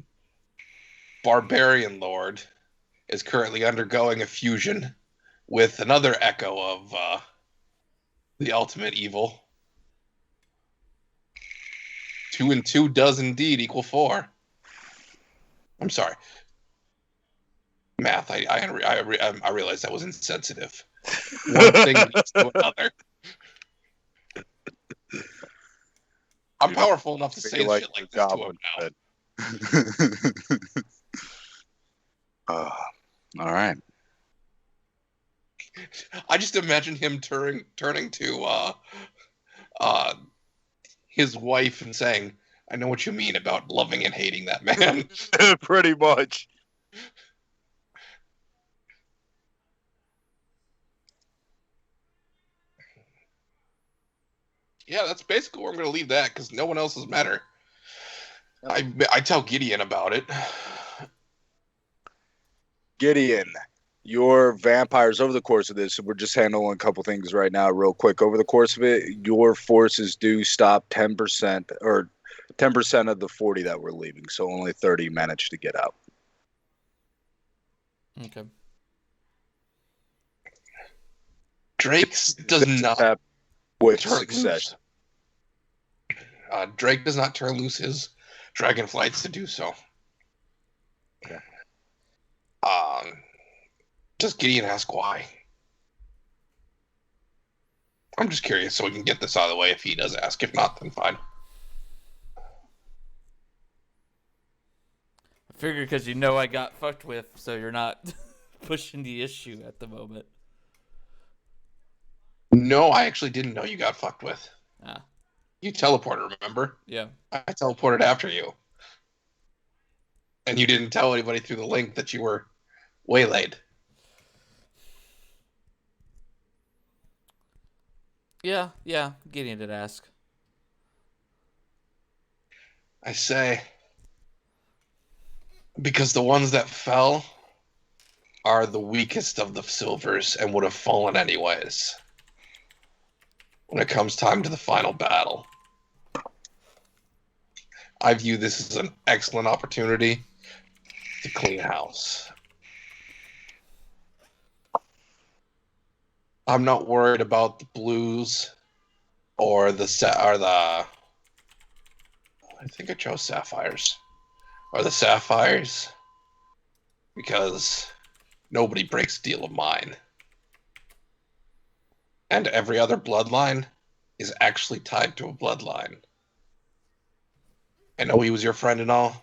barbarian lord is currently undergoing a fusion with another echo of the ultimate evil. 2 and 2 does indeed equal 4. I'm sorry. Math, I realized that was insensitive. One thing leads to another. I'm powerful enough to say shit like this to him now. All right. I just imagine him turning to his wife and saying, "I know what you mean about loving and hating that man." Pretty much. Yeah, that's basically where I'm going to leave that, because no one else has met her. I tell Gideon about it. Gideon, your vampires over the course of this, we're just handling a couple things right now real quick. Over the course of it, your forces do stop 10% or 10% of the 40 that we're leaving. So only 30 managed to get out. Okay. Drake's does not with turn success. Loose. Drake does not turn loose his dragon flights to do so. Okay. Does Gideon ask why? I'm just curious so we can get this out of the way if he does ask. If not, then fine. I figure because you know I got fucked with, so you're not pushing the issue at the moment. No, I actually didn't know you got fucked with. Ah. You teleported, remember? Yeah. I teleported after you. And you didn't tell anybody through the link that you were waylaid. Yeah, Gideon did ask. I say, because the ones that fell are the weakest of the silvers and would have fallen anyways when it comes time to the final battle. I view this as an excellent opportunity to clean house. I'm not worried about the blues or the I think I chose sapphires. Or the sapphires, because nobody breaks a deal of mine. And every other bloodline is actually tied to a bloodline. I know he was your friend and all,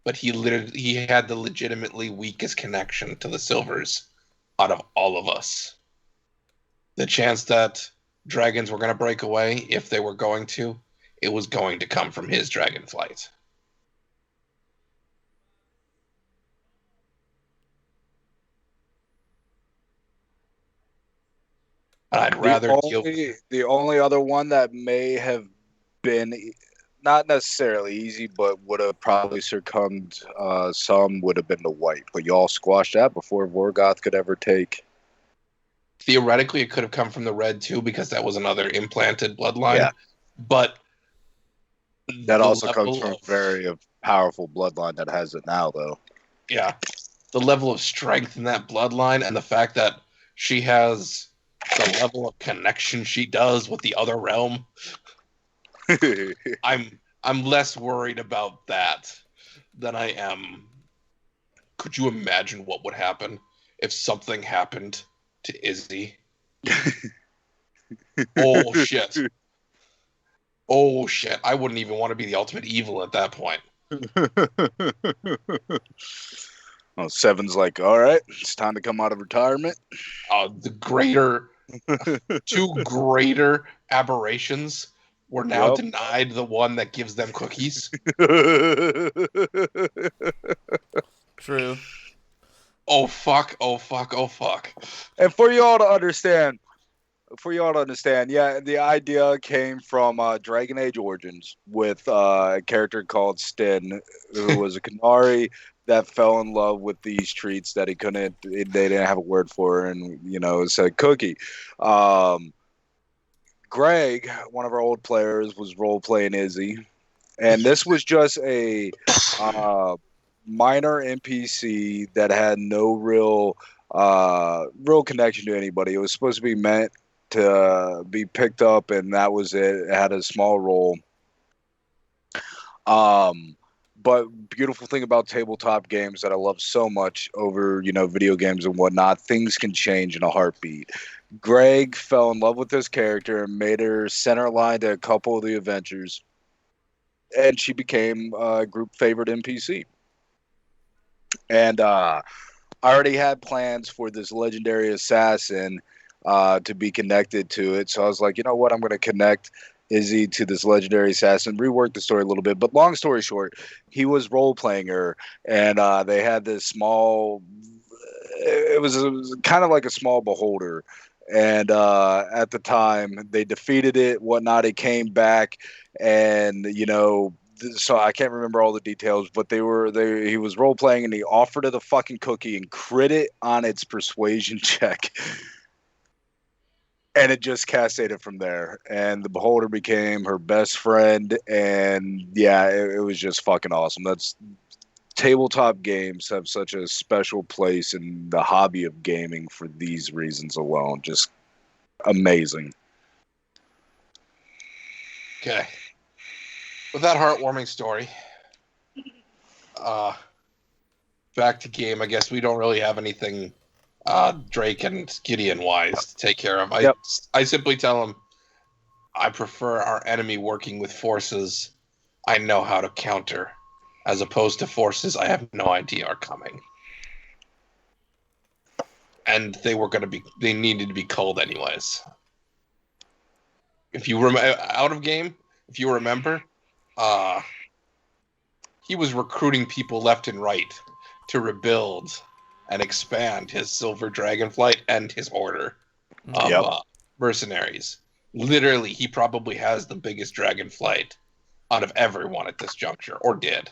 but he had the legitimately weakest connection to the silvers out of all of us. The chance that dragons were going to break away, if they were going to, it was going to come from his dragon flight. And I'd rather deal with... The only other one that may have been not necessarily easy, but would have probably succumbed some would have been the white. But y'all squashed that before Vorgoth could ever take. Theoretically, it could have come from the red too, because that was another implanted bloodline. Yeah. But that also comes from a very powerful bloodline that has it now, though. Yeah. The level of strength in that bloodline and the fact that she has the level of connection she does with the other realm. I'm less worried about that than I am. Could you imagine what would happen if something happened to Izzy? Oh shit. Oh shit. I wouldn't even want to be the ultimate evil at that point. Well, Seven's like, all right, it's time to come out of retirement. Two greater aberrations were now denied the one that gives them cookies. True. Oh fuck, oh fuck, oh fuck. And for y'all to understand, yeah, the idea came from Dragon Age Origins with a character called Sten, who was a Canary that fell in love with these treats that they didn't have a word for, and, it said cookie. Greg, one of our old players, was role-playing Izzy, and this was just a minor NPC that had no real connection to anybody. It was supposed to be meant to be picked up, and that was it. It had a small role. But beautiful thing about tabletop games that I love so much over, video games and whatnot, things can change in a heartbeat. Greg fell in love with this character and made her center line to a couple of the adventures, and she became a group favorite NPC. And I already had plans for this legendary assassin to be connected to it. So I was like, you know what? I'm going to connect Izzy to this legendary assassin, rework the story a little bit. But long story short, he was role-playing her, and they had this small... It was kind of like a small beholder. And at the time, they defeated it, whatnot. It came back, and, so I can't remember all the details, but he was role playing, and he offered her the fucking cookie and crit it on its persuasion check, and it just cascaded from there. And the beholder became her best friend, and yeah, it was just fucking awesome. Tabletop games have such a special place in the hobby of gaming for these reasons alone. Just amazing. Okay. With that heartwarming story, back to game. I guess we don't really have anything Drake and Gideon wise to take care of. I simply tell him I prefer our enemy working with forces I know how to counter, as opposed to forces I have no idea are coming. And they needed to be culled anyways. If you out of game, if you remember, he was recruiting people left and right to rebuild and expand his Silver Dragonflight and his order of mercenaries. Literally, he probably has the biggest Dragonflight out of everyone at this juncture, or did.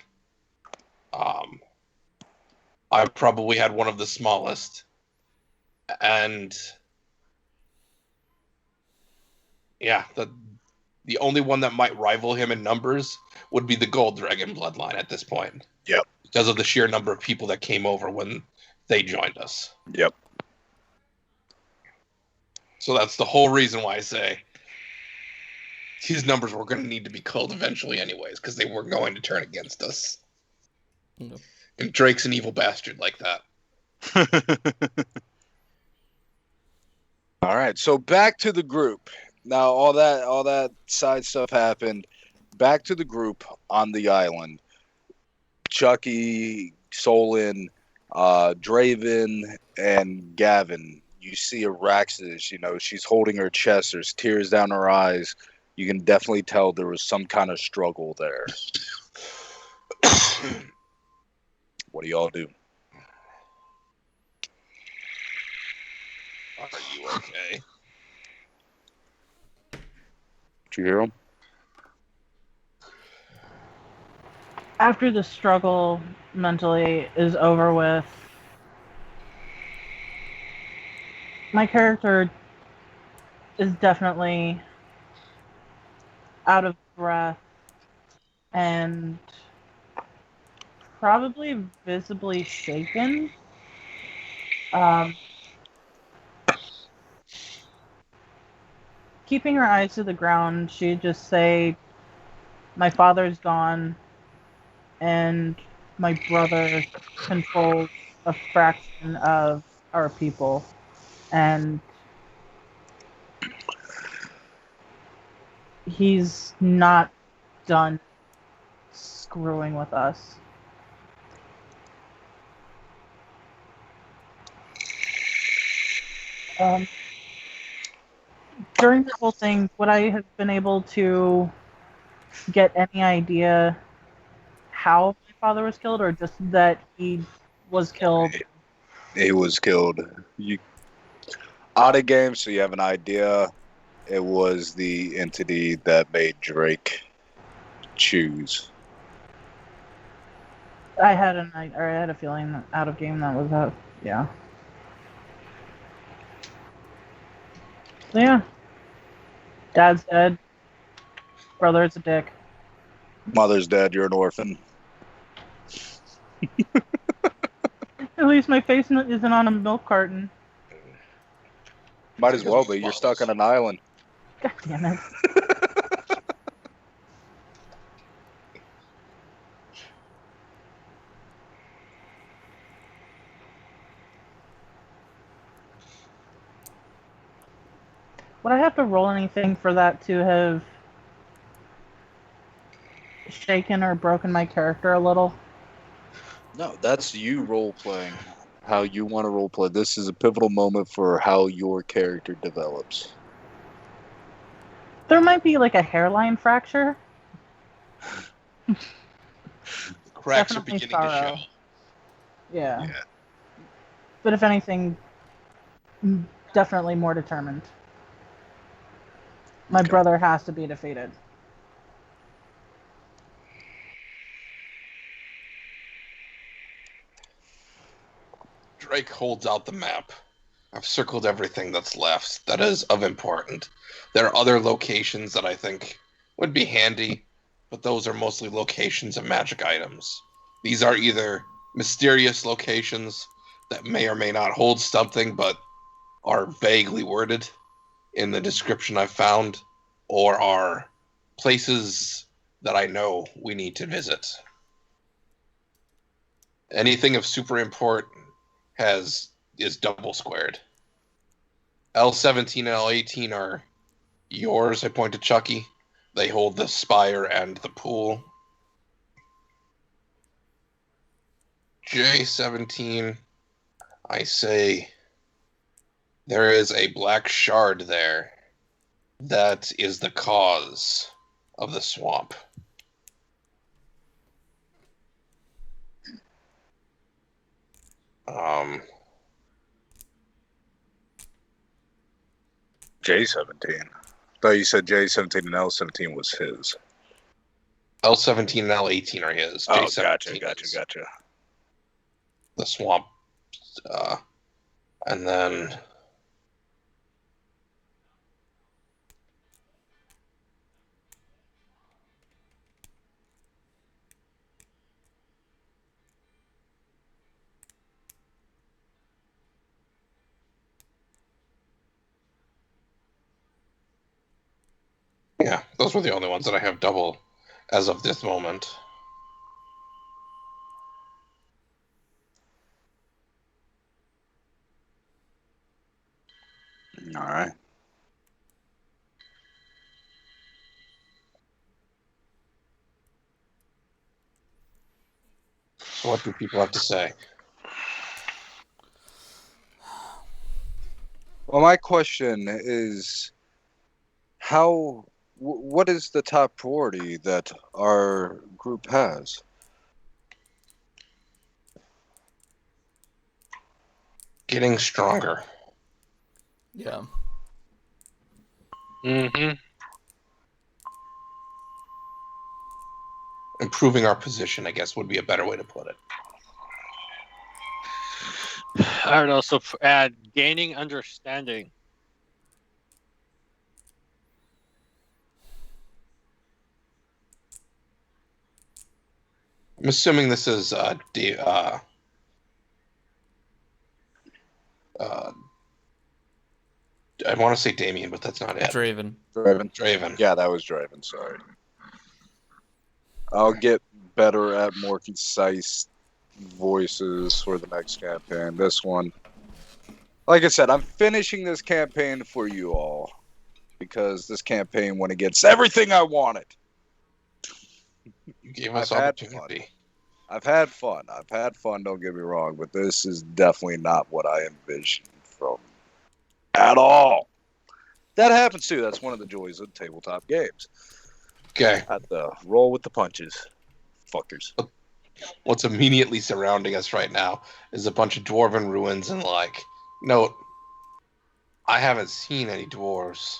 I probably had one of the smallest, and yeah, the only one that might rival him in numbers would be the Gold Dragon bloodline at this point. Yep. Because of the sheer number of people that came over when they joined us. Yep. So that's the whole reason why I say his numbers were going to need to be culled eventually anyways, because they were going to turn against us. Yep. And Drake's an evil bastard like that. All right, so back to the group. Now, all that side stuff happened. Back to the group on the island. Chucky, Solon, Draven, and Gavin. You see Araxis, she's holding her chest. There's tears down her eyes. You can definitely tell there was some kind of struggle there. What do y'all do? Are you okay? you hear him? After the struggle mentally is over with, my character is definitely out of breath and probably visibly shaken. Keeping her eyes to the ground, she'd just say, "My father's gone, and my brother controls a fraction of our people, and he's not done screwing with us." During the whole thing, would I have been able to get any idea how my father was killed, or just that he was killed? He was killed. You out of game, so you have an idea. It was the entity that made Drake choose. I had a feeling that out of game that was that. Yeah. So yeah. Dad's dead. Brother's a dick. Mother's dead. You're an orphan. At least my face isn't on a milk carton. Might as well be. You're stuck on an island. God damn it. Would I have to roll anything for that to have shaken or broken my character a little? No, that's you role playing. How you want to role play. This is a pivotal moment for how your character develops. There might be like a hairline fracture. Cracks are Definitely beginning sorrow. to show. Yeah. Yeah. But if anything, definitely more determined. My Okay. brother has to be defeated. Drake holds out the map. I've circled everything that's left that is of importance. There are other locations that I think would be handy, but those are mostly locations of magic items. These are either mysterious locations that may or may not hold something, but are vaguely worded in the description I've found, or are places that I know we need to visit. Anything of super import is double squared. L17 and L18 are yours, I point to Chucky. They hold the spire and the pool. J17, I say there is a black shard there. That is the cause of the swamp. J17. Thought you said J17 and L17 was his. L17 and L18 are his. Oh, J17 gotcha. the swamp. And then yeah, those were the only ones that I have double as of this moment. All right. So what do people have to say? Well, my question is, what is the top priority that our group has? Getting stronger. Yeah. Mm-hmm. improving our position, I guess, would be a better way to put it. I would also add gaining understanding. I'm assuming this is I want to say Damien, but that's not it. Draven. Draven. Yeah, that was Draven. Sorry. I'll get better at more concise voices for the next campaign. This one, like I said, I'm finishing this campaign for you all because this campaign went against everything I wanted. You gave us I've had opportunity. I've had fun. Don't get me wrong, but this is definitely not what I envisioned from at all. That happens too. That's one of the joys of tabletop games. Okay. Have to roll with the punches, fuckers. What's immediately surrounding us right now is a bunch of dwarven ruins, and note, I haven't seen any dwarves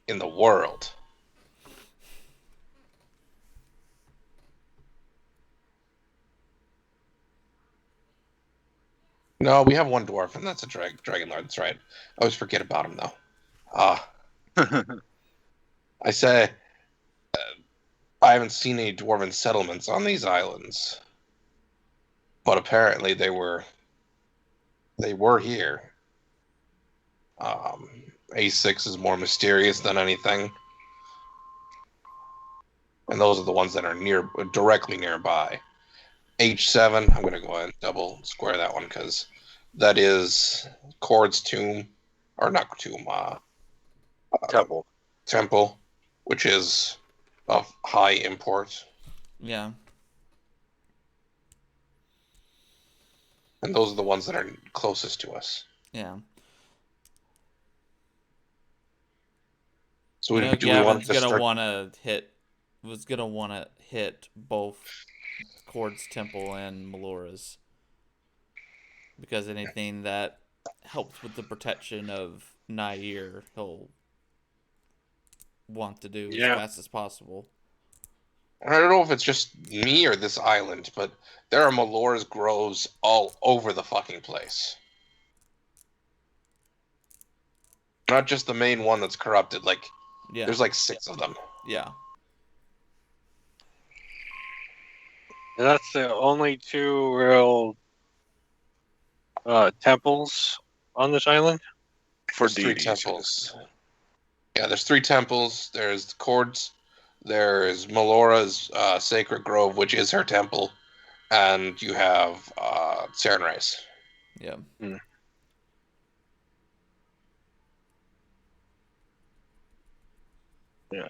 in the world. No, we have one dwarf, and that's a dragon lord. That's right. I always forget about him, though. I say, I haven't seen any dwarven settlements on these islands, but apparently they were here. A6 is more mysterious than anything, and those are the ones that are directly nearby. H7, I'm going to go ahead and double square that one because that is Cord's tomb, or not tomb, temple, which is of high import. Yeah. And those are the ones that are closest to us. Yeah. So do we want to start? Was gonna want to hit both Cord's temple and Melora's, because anything that helps with the protection of Nair, he'll want to do as fast as possible. I don't know if it's just me or this island, but there are Melora's groves all over the fucking place. Not just the main one that's corrupted. There's 6 of them. Yeah. And that's the only 2 real temples on this island? There's 3 temples. Yeah, there's 3 temples. There's Cord's. There's Melora's Sacred Grove, which is her temple. And you have Serenrace. Yeah. Mm. Yeah,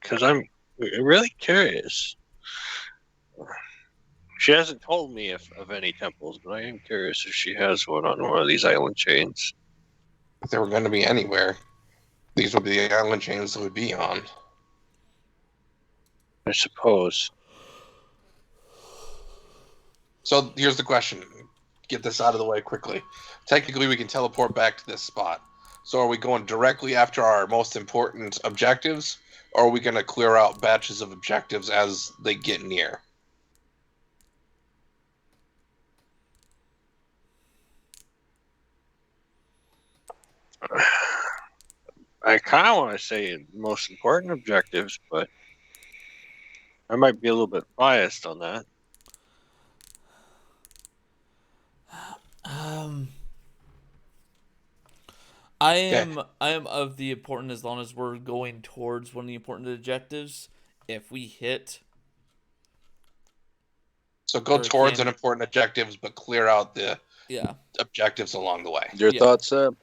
because I'm really curious. She hasn't told me of any temples, but I am curious if she has one on one of these island chains. If they were going to be anywhere, these would be the island chains that would be on. I suppose. So here's the question. Get this out of the way quickly. Technically, we can teleport back to this spot. So are we going directly after our most important objectives, or are we going to clear out batches of objectives as they get near? I kind of want to say most important objectives, but I might be a little bit biased on that. I am of the important, as long as we're going towards one of the important objectives. If we hit, so go towards an important objectives, but clear out the objectives along the way. Your thoughts, Sam?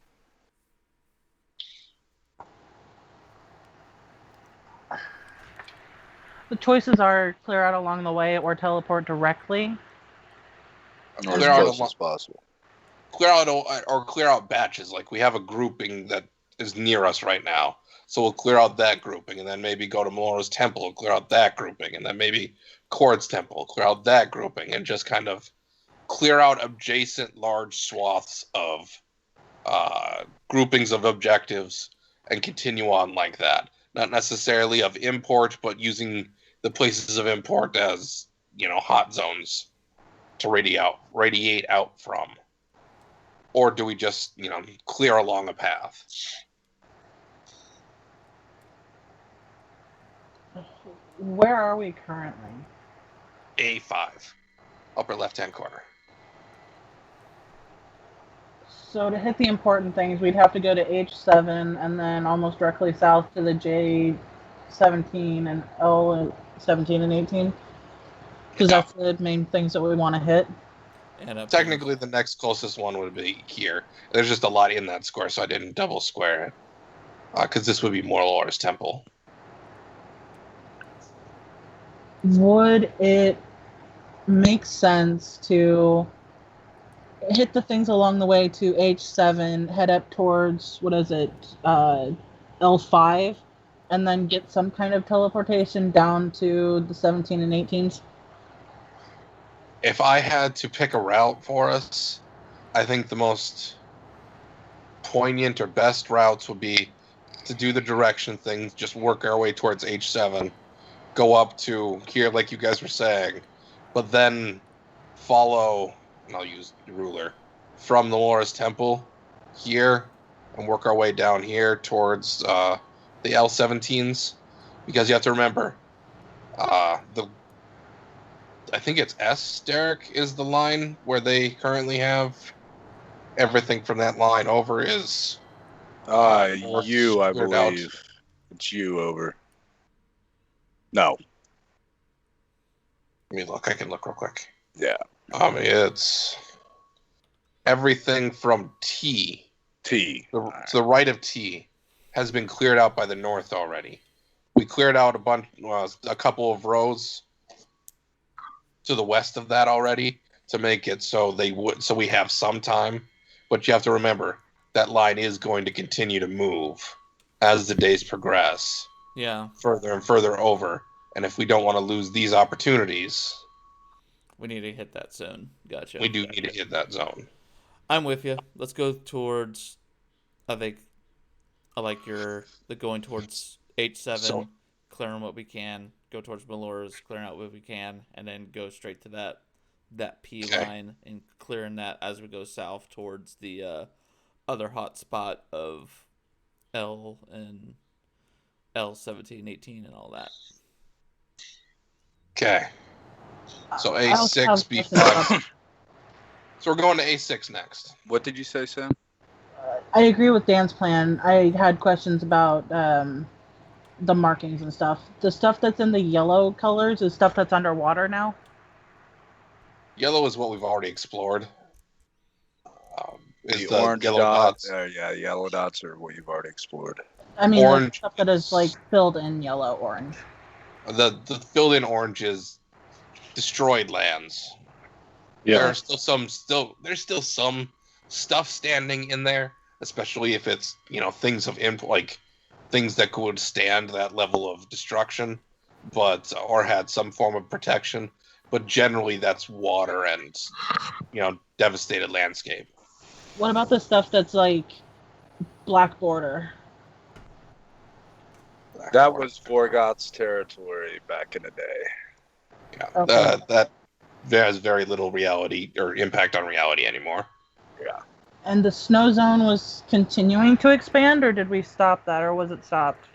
The choices are clear out along the way or teleport directly. As close as possible. Clear out or clear out batches. We have a grouping that is near us right now, so we'll clear out that grouping, and then maybe go to Melora's temple and clear out that grouping, and then maybe Cord's temple, clear out that grouping, and just kind of clear out adjacent large swaths of groupings of objectives and continue on like that. not necessarily of import, but using the places of import as, hot zones to radiate out from? Or do we just, clear along a path? Where are we currently? A5, upper left-hand corner. So to hit the important things, we'd have to go to H7 and then almost directly south to the J17 and L17 and 18. Because that's the main things that we want to hit. And Technically, the next closest one would be here. There's just a lot in that square, so I didn't double square it. Because this would be Morlor's Temple. Would it make sense to hit the things along the way to H7, head up towards, L5, and then get some kind of teleportation down to the 17 and 18s? If I had to pick a route for us, I think the most poignant or best routes would be to do the direction thing, just work our way towards H7, go up to here like you guys were saying, but then follow, and I'll use the ruler, from the Laura's Temple here and work our way down here towards the L17s, because you have to remember, I think it's S, Derek, is the line where they currently have everything from that line over is U, I cleared out. believe. It's U over. No. Let me look. I can look real quick. Yeah. It's everything from T. T. To the right of T has been cleared out by the north already. We cleared out a couple of rows to the west of that already to make it so we have some time. But you have to remember that line is going to continue to move as the days progress. Yeah. Further and further over. And if we don't want to lose these opportunities, we need to hit that zone. Gotcha. We do need to hit that zone. I'm with you. Let's go towards, I like the going towards H7, clearing what we can, go towards Melora's, clearing out what we can, and then go straight to that P line and clearing that as we go south towards the other hot spot of L and L17, 18, and all that. Okay. So A6, B5. So we're going to A6 next. What did you say, Sam? I agree with Dan's plan. I had questions about the markings and stuff. The stuff that's in the yellow colors is stuff that's underwater now? Yellow is what we've already explored. The orange yellow dots. Yeah, yellow dots are what you've already explored. I mean, orange, the stuff that is like filled in yellow, orange. The filled in orange is destroyed lands. Yeah. There's still some stuff standing in there, especially if it's things of things that could stand that level of destruction, or had some form of protection. But generally, that's water and devastated landscape. What about the stuff that's like black border? That was Vorgoth's territory back in the day. Yeah, Okay. that has very little reality or impact on reality anymore. Yeah. And the snow zone was continuing to expand, or did we stop that, or was it stopped?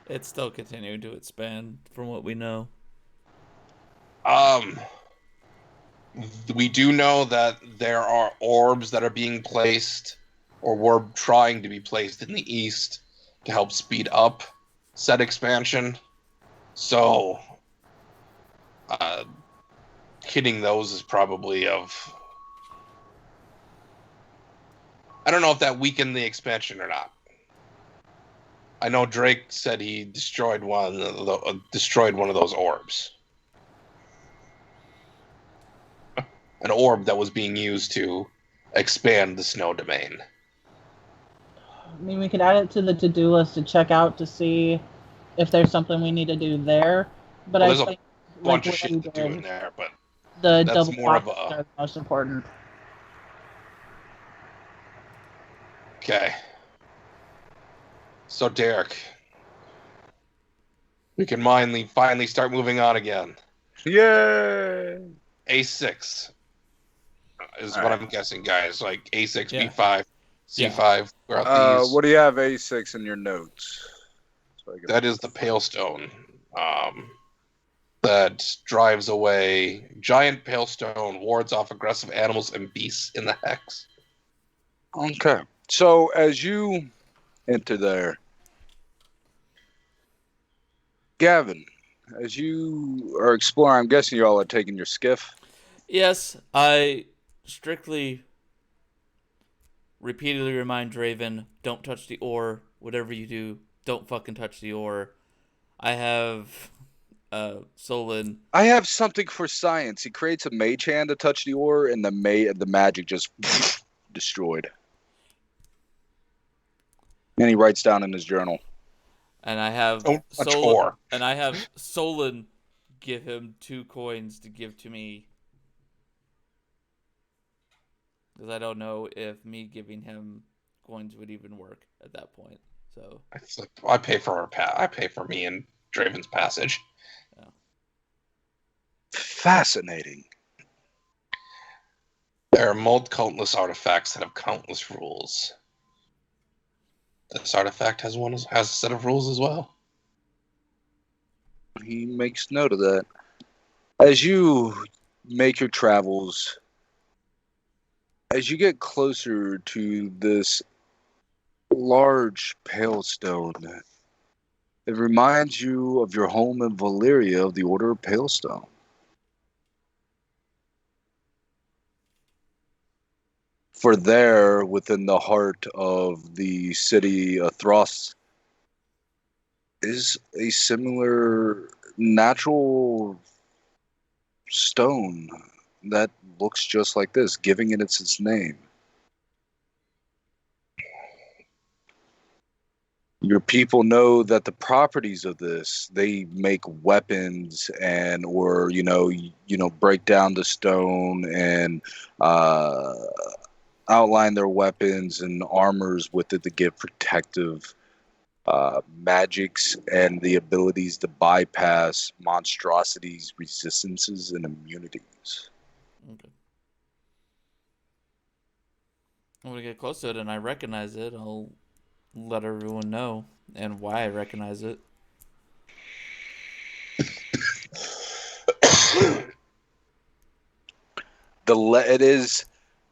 It's still continuing to expand from what we know. We do know that there are orbs that are being placed or were trying to be placed in the east to help speed up said expansion. So hitting those is probably of... I don't know if that weakened the expansion or not. I know Drake said he destroyed one of those orbs. An orb that was being used to expand the snow domain. I mean, we could add it to the to-do list to check out to see if there's something we need to do there. But There's I a think bunch of what shit we to do did, in there, but the that's double more of boxes a... are the most important. Okay. So, Derek, We can finally start moving on again. Yay! A6 is All what right. I'm guessing, guys. Like A6, Yeah. B5, C5. Throughout What do you have A6 in your notes? So I can... that is the Pale Stone. That drives away giant pale stone, wards off aggressive animals and beasts in the hex. Okay. So as you enter there, Gavin, as you are exploring, I'm guessing you all are taking your skiff. Yes, I strictly, repeatedly remind Draven, don't touch the ore. Whatever you do, don't fucking touch the ore. I have Solon. I have something for science. He creates a mage hand to touch the ore, and the magic just destroyed. And he writes down in his journal. And I have Don't touch Solon. ore. And I have Solon give him 2 coins to give to me. Because I don't know if me giving him coins would even work at that point. So I pay for I pay for me and Draven's passage. Fascinating. There are countless artifacts that have countless rules. This artifact has a set of rules as well. He makes note of that. As you make your travels, as you get closer to this large pale stone, it reminds you of your home in Valyria of the Order of Palestone. For there, within the heart of the city of Thros, is a similar natural stone that looks just like this, giving it its name. Your people know that the properties of this, they make weapons and or break down the stone and outline their weapons and armors with it to give protective magics and the abilities to bypass monstrosities, resistances, and immunities. Okay. When we get close to it and I recognize it, I'll let everyone know and why I recognize it. It is,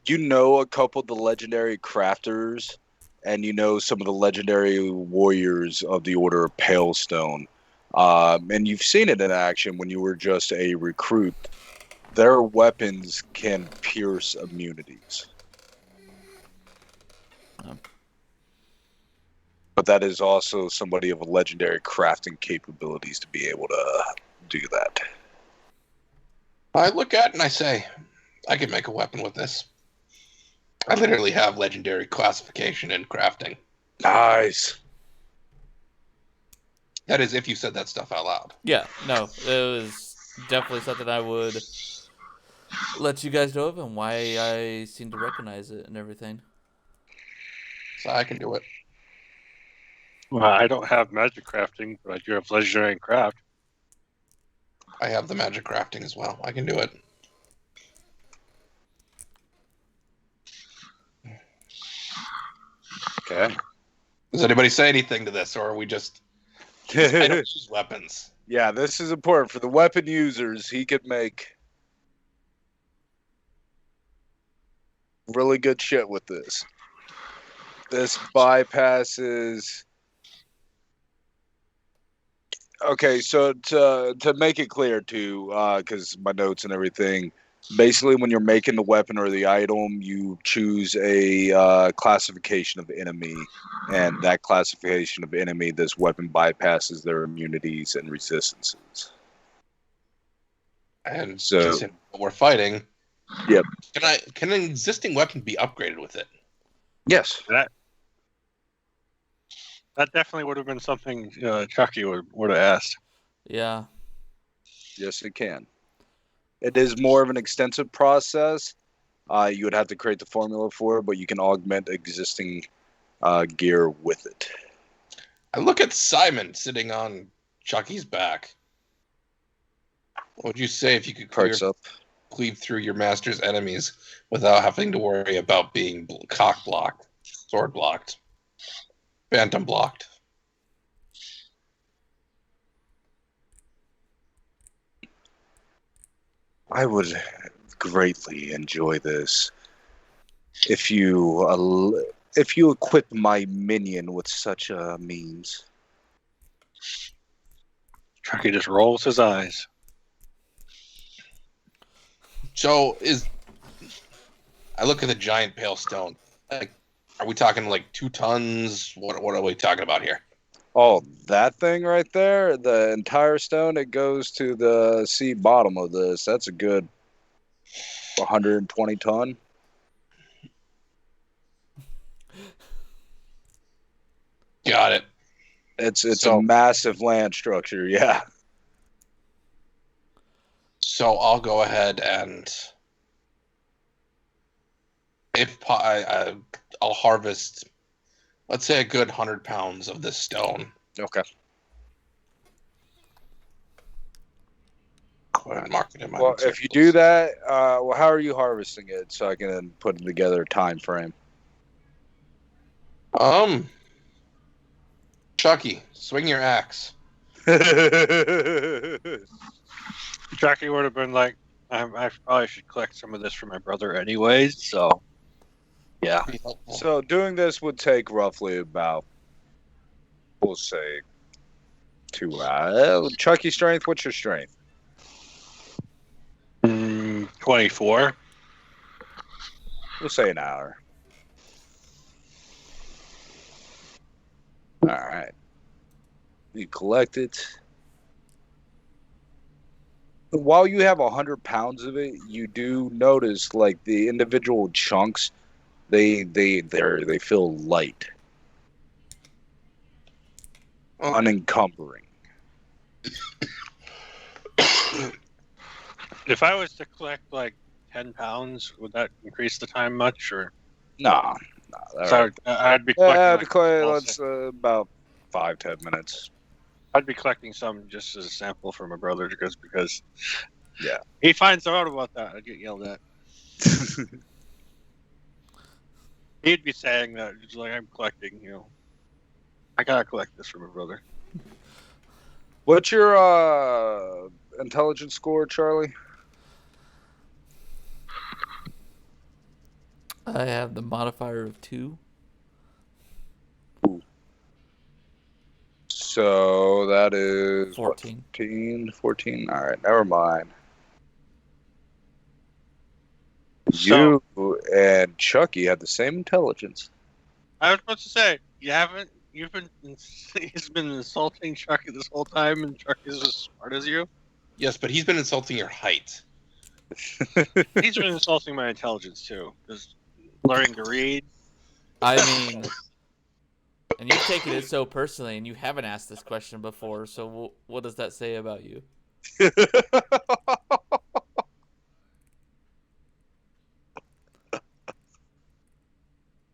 a couple of the legendary crafters, and some of the legendary warriors of the Order of Palestone. And you've seen it in action when you were just a recruit. Their weapons can pierce immunities. Oh. But that is also somebody of a legendary crafting capabilities to be able to do that. I look at it and I say, I can make a weapon with this. I literally have legendary classification in crafting. Nice. That is, if you said that stuff out loud. Yeah, no, it was definitely something I would let you guys know of and why I seem to recognize it and everything. So I can do it. Well, I don't have magic crafting, but I do have legendary and craft. I have the magic crafting as well. I can do it. Okay. Does anybody say anything to this, or are we just I don't use weapons? Yeah, this is important for the weapon users. He could make really good shit with this. This bypasses. Okay, so to make it clear too, because my notes and everything, basically when you're making the weapon or the item, you choose a classification of enemy, and that classification of enemy, this weapon bypasses their immunities and resistances. And So- just in what we're fighting. Yep. Can an existing weapon be upgraded with it? Yes. That definitely would have been something Chucky would have asked. Yeah. Yes, it can. It is more of an extensive process. You would have to create the formula for it, but you can augment existing gear with it. I look at Simon sitting on Chucky's back. What would you say if you could Parts up. cleave through your master's enemies without having to worry about being cock blocked, sword blocked, phantom blocked? I would greatly enjoy this if you equip my minion with such a means. Chucky just rolls his eyes. So I look at the giant pale stone. Like, are we talking like 2 tons? What are we talking about here? Oh, that thing right there, the entire stone, it goes to the sea bottom of this. That's a good 120 ton. Got it. It's So- a massive land structure, yeah. So I'll go ahead and I'll harvest, let's say, a good 100 pounds of this stone. Okay. Go ahead and mark it in my Well, if you do that, well, how are you harvesting it so I can then put together a time frame? Chucky, swing your axe. Chucky would have been like, I probably should collect some of this for my brother anyways, so yeah. Be helpful. So doing this would take roughly about, we'll say, 2 hours. Chucky strength, what's your strength? 24. We'll say an hour. All right. You collect it. While you have 100 pounds of it, you do notice like the individual chunks, they feel light, unencumbering. If I was to collect like 10 pounds, would that increase the time much? Or Nah. so I'd be collecting. Yeah, like, let's about 5-10 minutes. I'd be collecting some just as a sample for my brother because Yeah. he finds out about that. I'd get yelled at. He'd be saying that, just like, I'm collecting, I gotta collect this for my brother. What's your intelligence score, Charlie? I have the modifier of 2. So that is 14. 14. All right, never mind. So- You and Chucky had the same intelligence. I was supposed to say, he's been insulting Chucky this whole time, and Chucky's as smart as you. Yes, but he's been insulting your height. He's been insulting my intelligence too, because learning to read. I mean, and you've taken it so personally, and you haven't asked this question before, so what does that say about you?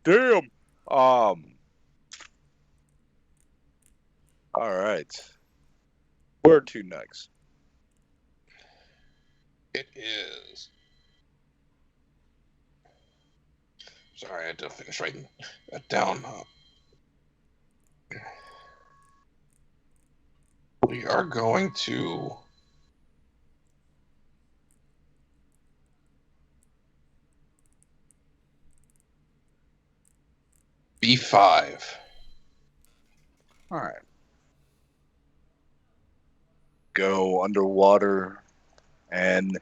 Damn. All right. Where to next? It is. Sorry, I had to finish writing that down. We are going to B5. All right. Go underwater, and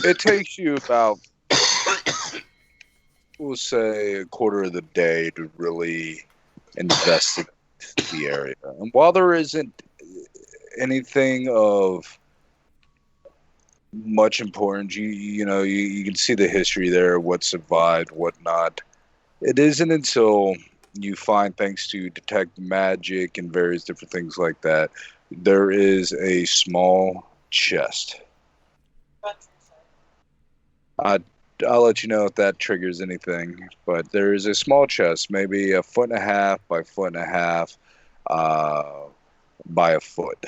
it takes you about, we'll say, a quarter of the day to really investigate the area. And while there isn't anything of much importance, you can see the history there, what survived, what not. It isn't until you find things to detect magic and various different things like that. There is a small chest. I'll let you know if that triggers anything, but there is a small chest, maybe 1.5 by 1.5 foot, by a foot.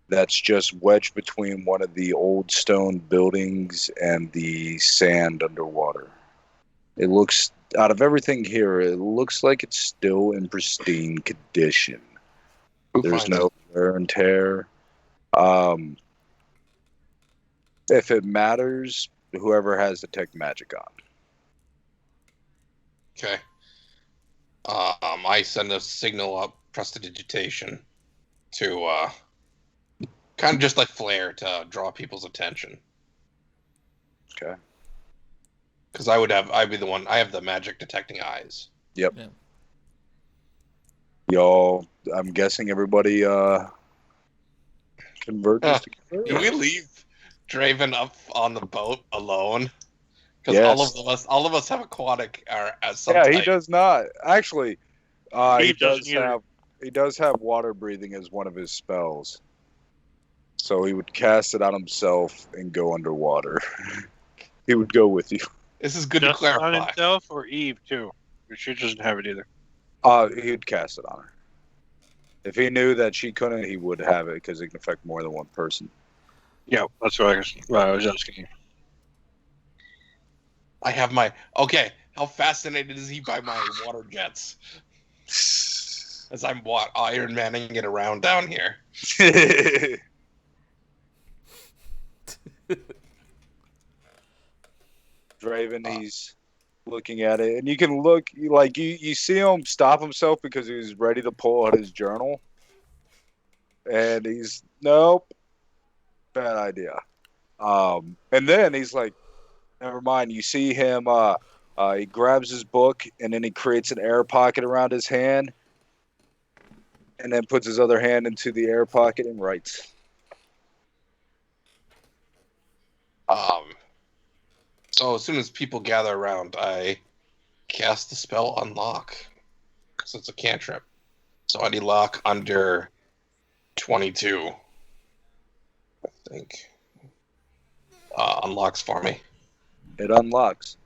That's just wedged between one of the old stone buildings and the sand underwater. It looks, out of everything here, it looks like it's still in pristine condition. Who There's finds no it? wear and tear. If it matters, whoever has detect magic on. Okay. I send a signal up, prestidigitation, to kind of just like flare to draw people's attention. Okay. Because I'd be the one. I have the magic detecting eyes. Yep. Yeah. Y'all, I'm guessing everybody converges together. Do we leave Draven up on the boat alone? Because Yes. all of us have aquatic or as some Yeah, he type. does not. Actually, he doesn't does either. have water breathing as one of his spells. So he would cast it on himself and go underwater. He would go with you. This is good to Just on clarify. himself or Eve too, but she doesn't have it either. He'd cast it on her. If he knew that she couldn't, he would have it because it can affect more than one person. Yeah, that's what I was asking. I have my okay. How fascinated is he by my water jets? As I'm Iron Manning it around down here. Draven, he's looking at it, and you can look like you see him stop himself because he's ready to pull out his journal, and he's nope, bad idea. And then he's like, never mind. You see him. He grabs his book, and then he creates an air pocket around his hand, and then puts his other hand into the air pocket and writes. So as soon as people gather around, I cast the spell Unlock. Because it's a cantrip. So any lock under 22, I think, unlocks for me. It unlocks.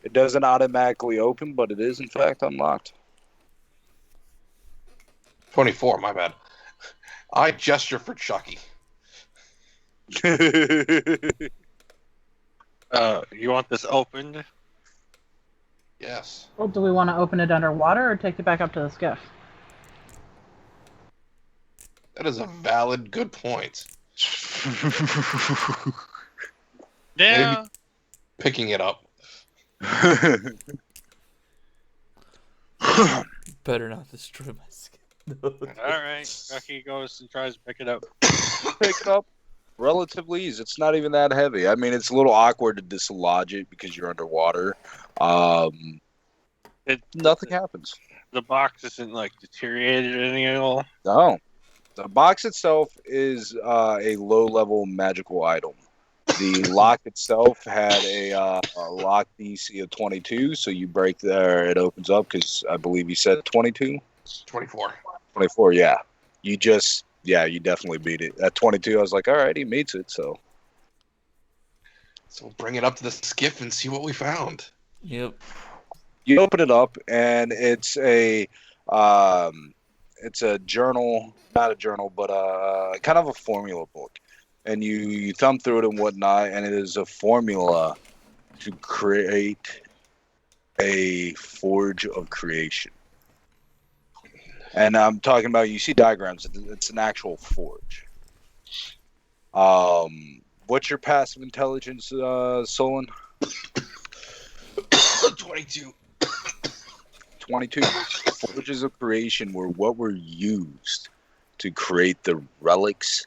It doesn't automatically open, but it is in fact unlocked. 24, my bad. I gesture for Chucky. You want this opened? Yes. Well, do we want to open it underwater or take it back up to the skiff? That is a valid, good point. Yeah. Picking it up. Better not destroy my skin. No. All right. Chucky goes and tries to pick it up. Pick it up relatively easy. It's not even that heavy. I mean, it's a little awkward to dislodge it because you're underwater. Nothing happens. The box isn't like deteriorated or anything at all. No. The box itself is a low-level magical item. The lock itself had a lock DC of 22, so you break there, it opens up because I believe you said 22? 24. 24, yeah. You definitely beat it. At 22, I was like, all right, he meets it, so. So we'll bring it up to the skiff and see what we found. Yep. You open it up, and it's a journal, not a journal, but kind of a formula book. And you thumb through it and whatnot, and it is a formula to create a forge of creation. And I'm talking about, you see diagrams, it's an actual forge. What's your passive intelligence, Solon? 22. 22. Forges of creation were what were used to create the relics,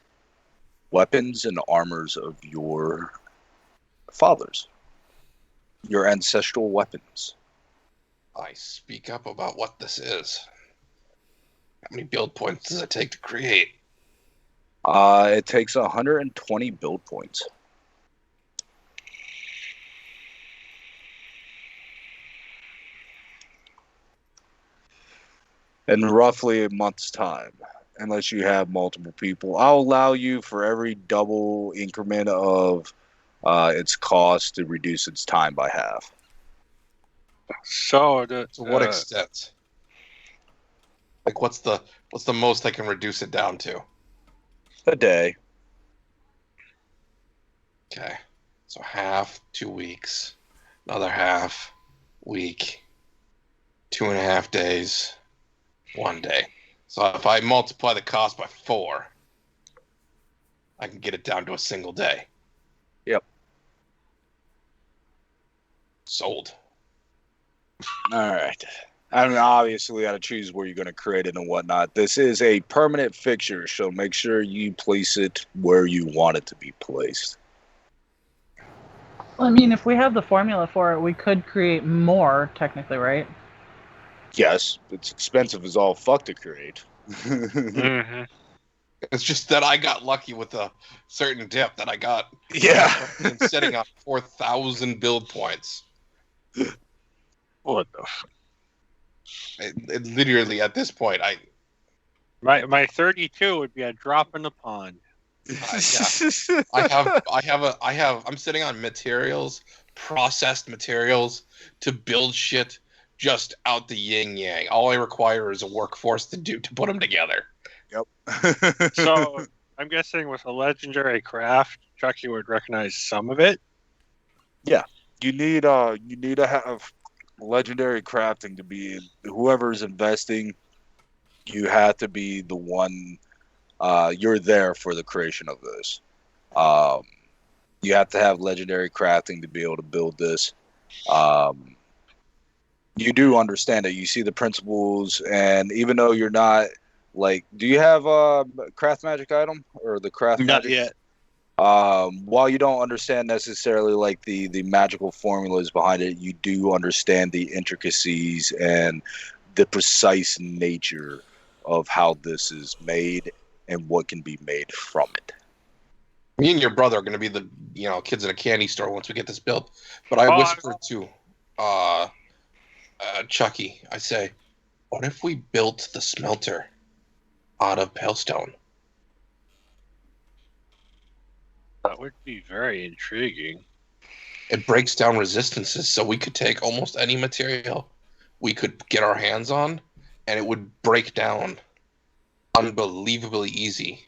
weapons, and armors of your fathers, your ancestral weapons. I speak up about what this is. How many build points does it take to create? It takes 120 build points. In roughly a month's time, unless you have multiple people. I'll allow you for every double increment of its cost to reduce its time by half. So, To what extent? Like, what's the What's the most I can reduce it down to? A day. Okay. So half, 2 weeks. Another half, week. 2.5 days, 1 day. So if I multiply the cost by 4, I can get it down to a single day. Yep. Sold. All right. I mean, obviously, we got to choose where you're going to create it and whatnot. This is a permanent fixture, so make sure you place it where you want it to be placed. Well, I mean, if we have the formula for it, we could create more, technically, right? Yes, it's expensive as all fuck to create. Mm-hmm. It's just that I got lucky with a certain dip that I got. Yeah. Setting up 4,000 build points. What the? It literally, at this point, My 32 would be a drop in the pond. Yeah. I'm sitting on materials, processed materials to build shit just out the yin yang. All I require is a workforce to put them together. Yep. So I'm guessing with a legendary craft, Chucky would recognize some of it. you need to have legendary crafting to be whoever's investing. You have to be the one. You're there for the creation of this. You have to have legendary crafting to be able to build this. You do understand it. You see the principles, and even though you're not like, do you have a craft magic item or the craft Not magic? yet. While you don't understand necessarily like the magical formulas behind it, you do understand the intricacies and the precise nature of how this is made and what can be made from it. Me and your brother are going to be the kids in a candy store once we get this built. But I whispered to Chucky, I say, what if we built the smelter out of palestone? That would be very intriguing. It breaks down resistances, so we could take almost any material we could get our hands on, and it would break down unbelievably easy.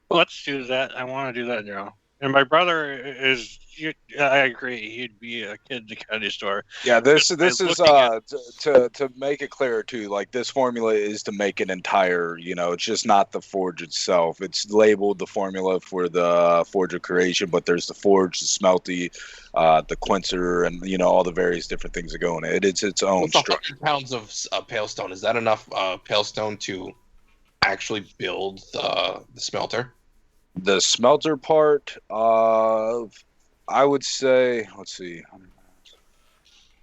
Let's do that. I want to do that now. And my brother is. I agree. He'd be a kid in the candy store. Yeah, this Just by is looking at- to make it clear too. Like this formula is to make an entire. It's just not the forge itself. It's labeled the formula for the forge of creation, but there's the forge, the smelty, the quencher, and all the various different things that go in it. It's its own What's structure. 100 pounds of palestone? Is that enough palestone to actually build the smelter? The smelter part, I would say, let's see.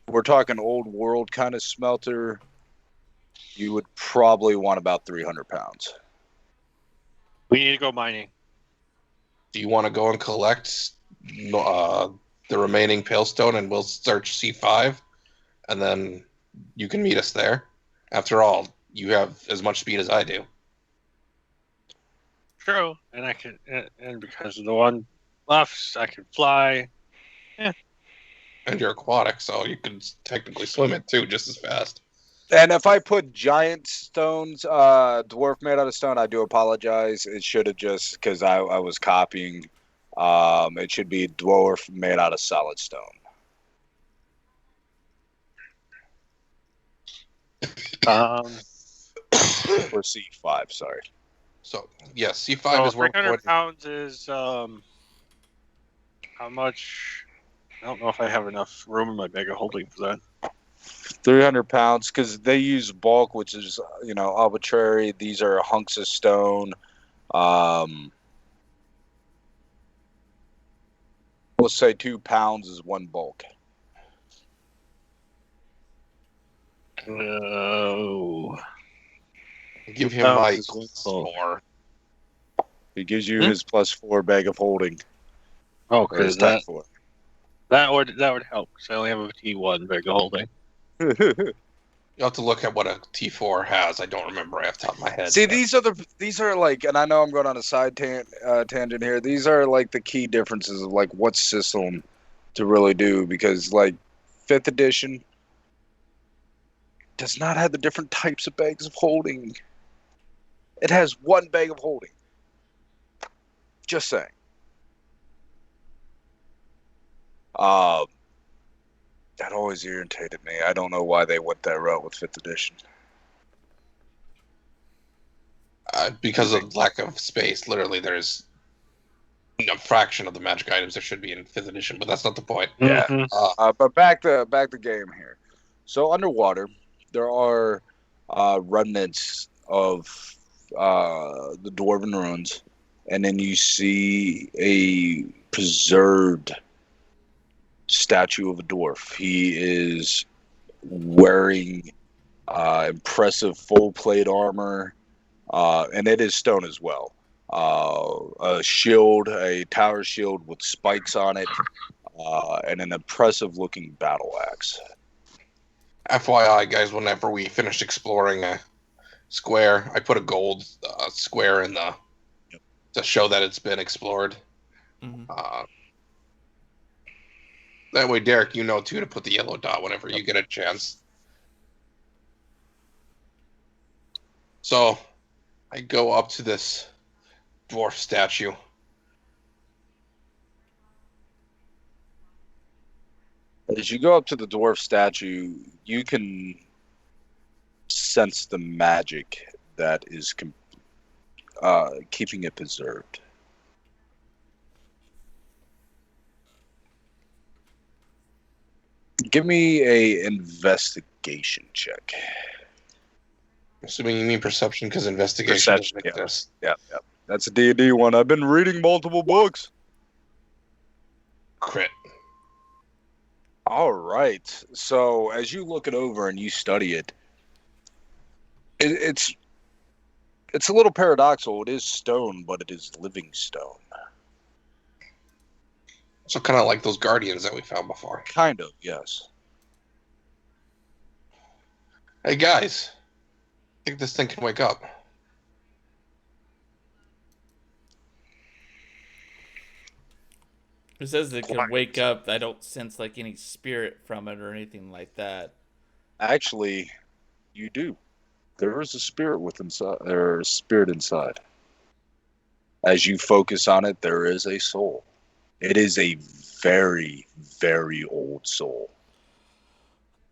We're talking old world kind of smelter. You would probably want about 300 pounds. We need to go mining. Do you want to go and collect the remaining palestone, and we'll search C5, and then you can meet us there? After all, you have as much speed as I do. True, and I can, and because of the one left, I can fly. And you're aquatic, so you can technically swim it too, just as fast. And if I put giant stones, dwarf made out of stone, I do apologize. It should have just, because I was copying. It should be dwarf made out of solid stone. Or C5, sorry. So, yeah, C5 is where 300 pounds is how much? I don't know if I have enough room in my bag of holding for that. 300 pounds, because they use bulk, which is arbitrary. These are hunks of stone. We'll say 2 pounds is one bulk. No. Give him my Pounds is one bulk. +4. He gives you his +4 bag of holding. Oh, Or his because type 4. that would help. Because I only have a T1 bag of holding. You have to look at what a T4 has. I don't remember right off the top of my head. See, but these are like, and I know I'm going on a side tangent here. These are like the key differences of like what system to really do, because like 5th edition, does not have the different types of bags of holding. It has one bag of holding. Just saying. That always irritated me. I don't know why they went that route with 5th edition. Because of lack of space. Literally, there's a fraction of the magic items there should be in 5th edition, but that's not the point. Yeah. Mhm. But back to game here. So underwater, there are remnants of the Dwarven ruins, and then you see a preserved statue of a dwarf. He is wearing impressive full plate armor, and it is stone as well. A shield, a tower shield with spikes on it, and an impressive looking battle axe. FYI, guys, whenever we finished exploring a square, I put a gold square in the to show that it's been explored. Mhm. That way, Derek, you know too to put the yellow dot whenever you get a chance. So, I go up to this dwarf statue. As you go up to the dwarf statue, you can sense the magic that is keeping it preserved. Give me a investigation check. Assuming you mean perception, because investigation Perception, doesn't exist. Yeah. That's a D&D one. I've been reading multiple books. Crit. All right. So as you look it over and you study it, it's a little paradoxical. It is stone, but it is living stone. So kind of like those guardians that we found before. Kind of, yes. Hey guys, I think this thing can wake up. It says it can wake up. I don't sense like any spirit from it or anything like that. Actually, you do. There is a spirit spirit inside. As you focus on it, there is a soul. It is a very, very old soul.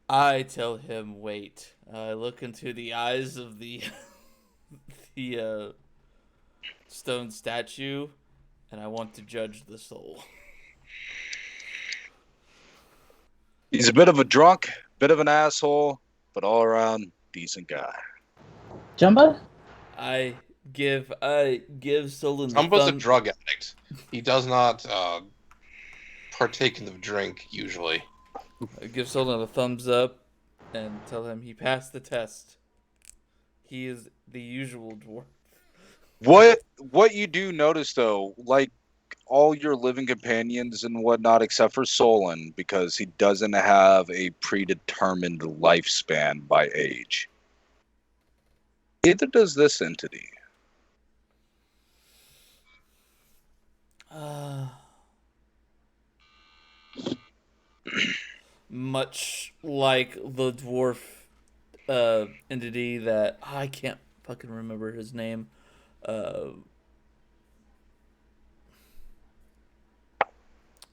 I tell him, wait. I look into the eyes of the the stone statue, and I want to judge the soul. He's a bit of a drunk, bit of an asshole, but all around decent guy. Jumba? I give Solon the Jumbo's a thumb. drug addict. He does not partake in the drink usually. I give Solon a thumbs up and tell him he passed the test. He is the usual dwarf. What you do notice though, like all your living companions and whatnot, except for Solon, because he doesn't have a predetermined lifespan by age. Neither does this entity. Much like the dwarf entity that I can't fucking remember his name.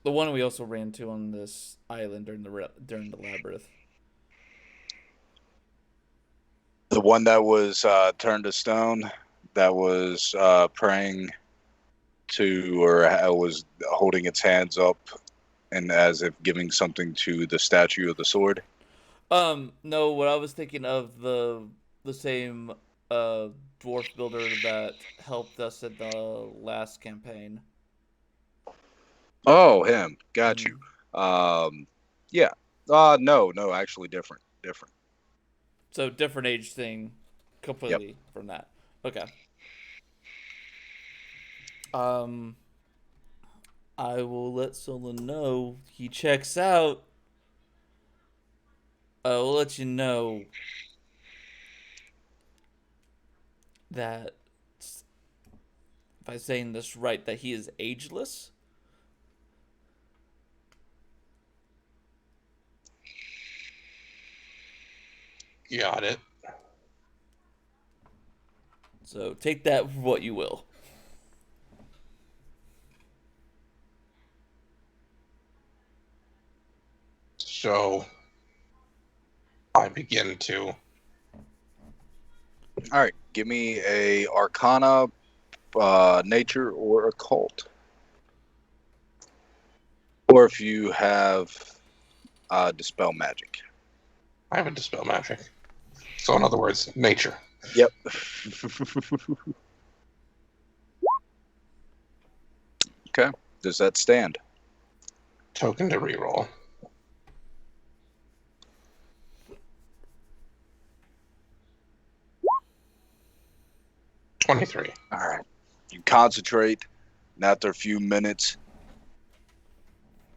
The one we also ran to on this island during the labyrinth. The one that was turned to stone, that was praying to, or was holding its hands up, and as if giving something to the statue of the sword. No, what I was thinking of the same dwarf builder that helped us at the last campaign. Oh, him. Got you. Yeah. No, actually different. So different age thing completely from that. Okay. I will let Solon know he checks out. I will let you know that, if I'm saying this right, that he is ageless. Got it. So take that for what you will. So I begin to. All right, give me a Arcana, Nature, or Occult. Or if you have Dispel Magic. I have a dispel magic. So in other words, nature. Yep. Okay. Does that stand? Token to reroll. $23. All right. You concentrate, and after a few minutes,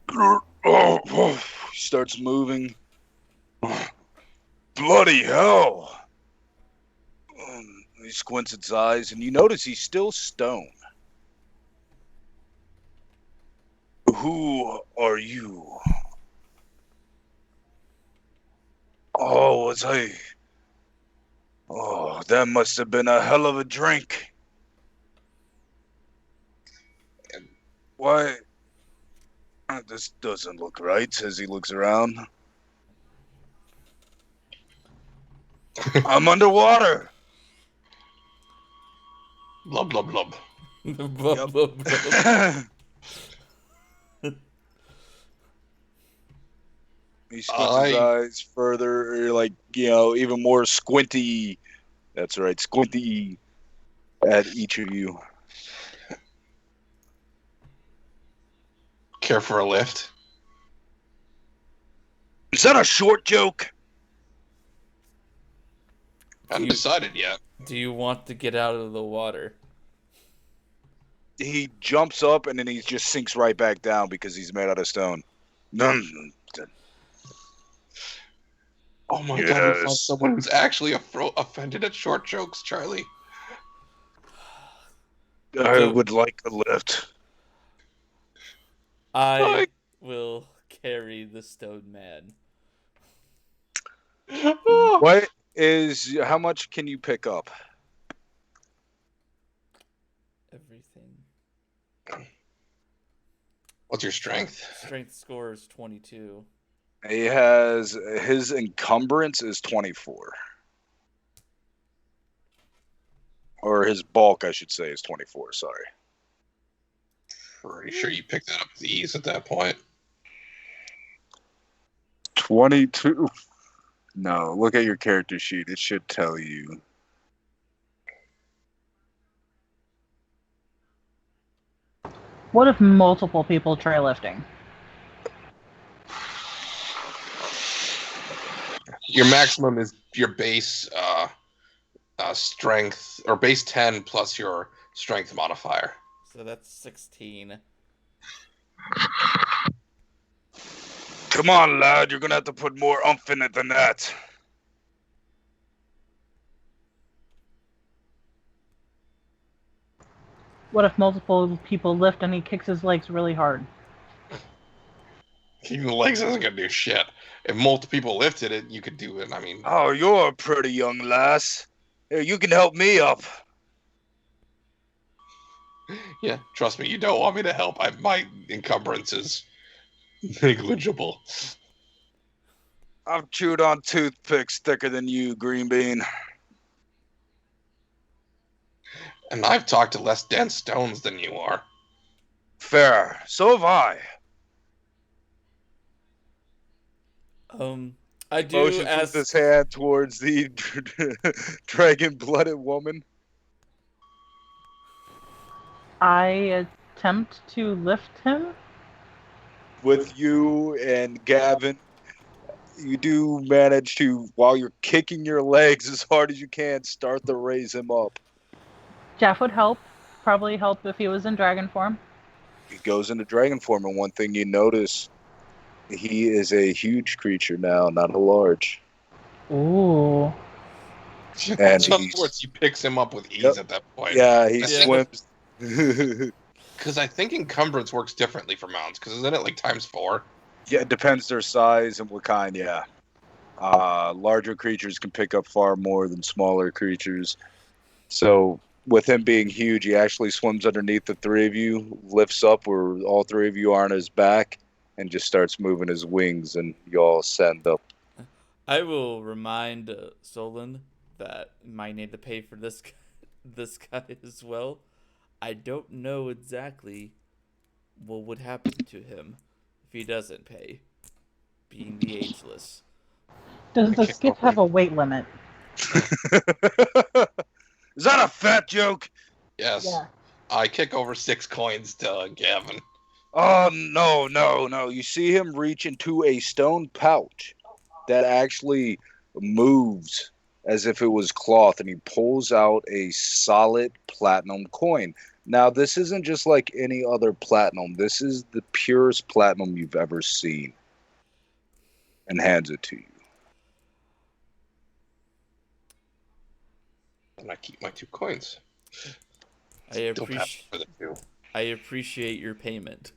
he starts moving. Bloody hell! He squints its eyes, and you notice he's still stone. Who are you? Oh, was I? Oh, that must have been a hell of a drink. Why? This doesn't look right as he looks around. I'm underwater. Blub, blub, blub. Bub, bub, bub. He squints his eyes further, like, even more squinty. That's right, squinty at each of you. Care for a lift? Is that a short joke? Haven't decided yet. Do you want to get out of the water? He jumps up and then he just sinks right back down because he's made out of stone. Oh my god, you found someone who's actually offended at short jokes, Charlie. I would like a lift. I will carry the stone man. How much can you pick up? Everything. What's your strength? Strength score is 22. He has his encumbrance is 24. Or his bulk, I should say, is 24. Sorry. Pretty sure you picked that up with ease at that point. 22. No, look at your character sheet. It should tell you. What if multiple people try lifting? Your maximum is your base strength, or base 10 plus your strength modifier. So that's 16. Come on, lad. You're going to have to put more oomph in it than that. What if multiple people lift and he kicks his legs really hard? Kicking the legs isn't going to do shit. If multiple people lifted it, you could do it. I mean... Oh, you're a pretty young lass. Here, you can help me up. Yeah, trust me, you don't want me to help. My encumbrance is negligible. I've chewed on toothpicks thicker than you, Green Bean. And I've talked to less dense stones than you are. Fair. So have I. I do Motions ask... with his hand towards the dragon-blooded woman. I attempt to lift him. With you and Gavin, you do manage to, while you're kicking your legs as hard as you can, start to raise him up. Jeff would help. Probably help if he was in dragon form. He goes into dragon form, and one thing you notice, he is a huge creature now, not a large. Ooh. And so of course, he picks him up with ease at that point. Yeah, he swims. Because I think encumbrance works differently for mounts. Because isn't it like ×4? Yeah, it depends their size and what kind. Yeah. Larger creatures can pick up far more than smaller creatures. So with him being huge, he actually swims underneath the three of you, lifts up where all three of you are on his back, and just starts moving his wings, and you all ascend up. I will remind Solon that might need to pay for this this guy as well. I don't know exactly what would happen to him if he doesn't pay, being the ageless. Does the kick skip over. have a weight limit? Is that a fat joke? Yes. Yeah. I kick over 6 coins to Gavin. Oh, no. You see him reach into a stone pouch that actually moves as if it was cloth, and he pulls out a solid platinum coin. Now, this isn't just like any other platinum. This is the purest platinum you've ever seen, and hands it to you. And I keep my 2 coins. I Still pass for the 2. I appreciate your payment.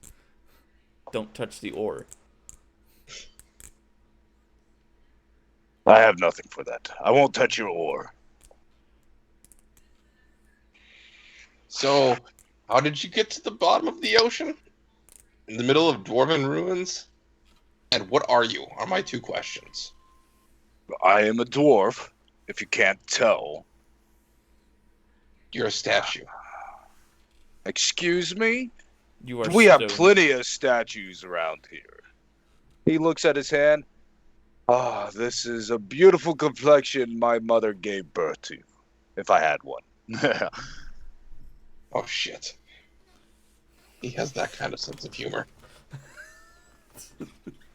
Don't touch the ore. I have nothing for that. I won't touch your ore. So, how did you get to the bottom of the ocean? In the middle of dwarven ruins? And what are you? Are my 2 questions. I am a dwarf, if you can't tell. You're a statue. Excuse me? You are We have stoned. plenty of statues around here. He looks at his hand. Ah, this is a beautiful complexion my mother gave birth to, if I had one. Oh, shit. He has that kind of sense of humor.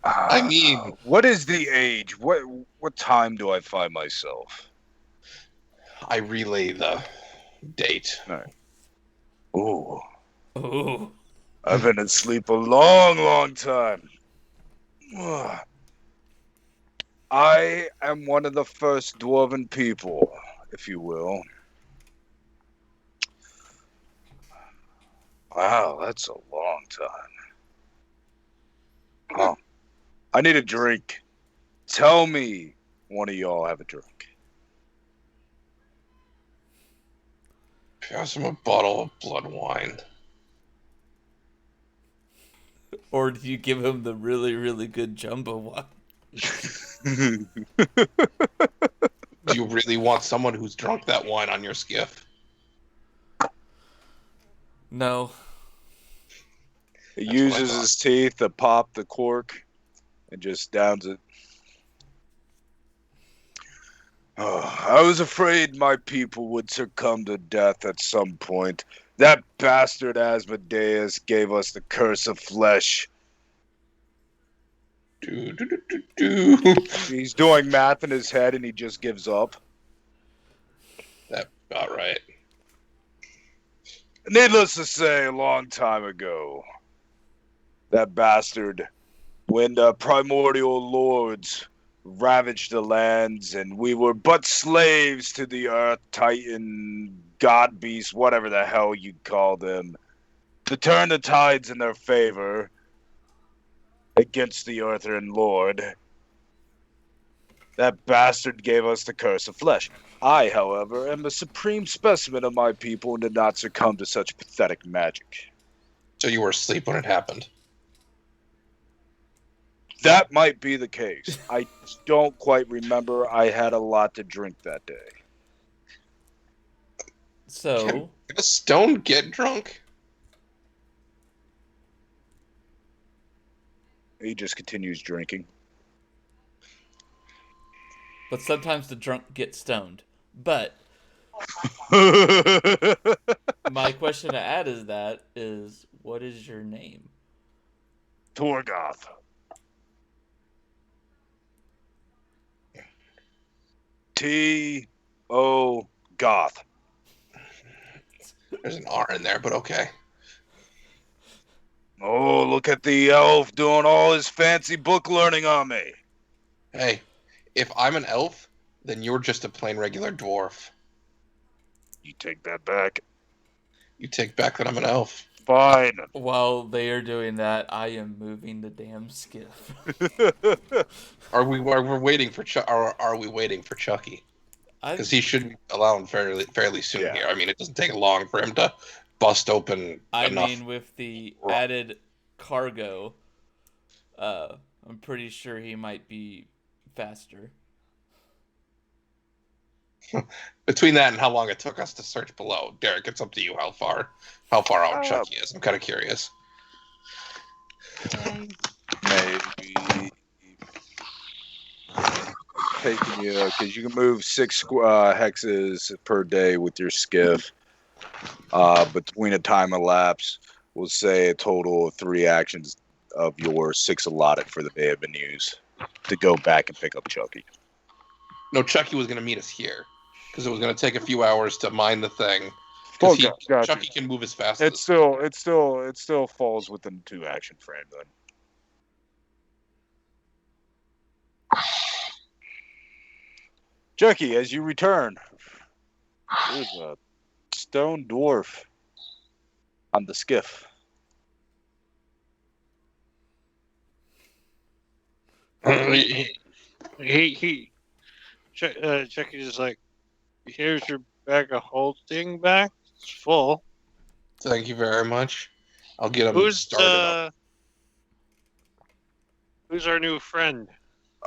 I mean- what is the age? What time do I find myself? I relay the date. Ooh, Oh, I've been asleep a long time. I am one of the first dwarven people, if you will. Wow, that's a long time. Huh. I need a drink. Tell me one of y'all have a drink. Pass him a bottle of blood wine. or do you give him the really, really good jumbo one? Do you really want someone who's drunk that wine on your skiff? No. He That's what I uses thought. his teeth to pop the cork and just downs it. Oh, I was afraid my people would succumb to death at some point. That bastard Asmodeus gave us the curse of flesh. Do. He's doing math in his head and he just gives up. That about right. Needless to say, a long time ago, that bastard, when the primordial lords ravaged the lands and we were but slaves to the earth, titan, god beast, whatever the hell you'd call them, to turn the tides in their favor against the earthen lord, that bastard gave us the curse of flesh. I, however, am a supreme specimen of my people and did not succumb to such pathetic magic. So you were asleep when it happened. That might be the case. I don't quite remember. I had a lot to drink that day. So, Can a stone get drunk? He just continues drinking. but sometimes the drunk get stoned. But my question to add is what is your name? Torgoth. T-O Goth. There's an R in there, but okay. Oh, look at the elf doing all his fancy book learning on me. Hey, if I'm an elf, then you're just a plain regular dwarf. You take that back. You take back that I'm an elf. Fine. While they are doing that, I am moving the damn skiff. Are we waiting for are we waiting for Chucky? Because he should be allowed fairly soon Yeah. here. I mean, it doesn't take long for him to bust open I enough. mean, with the added cargo, I'm pretty sure he might be faster. Between that and how long it took us to search below, Derek, it's up to you how far out Chucky is. I'm kind of curious. Maybe taking you because you can move 6 hexes per day with your skiff. Between a time elapse, we'll say a total of 3 actions of your 6 allotted for the day have been used to go back and pick up Chucky. No, Chucky was going to meet us here because it was going to take a few hours to mine the thing. Oh, Because gotcha. Chucky can move as fast It as still falls within 2 action frame then. Chucky, as you return, there's a stone dwarf on the skiff. Chucky's just like, here's your bag of holding back. It's full. Thank you very much. I'll get him started up. Who's our new friend?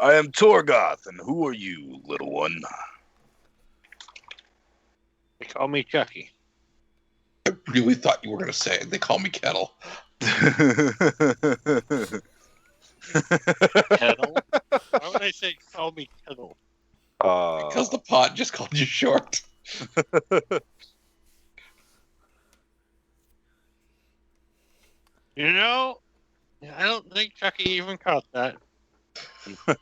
I am Torgoth, and who are you, little one? They call me Chucky. I really thought you were going to say it. They call me Kettle. Kettle? Why would I say call me Kettle? Because the pod just called you short. You know, I don't think Chucky even caught that. I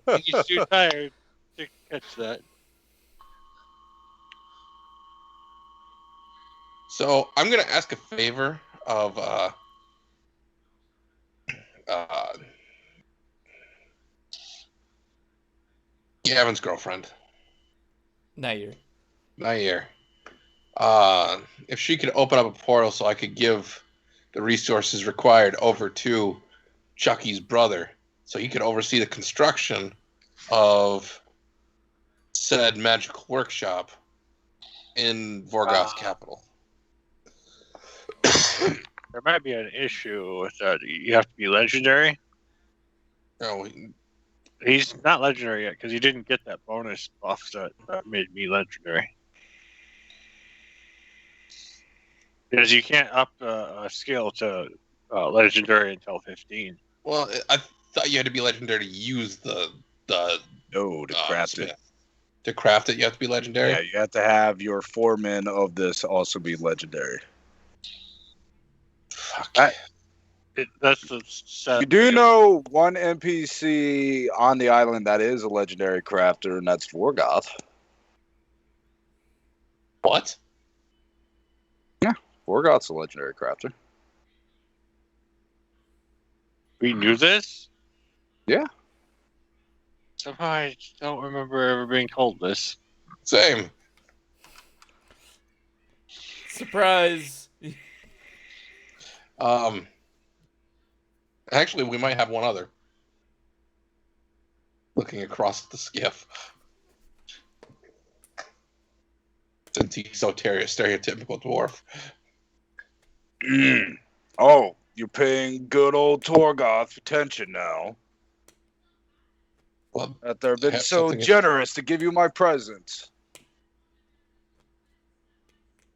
think he's too tired to catch that. So I'm going to ask a favor of Gavin's girlfriend, Nair. if she could open up a portal so I could give the resources required over to Chucky's brother so he could oversee the construction of said magical workshop in Vorgoth's capital. There might be an issue with that. You have to be legendary. No, He's not legendary yet because he didn't get that bonus buff that made me legendary. Because you can't up a skill to legendary until 15. well, I thought you had to be legendary to use the No, to craft it. smith. To craft it, you have to be legendary. Yeah, you have to have your foreman of this also be legendary. Fuck. That's the set. You do know one NPC on the island that is a legendary crafter, and that's Vorgoth. What? Vorgoth's a legendary crafter. We knew this? Yeah. Somehow I don't remember ever being told this. Same. Surprise! Actually, we might have one other. Looking across the skiff. Since he's so stereotypical dwarf. Oh, you're paying good old Torgoth attention now. Well, That they've I been have so something- generous to give you my presents.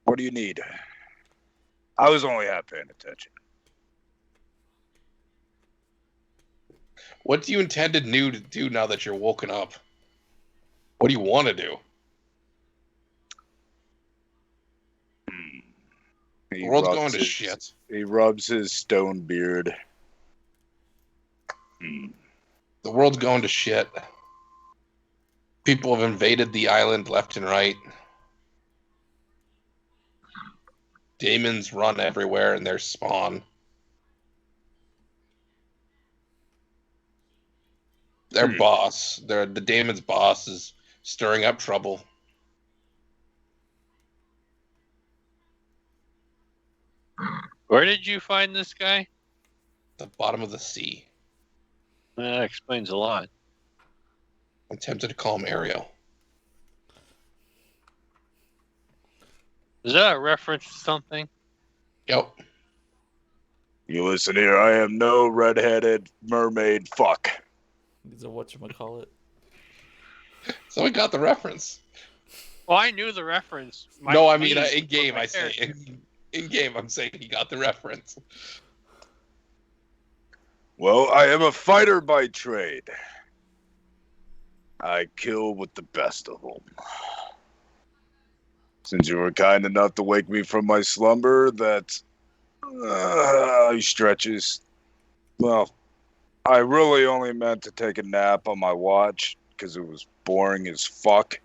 What do you need? I was only half paying attention. What do you intend to do now that you're woken up? What do you want to do? The world's going to shit. He rubs his stone beard. The world's going to shit. People have invaded the island left and right. Demons run everywhere in their spawn. Their boss, the demon's boss, is stirring up trouble. Where did you find this guy? The bottom of the sea. That explains a lot. I'm tempted to call him Ariel. Is that a reference to something? Yep. You listen here, I am no redheaded mermaid fuck. He's a whatchamacallit. So we got the reference. Well, I knew the reference. No, I mean, me in game, was my I say. character. In game, I'm saying he got the reference. Well, I am a fighter by trade. I kill with the best of them. Since you were kind enough to wake me from my slumber, that stretches. Well, I really only meant to take a nap on my watch because it was boring as fuck.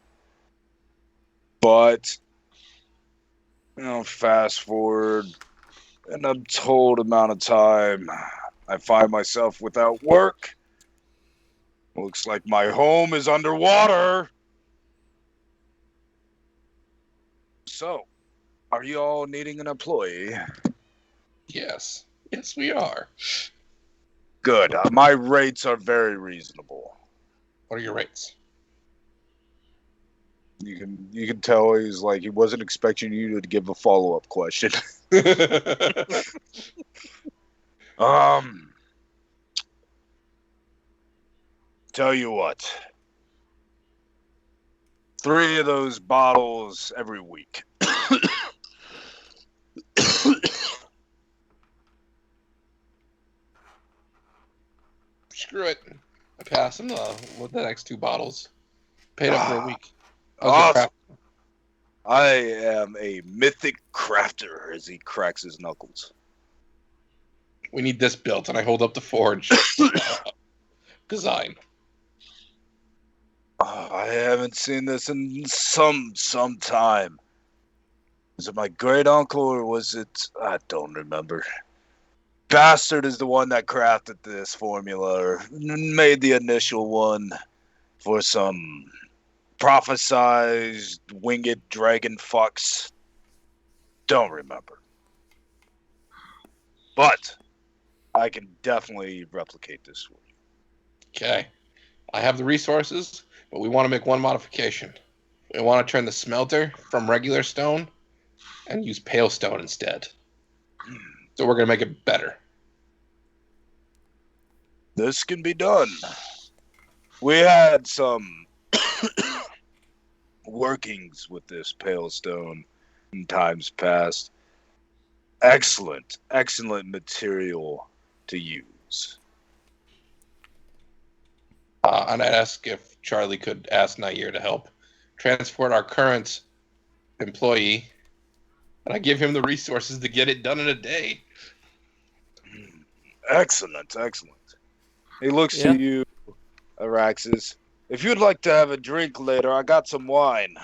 But, fast forward an untold amount of time, I find myself without work. Looks like my home is underwater. So, are you all needing an employee? Yes. Yes, we are. Good. My rates are very reasonable. What are your rates? You can tell he's like he wasn't expecting you to give a follow-up question. Tell you what. 3 of those bottles every week. Screw it. I pass him with the next 2 bottles. Paid up for a week. Awesome. I am a mythic crafter, as he cracks his knuckles. We need this built, and I hold up the forge. Design. I haven't seen this in some time. Was it my great uncle or was it? I don't remember. Bastard is the one that crafted this formula or made the initial one for some prophesized winged dragon fucks. Don't remember. But I can definitely replicate this for you. Okay. I have the resources, but we want to make one modification. We want to turn the smelter from regular stone and use pale stone instead. So we're going to make it better. This can be done. We had some workings with this pale stone in times past. Excellent material to use. And I'd ask if Charlie could ask Nair to help transport our current employee. And I give him the resources to get it done in a day. Excellent. He looks to you, Araxis. If you'd like to have a drink later, I got some wine.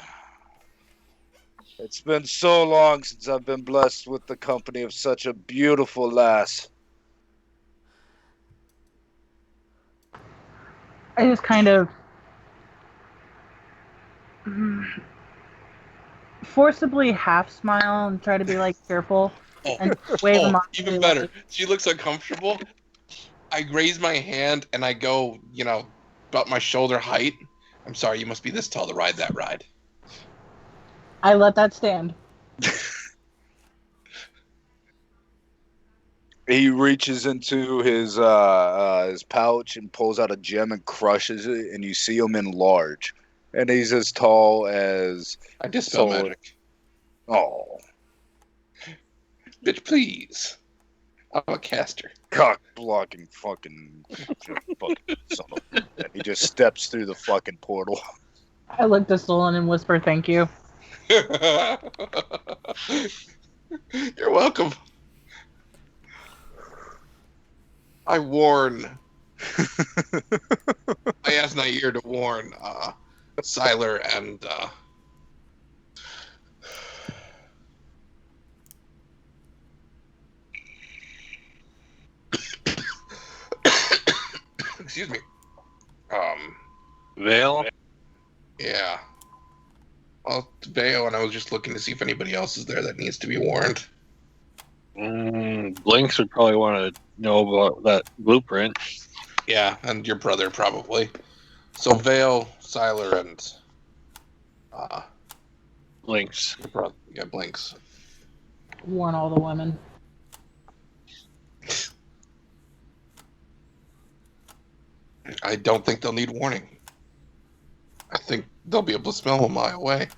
It's been so long since I've been blessed with the company of such a beautiful lass. I just kind of forcibly half smile and try to be like cheerful and wave him off. Even better. She looks uncomfortable. I raise my hand and I go, about my shoulder height. I'm sorry, you must be this tall to ride that ride. I let that stand. He reaches into his pouch and pulls out a gem and crushes it, and you see him in large. And he's as tall as... I dispel magic. Oh. Bitch, please. I'm a caster. Cock-blocking fucking son of a... And he just steps through the fucking portal. I look to Solon and whisper, "Thank you." You're welcome. I warn. I asked Nair to warn Siler and excuse me. Vale? Yeah. Well, Vale, and I was just looking to see if anybody else is there that needs to be warned. Blinks would probably want to know about that blueprint. Yeah, and your brother probably. So Vale, Siler, and Blinks. your brother. Yeah, Blinks. Warn all the women. I don't think they'll need warning. I think they'll be able to smell him a mile away.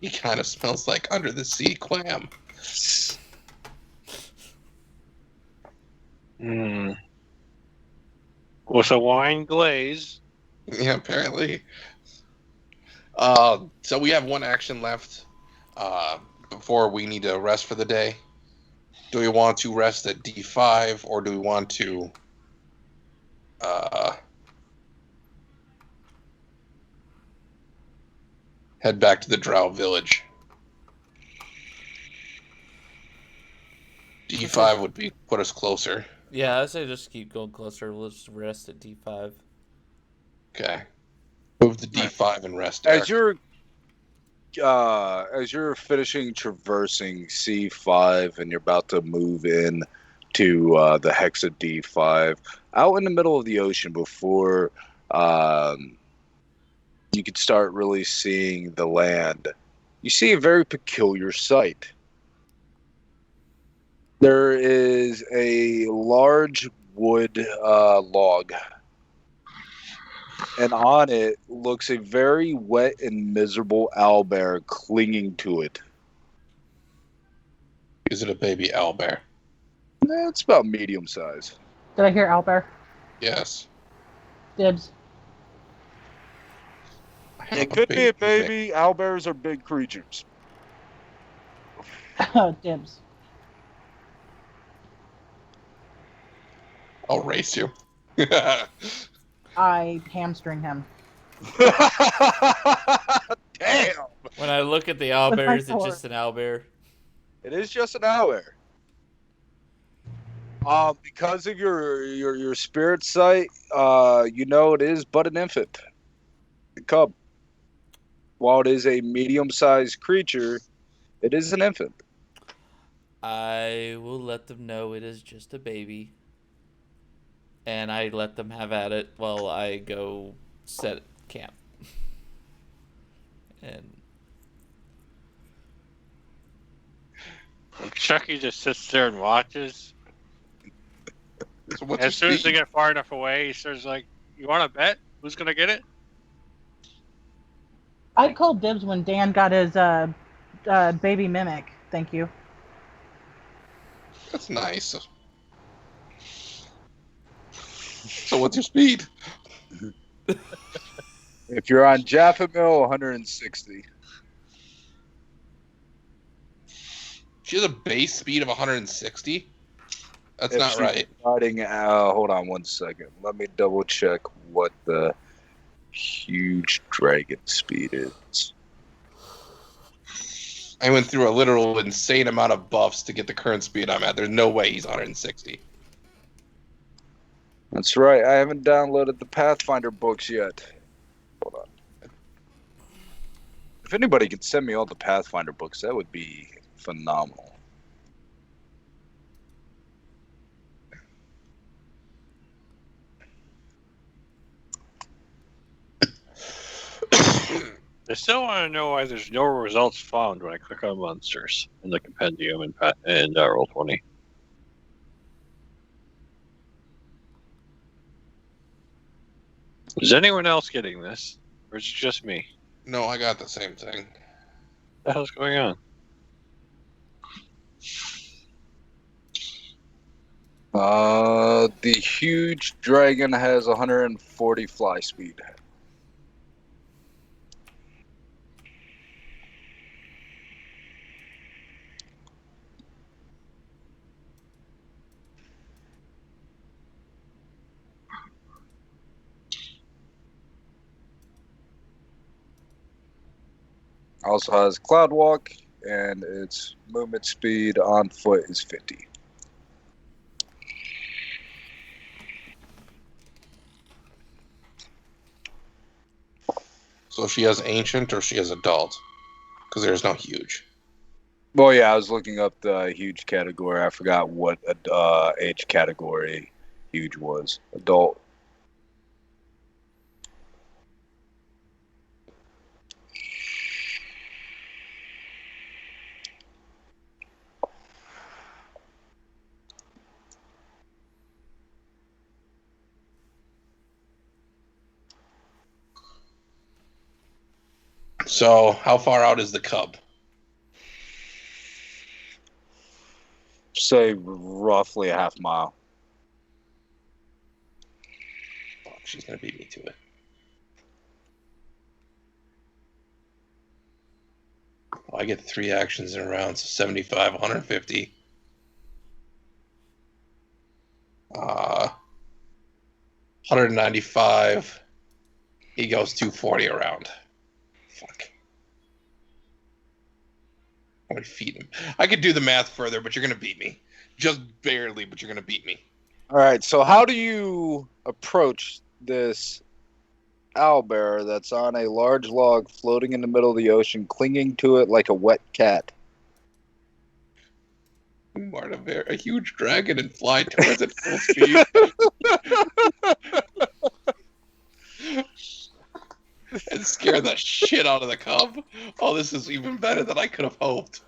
He kind of smells like under the sea clam. With a wine glaze. Yeah, apparently. So we have one action left before we need to rest for the day. Do we want to rest at D5 or do we want to head back to the Drow village? D5 would be put us closer. Yeah, I say just keep going closer. We'll just rest at D5. Okay. Move to D5 and rest there. As you're finishing traversing C5 and you're about to move in to the Hexa D5, out in the middle of the ocean before you could start really seeing the land, you see a very peculiar sight. There is a large wood log, and on it looks a very wet and miserable owlbear clinging to it. Is it a baby owlbear? It's about medium size. Did I hear Albert? Yes. Dibs. I have It could be a nickname. baby. Owlbears are big creatures. Dibs. I'll race you. I hamstring him. Damn! When I look at the With owlbear, my is it sword. just an owlbear? It is just an owlbear. Because of your spirit sight, you know it is but an infant. A cub. While it is a medium-sized creature, it is an infant. I will let them know it is just a baby. And I let them have at it while I go set camp. And Chucky just sits there and watches. So what's As soon your as they speed? get far enough away, he starts like, "You want to bet? Who's gonna get it?" I called dibs when Dan got his baby mimic. Thank you. That's nice. So what's your speed? If you're on Jaffa Mill, 160. She has a base speed of 160? That's If not she's right. Riding, hold on one second. Let me double check what the huge dragon speed is. I went through a literal insane amount of buffs to get the current speed I'm at. There's no way he's 160. That's right. I haven't downloaded the Pathfinder books yet. Hold on. If anybody could send me all the Pathfinder books, that would be phenomenal. I still want to know why there's no results found when I click on monsters in the compendium in Roll20. Is anyone else getting this, or is it just me? No, I got the same thing. What the hell's going on? The huge dragon has 140 fly speed. Also has cloud walk, and its movement speed on foot is 50. So she has ancient or she has adult? Because there's no huge. Well, yeah, I was looking up the huge category. I forgot what age category huge was. Adult. So, how far out is the cub? Say roughly a half mile. Fuck, she's gonna beat me to it. Well, I get 3 actions in a round, so 75, 150. 195. He goes 240 around. Fuck. How many feet him? I could do the math further, but you're gonna beat me. Just barely, but you're gonna beat me. All right. So, how do you approach this owlbear that's on a large log floating in the middle of the ocean, clinging to it like a wet cat? Marta Bear, a huge dragon, and fly towards it full speed. And scare the shit out of the cub. Oh, this is even better than I could have hoped.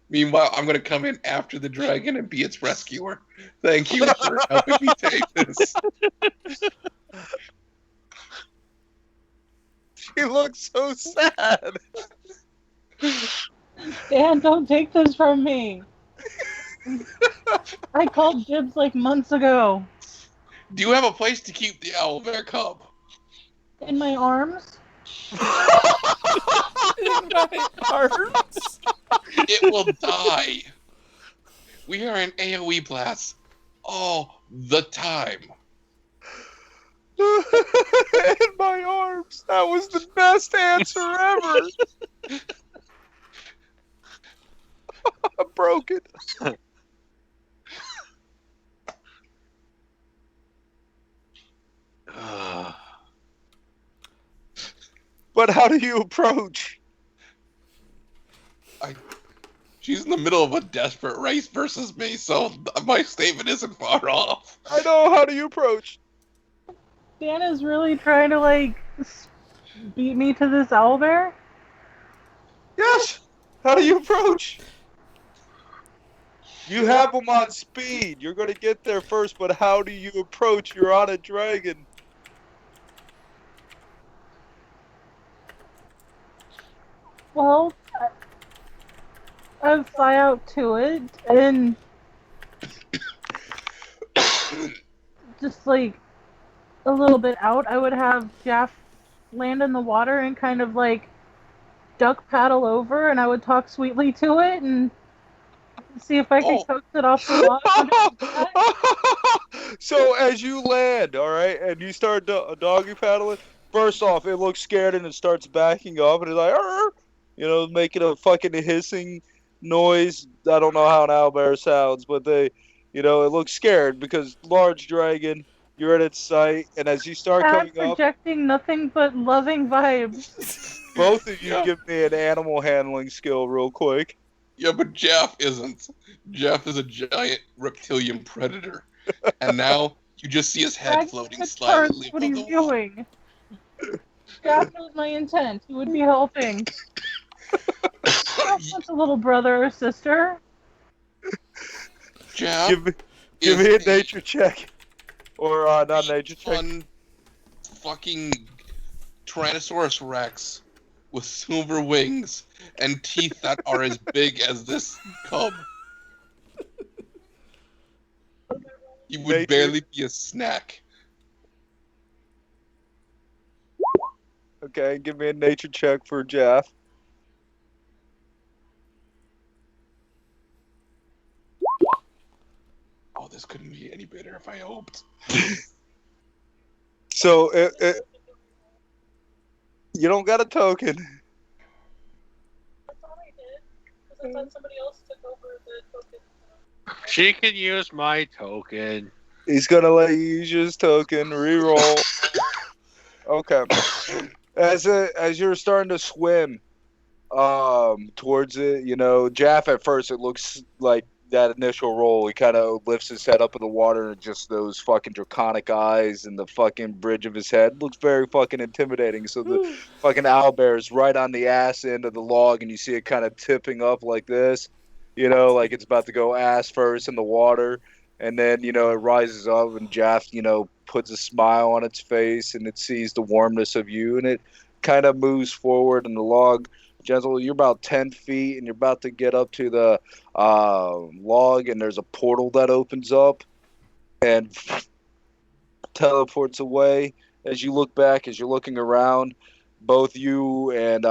Meanwhile, I'm going to come in after the dragon and be its rescuer. Thank you for helping me take this. She looks so sad. Dan, don't take this from me. I called dibs like months ago. Do you have a place to keep the owlbear cub? In my arms? In my arms. It will die. We are in AoE blast all the time. In my arms. That was the best answer ever. I broke it. But how do you approach? She's in the middle of a desperate race versus me, so my statement isn't far off. I know. How do you approach? Dan is really trying to, like, beat me to this owlbear? Yes. How do you approach? You have them on speed. You're going to get there first, but how do you approach? You're on a dragon. Well, I'd fly out to it and just, like, a little bit out, I would have Jeff land in the water and kind of, like, duck paddle over, and I would talk sweetly to it and see if I could coax it off the log. So as you land, all right, and you start doggy paddling, first off, it looks scared and it starts backing up, and it's like, "Arr!" Making a fucking hissing noise. I don't know how an owlbear sounds, but it looks scared because large dragon, you're at its sight, and as you start coming up, projecting nothing but loving vibes. both of you give me an animal handling skill real quick. Yeah, but Jeff isn't. Jeff is a giant reptilian predator. And now you just see his head floating slightly what above he's the water. doing. Jeff knows my intent. He would be helping. That's a little brother or sister. Jeff, give me a nature check. Or not nature check. Fun fucking Tyrannosaurus Rex with silver wings and teeth that are as big as this cub. You would barely be a snack. Okay, give me a nature check for Jeff. Oh, this couldn't be any better if I hoped. So, you don't got a token. I thought I did, because I thought somebody else took over the token. She can use my token. He's gonna let you use his token. Reroll. Okay. As you're starting to swim, towards it. You know, Jaff at first it looks like that initial roll. He kind of lifts his head up in the water and just those fucking draconic eyes and the fucking bridge of his head looks very fucking intimidating. So the fucking owlbear is right on the ass end of the log, and you see it kind of tipping up like this. You know, like it's about to go ass first in the water, and then you know it rises up, and Jaff, you know, puts a smile on its face, and it sees the warmness of you, and it kind of moves forward, and the log. Gentle, you're about 10 feet and you're about to get up to the log, and there's a portal that opens up and teleports away. As you look back, as you're looking around, both you and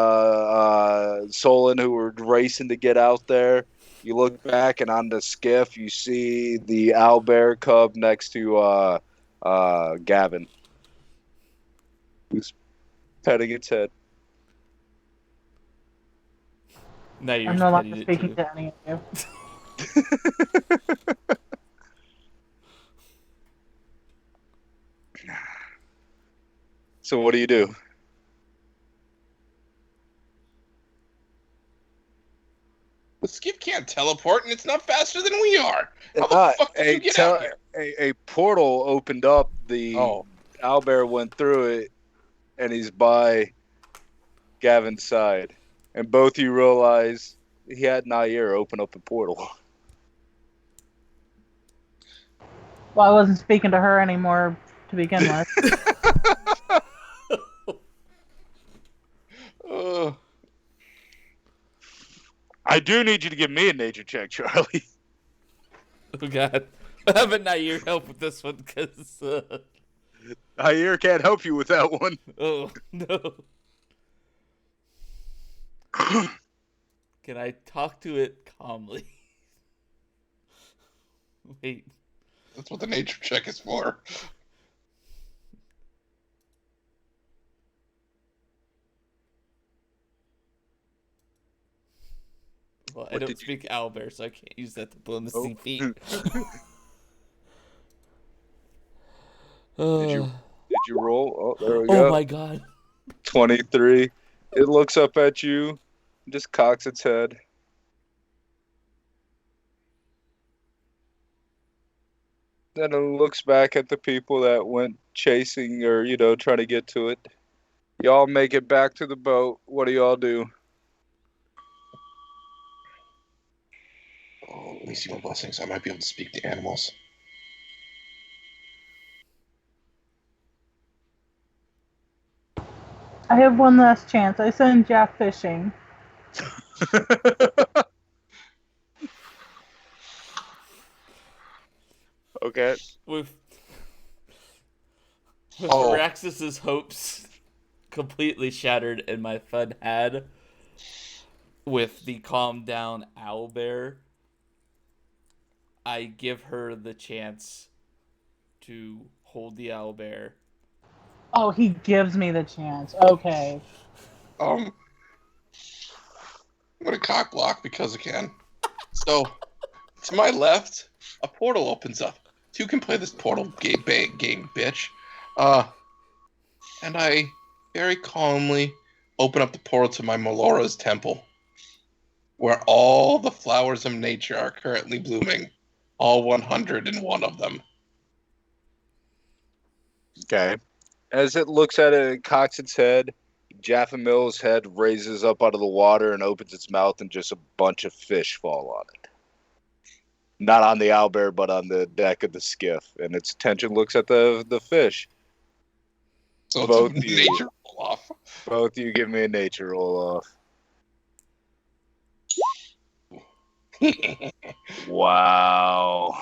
Solon, who were racing to get out there, you look back, and on the skiff, you see the owlbear cub next to Gavin, who's petting its head. Now you're I'm no petting longer it speaking too. to any of you. So what do you do? The skip can't teleport, and it's not faster than we are. How the fuck did you get out here? A portal opened up. The owlbear went through it, and he's by Gavin's side. And both you realize he had Nair open up the portal. Well, I wasn't speaking to her anymore to begin with. I do need you to give me a nature check, Charlie. Oh god. But now you help with this one because. Nair can't help you with that one. Oh no. Can I talk to it calmly? Wait. That's what the nature check is for. Well, I don't speak owlbear, so I can't use that diplomacy feat. Did you roll? Oh, there we go. Oh my god. 23. It looks up at you, just cocks its head. Then it looks back at the people that went chasing or, you know, trying to get to it. Y'all make it back to the boat. What do y'all do? Oh, let me see my blessings. I might be able to speak to animals. I have one last chance. I send Jack fishing. Okay. With Araxis's hopes completely shattered and my fun had with the calm down owlbear, I give her the chance to hold the owlbear. Oh, he gives me the chance. Okay. I'm gonna cock block because I can. So, to my left, a portal opens up. Two can play this portal game, bitch. And I very calmly open up the portal to my Melora's temple, where all the flowers of nature are currently blooming. All 101 of them. Okay. As it looks at it, it cocks its head. Jaffa Mill's head raises up out of the water and opens its mouth, and just a bunch of fish fall on it. Not on the owlbear, but on the deck of the skiff. And its attention looks at the fish. So Both it's a you. nature roll off. Both you give me a nature roll off. Wow.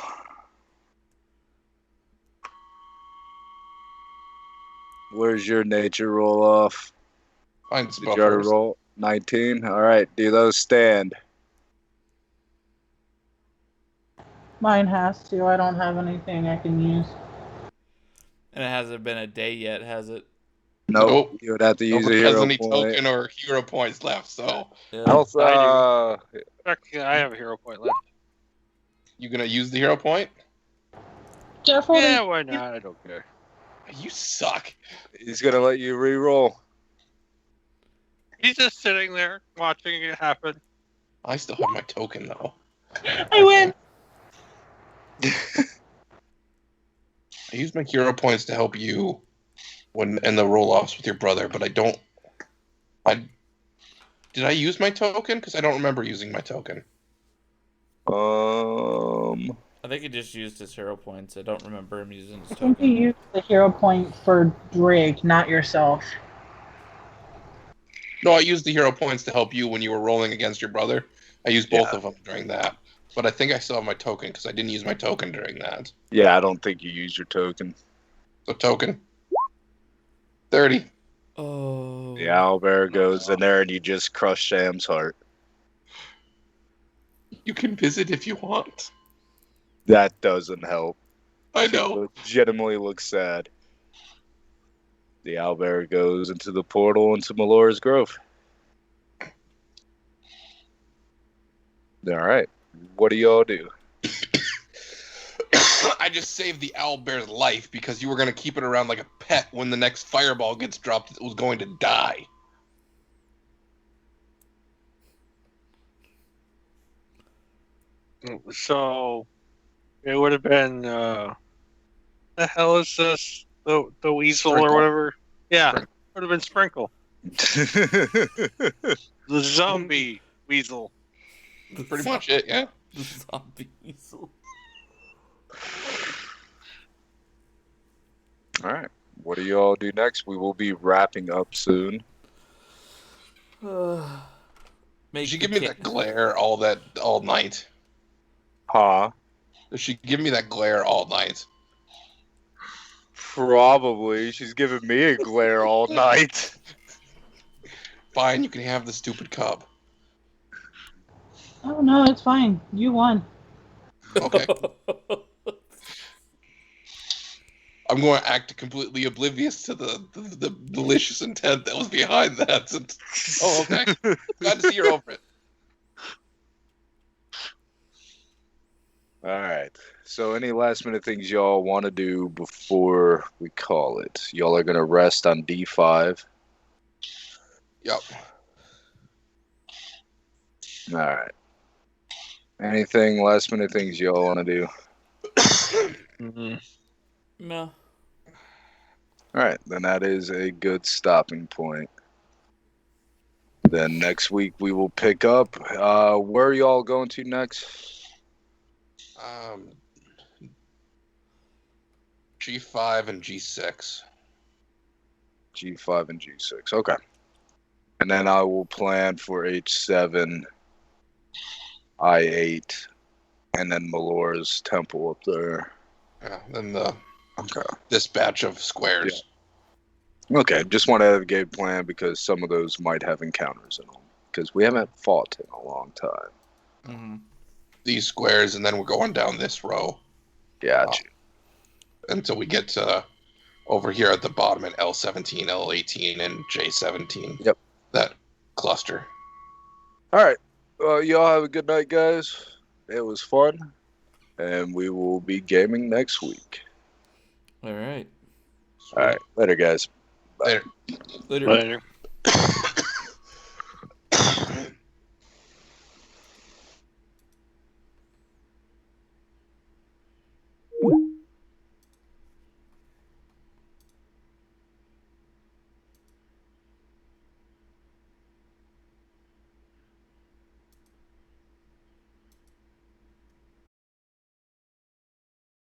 Where's your nature roll off? Mine's Did you already roll? 19? Alright, do those stand? Mine has to. I don't have anything I can use. And it hasn't been a day yet, has it? Nope. You would have to use Nobody a has hero any point. token or hero points left, so Yeah. I have a hero point left. you gonna use the hero point? Jeff, Yeah, why not? I don't care. You suck. He's gonna let you re-roll. He's just sitting there watching it happen. I still have my token though. I win. I use my hero points to help you when in the roll-offs with your brother, but I don't. Did I use my token? Because I don't remember using my token. I think he just used his hero points. I don't remember him using his I think you token. used the hero point for Drake, not yourself. No, I used the hero points to help you when you were rolling against your brother. I used both of them during that. But I think I still have my token because I didn't use my token during that. Yeah, I don't think you used your token. So token. 30. Oh. The owlbear goes in there and you just crush Sam's heart. You can visit if you want. That doesn't help. I She know. legitimately looks sad. The owlbear goes into the portal into Melora's Grove. All right. What do y'all do? I just saved the owlbear's life because you were going to keep it around like a pet when the next fireball gets dropped. It was going to die. So it would have been the hell is this? The weasel Sprinkle. or whatever? Yeah, Sprinkle. would have been Sprinkle. The zombie weasel. Pretty much it, yeah. The zombie weasel. All right. What do y'all do next? We will be wrapping up soon. Did she give me that glare all night? Huh? Did she give me that glare all night? Probably. She's giving me a glare all night. Fine, you can have the stupid cub. Oh no, it's fine. You won. Okay. I'm going to act completely oblivious to the malicious intent that was behind that. Oh, okay. Glad to see you're over it. All right. So, any last minute things y'all want to do before we call it? Y'all are going to rest on D5. Yep. All right. Anything last minute things y'all want to do? Mm-hmm. No. All right. Then that is a good stopping point. Then next week we will pick up. Where are y'all going to next? G5 and G6. G5 and G6. Okay. And then I will plan for H7, I8, and then Melora's temple up there. Yeah, then the Okay. this batch of squares. Okay. Just want to have a game plan because some of those might have encounters in them. Because we haven't fought in a long time. Mm-hmm. These squares, and then we're going down this row Gotcha. until we get to over here at the bottom at L17, L18, and J17. Yep. That cluster. All right. Y'all have a good night, guys. It was fun. And we will be gaming next week. All right. All right. Later, guys. Later. Later. Later.